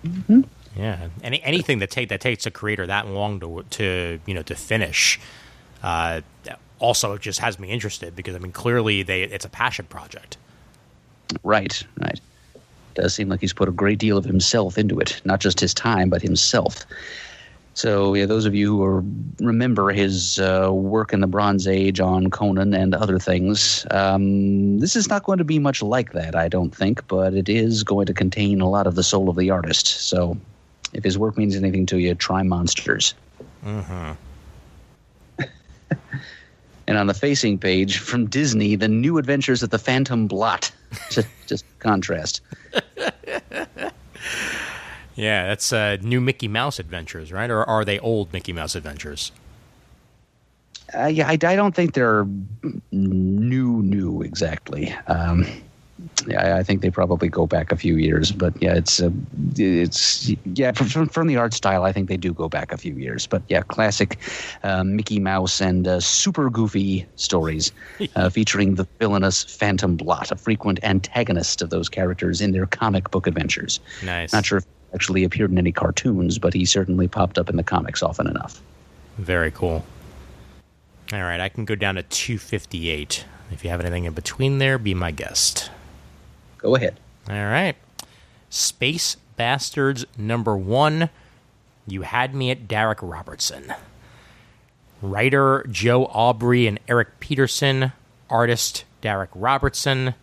Mm-hmm. Yeah, anything that takes a creator that long to finish, also just has me interested, because I mean clearly it's a passion project. Right. Does seem like he's put a great deal of himself into it, not just his time, but himself. So, yeah, those of you who remember his work in the Bronze Age on Conan and other things, this is not going to be much like that, I don't think, but it is going to contain a lot of the soul of the artist. So, if his work means anything to you, try Monsters. Mm-hmm. And on the facing page, from Disney, The New Adventures of the Phantom Blot. Just contrast. Yeah, that's new Mickey Mouse adventures, right? Or are they old Mickey Mouse adventures? Yeah, I don't think they're new exactly. Yeah, I think they probably go back a few years, but yeah, it's from the art style, I think they do go back a few years. But yeah, classic Mickey Mouse and super goofy stories featuring the villainous Phantom Blot, a frequent antagonist of those characters in their comic book adventures. Nice. Not sure if he actually appeared in any cartoons, but he certainly popped up in the comics often enough. Very cool. All right, I can go down to 258. If you have anything in between there, be my guest. Go ahead. All right. Space Bastards #1. You had me at Derek Robertson. Writer Joe Aubrey and Eric Peterson. Artist Derek Robertson.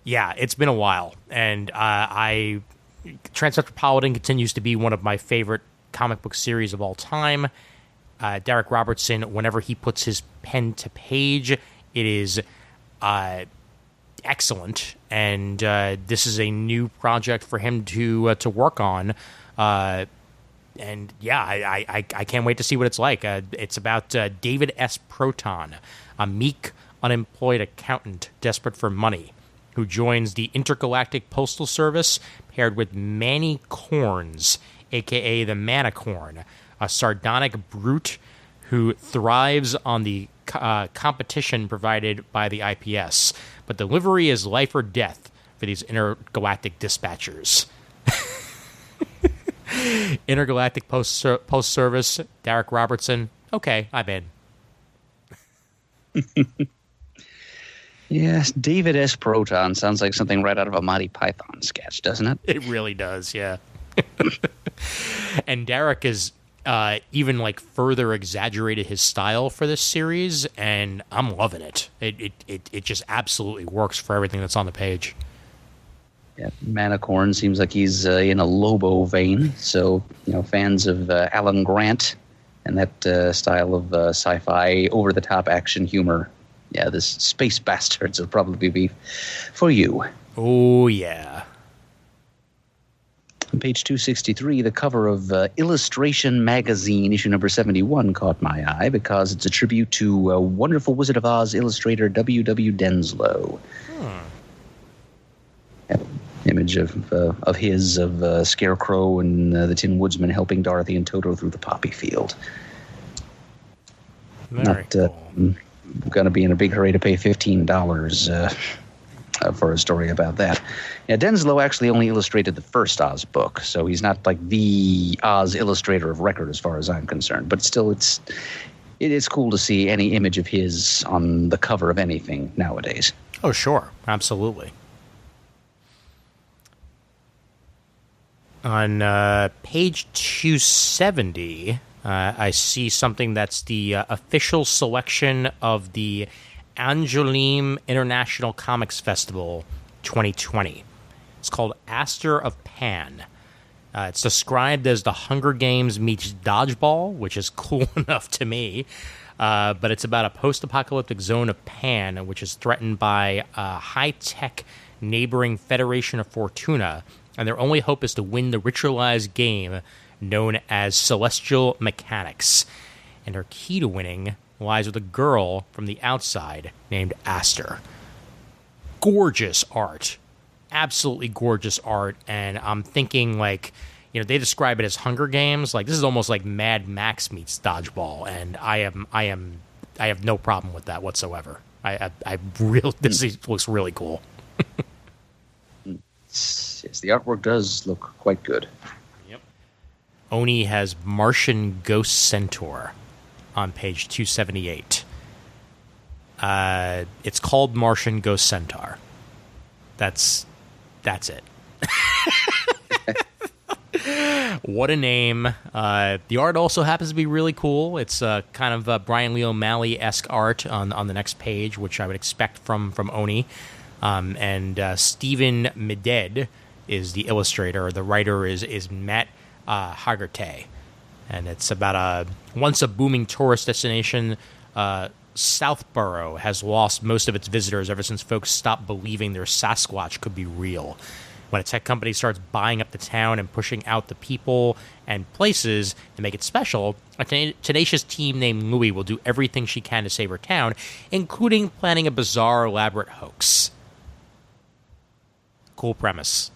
Yeah, it's been a while. And Transmetropolitan continues to be one of my favorite comic book series of all time. Derek Robertson, whenever he puts his pen to page, it is excellent, and this is a new project for him to work on. And yeah, I can't wait to see what it's like. It's about David S. Proton, a meek, unemployed accountant desperate for money, who joins the Intergalactic Postal Service, paired with Manny Corns, a.k.a. the Manicorn, a sardonic brute who thrives on the competition provided by the IPS. But delivery is life or death for these intergalactic dispatchers. Intergalactic Post Service, Derek Robertson. Okay, I'm in. Yes, David S. Proton sounds like something right out of a Monty Python sketch, doesn't it? It really does, yeah. And Derek is even like further exaggerated his style for this series, and I'm loving it. It just absolutely works for everything that's on the page. Yeah, Manicorn seems like he's in a Lobo vein, so fans of Alan Grant and that style of sci-fi over-the-top action humor. Yeah, this Space Bastards will probably be for you. Oh yeah. On page 263, the cover of Illustration Magazine, issue number 71, caught my eye because it's a tribute to wonderful Wizard of Oz illustrator W. W. Denslow. Image of Scarecrow and the Tin Woodsman helping Dorothy and Toto through the poppy field. Very cool. Going to be in a big hurry to pay $15 for a story about that. Yeah, Denslow actually only illustrated the first Oz book, so he's not like the Oz illustrator of record as far as I'm concerned. But still, it is cool to see any image of his on the cover of anything nowadays. Oh, sure. Absolutely. On page 270, I see something that's the official selection of the Angoulême International Comics Festival 2020. It's called Aster of Pan. It's described as the Hunger Games meets Dodgeball, which is cool enough to me. But it's about a post-apocalyptic zone of Pan, which is threatened by a high-tech neighboring Federation of Fortuna, and their only hope is to win the ritualized game known as Celestial Mechanics. And her key to winning lies with a girl from the outside named Aster. Gorgeous art. Absolutely gorgeous art. And I'm thinking, like, you know, they describe it as Hunger Games. Like, this is almost like Mad Max meets Dodgeball, and I have no problem with that whatsoever. This looks really cool. Yes, the artwork does look quite good. Yep. Oni has Martian Ghost Centaur on page 278. It's called Martian Ghost Centaur. That's it. What a name. The art also happens to be really cool. It's kind of Brian Lee O'Malley-esque art on the next page, which I would expect from Oni. And Stephen Meded is the illustrator. The writer is Matt Haggerty. And it's about once a booming tourist destination, Southborough has lost most of its visitors ever since folks stopped believing their Sasquatch could be real. When a tech company starts buying up the town and pushing out the people and places to make it special, a tenacious team named Louie will do everything she can to save her town, including planning a bizarre, elaborate hoax. Cool premise.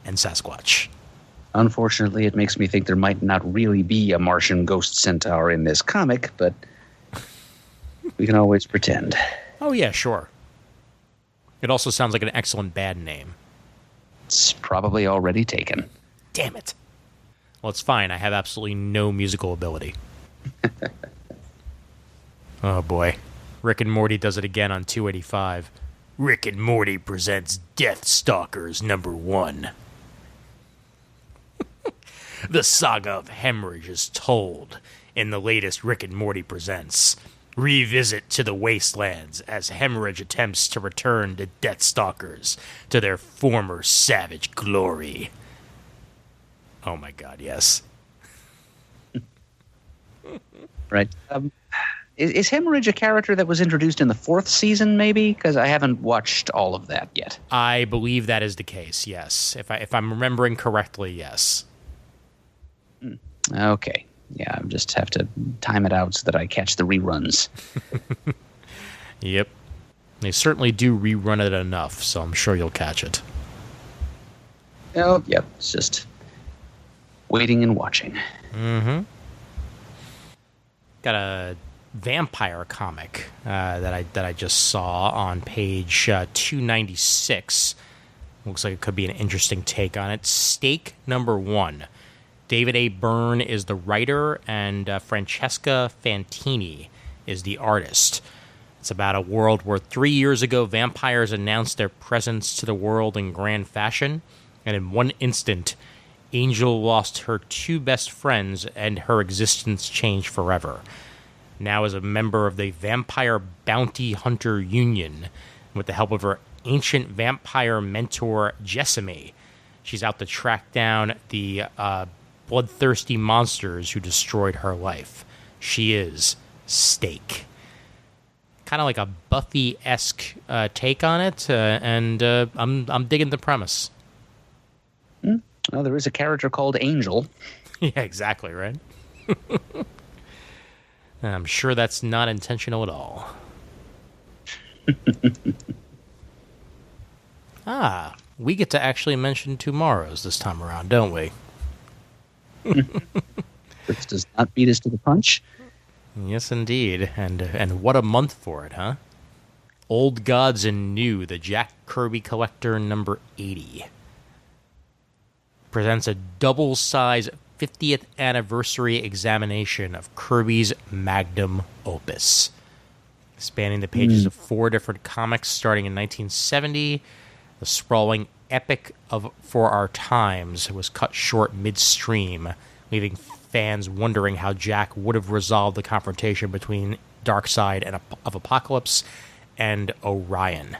And Sasquatch. Unfortunately, it makes me think there might not really be a Martian ghost centaur in this comic, but we can always pretend. Oh, yeah, sure. It also sounds like an excellent bad name. It's probably already taken. Damn it. Well, it's fine. I have absolutely no musical ability. Oh, boy. Rick and Morty does it again on 285. Rick and Morty presents Death Stalkers #1. The saga of Hemorrhage is told in the latest Rick and Morty Presents. Revisit to the wastelands as Hemorrhage attempts to return the Death Stalkers to their former savage glory. Oh my god, yes. Right. Is Hemorrhage a character that was introduced in the 4th season, maybe? Because I haven't watched all of that yet. I believe that is the case, yes. If I'm remembering correctly, yes. Okay. Yeah, I just have to time it out so that I catch the reruns. Yep. They certainly do rerun it enough, so I'm sure you'll catch it. Oh, yep. It's just waiting and watching. Mm-hmm. Got a vampire comic that I just saw on page 296. Looks like it could be an interesting take on it. Stake #1. David A. Byrne is the writer, and Francesca Fantini is the artist. It's about a world where 3 years ago, vampires announced their presence to the world in grand fashion, and in one instant, Angel lost her 2 best friends, and her existence changed forever. Now as a member of the Vampire Bounty Hunter Union, with the help of her ancient vampire mentor, Jessamy, she's out to track down the bloodthirsty monsters who destroyed her life. She is Stake. Kind of like a Buffy-esque take on it, and I'm digging the premise. Well, there is a character called Angel. Yeah, exactly, right? I'm sure that's not intentional at all. We get to actually mention tomorrow's this time around, don't we? This does not beat us to the punch. Yes, indeed. And what a month for it, huh? Old Gods and New, the Jack Kirby Collector #80. Presents a double-size 50th anniversary examination of Kirby's magnum opus. Spanning the pages of 4 different comics starting in 1970, the sprawling epic of For Our Times was cut short midstream, leaving fans wondering how Jack would have resolved the confrontation between Darkseid of Apocalypse and Orion.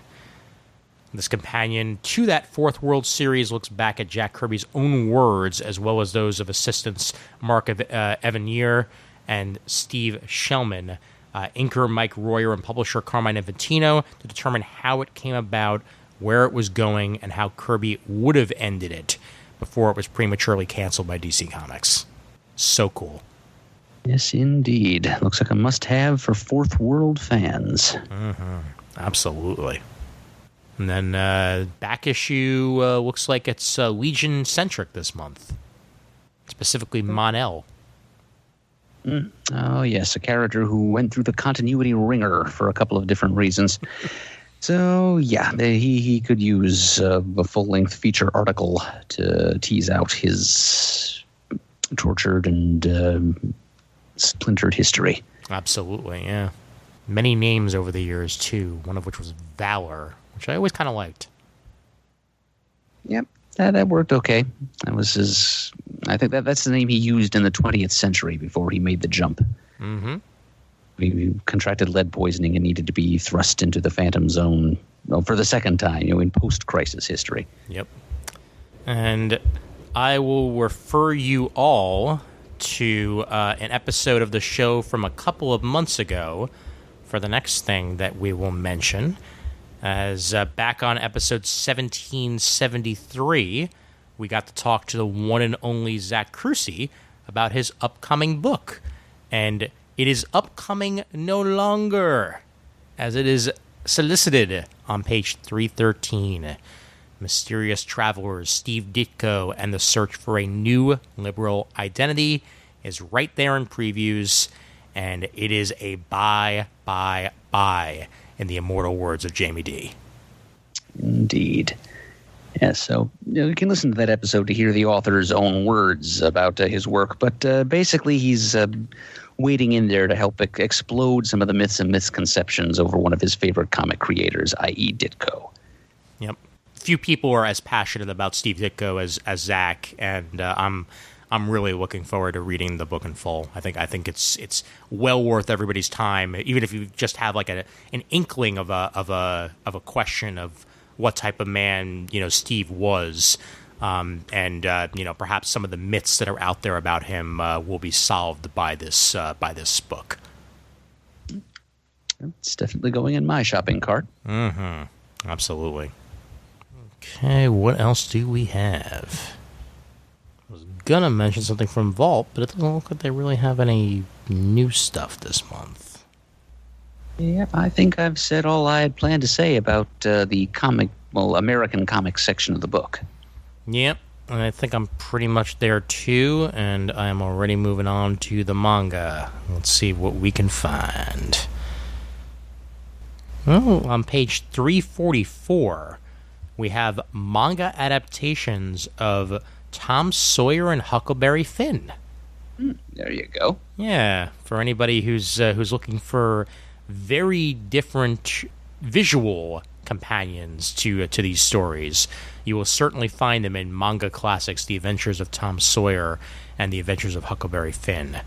This companion to that Fourth World series looks back at Jack Kirby's own words, as well as those of assistants Mark Evanier and Steve Shellman, inker Mike Royer and publisher Carmine Infantino to determine how it came about, where it was going, and how Kirby would have ended it before it was prematurely canceled by DC Comics. So cool. Yes, indeed. Looks like a must-have for Fourth World fans. Mm-hmm. Absolutely. And then back issue looks like it's Legion-centric this month. Specifically Mon-El. Oh, yes, a character who went through the continuity ringer for a couple of different reasons. So, yeah, he could use a full-length feature article to tease out his tortured and splintered history. Absolutely, yeah. Many names over the years, too, one of which was Valor, which I always kind of liked. Yep, that worked okay. That was his... I think that's the name he used in the 20th century before he made the jump. Mm-hmm. He contracted lead poisoning and needed to be thrust into the Phantom Zone for the second time, in post-crisis history. Yep. And I will refer you all to an episode of the show from a couple of months ago for the next thing that we will mention. As back on episode 1773, we got to talk to the one and only Zach Crucy about his upcoming book. And it is upcoming no longer, as it is solicited on page 313. Mysterious Travelers, Steve Ditko, and the Search for a New Liberal Identity is right there in previews, and it is a buy, in the immortal words of Jamie D. Indeed. Yeah, so you can listen to that episode to hear the author's own words about his work, but basically he's wading in there to help explode some of the myths and misconceptions over one of his favorite comic creators, i.e. Ditko. Yep. Few people are as passionate about Steve Ditko as Zach, and I'm really looking forward to reading the book in full. I think it's well worth everybody's time, even if you just have like an inkling of a question of what type of man Steve was, and perhaps some of the myths that are out there about him will be solved by this book. It's definitely going in my shopping cart. Mm-hmm. Absolutely. Okay, what else do we have? I was gonna mention something from Vault, but it doesn't look like they really have any new stuff this month. Yep, I think I've said all I had planned to say about the American comics section of the book. Yep, and I think I'm pretty much there too, and I'm already moving on to the manga. Let's see what we can find. Well, on page 344, we have manga adaptations of Tom Sawyer and Huckleberry Finn. There you go. Yeah, for anybody who's looking for very different visual companions to these stories, you will certainly find them in manga classics, The Adventures of Tom Sawyer and The Adventures of Huckleberry Finn,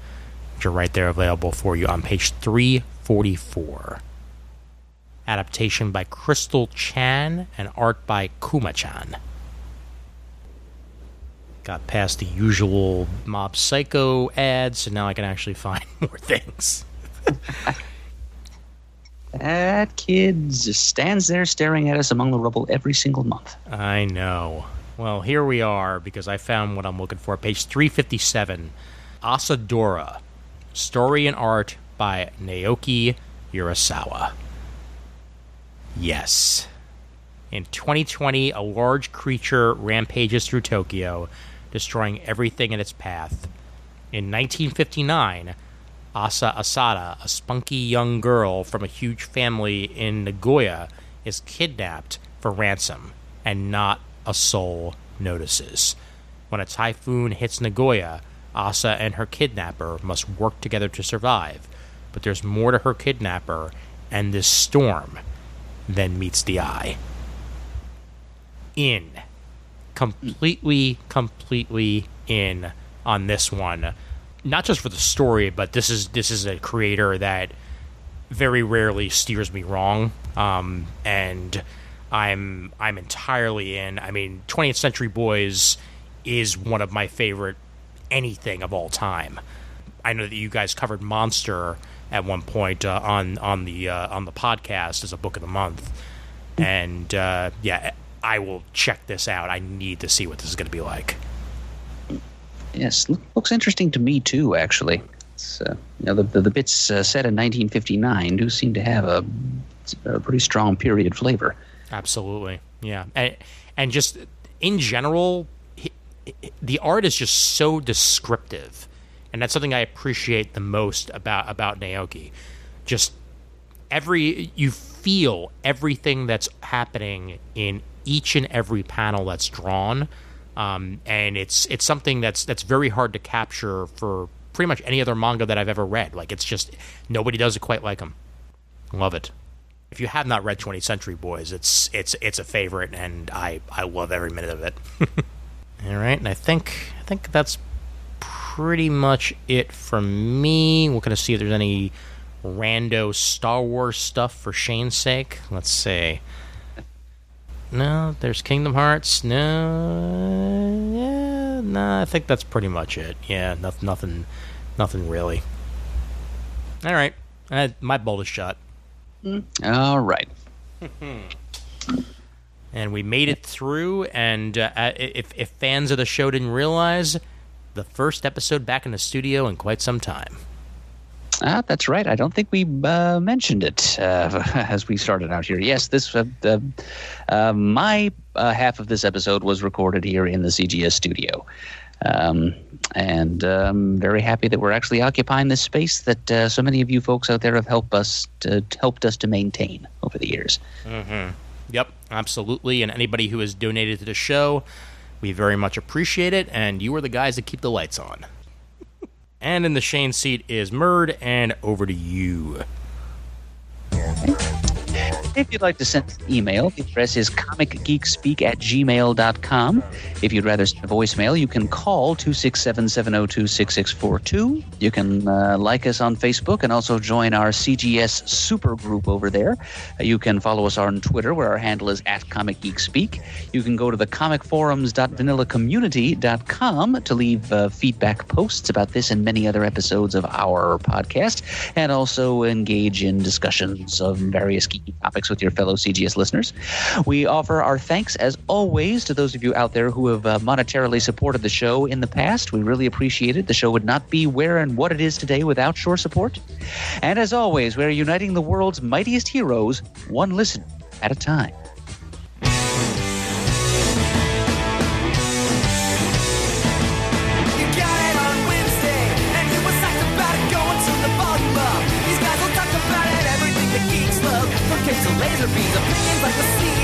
which are right there available for you on page 344. Adaptation by Crystal Chan and art by Kuma-chan. Got past the usual Mob Psycho ads, so now I can actually find more things. That kid just stands there staring at us among the rubble every single month. I know. Well, here we are, because I found what I'm looking for. Page 357, Asadora. Story and art by Naoki Urasawa. Yes. In 2020, a large creature rampages through Tokyo, destroying everything in its path. In 1959, Asa Asada, a spunky young girl from a huge family in Nagoya, is kidnapped for ransom, and not a soul notices. When a typhoon hits Nagoya, Asa and her kidnapper must work together to survive, but there's more to her kidnapper and this storm than meets the eye. Completely in on this one. Not just for the story, but this is a creator that very rarely steers me wrong, and I'm entirely in. I mean, 20th Century Boys is one of my favorite anything of all time. I know that you guys covered Monster at one point on the podcast as a book of the month. And yeah, I will check this out. I need to see what this is going to be like. Yes, looks interesting to me too. Actually, it's, the bits set in 1959 do seem to have a pretty strong period flavor. Absolutely, yeah, and just in general, the art is just so descriptive, and that's something I appreciate the most about Naoki. Just you feel everything that's happening in each and every panel that's drawn, and it's something that's very hard to capture for pretty much any other manga that I've ever read. Like, it's just nobody does it quite like him. Love it. If you have not read 20th Century Boys, it's a favorite, and I love every minute of it. All right, and I think that's pretty much it from me. We're gonna see if there's any rando Star Wars stuff for Shane's sake. Let's see. No, there's Kingdom Hearts. No, I think that's pretty much it. Yeah, nothing really. All right, my boldest shot. All right. And we made it through, and if fans of the show didn't realize, the first episode back in the studio in quite some time. That's right. I don't think we mentioned it as we started out here. Yes, this my half of this episode was recorded here in the CGS studio. And I'm very happy that we're actually occupying this space that so many of you folks out there have helped us to maintain over the years. Mm-hmm. Yep, absolutely. And anybody who has donated to the show, we very much appreciate it. And you are the guys that keep the lights on. And in the Shane seat is Murd, and over to you. If you'd like to send an email, the address is comicgeekspeak@gmail.com. If you'd rather send a voicemail, you can call 267-702-6642. You can like us on Facebook and also join our CGS super group over there. You can follow us on Twitter, where our handle is @comicgeekspeak. You can go to the comicforums.vanillacommunity.com to leave feedback posts about this and many other episodes of our podcast, and also engage in discussions of various geeky topics with your fellow CGS listeners. We offer our thanks, as always, to those of you out there who have monetarily supported the show in the past. We really appreciate it. The show would not be where and what it is today without your support. And as always, we're uniting the world's mightiest heroes, one listen at a time. You got it on Wednesday, and you was psyched about it going to the volume up. These guys will talk about it, everything the geeks love. From cakes to laser beams, opinions like the sea.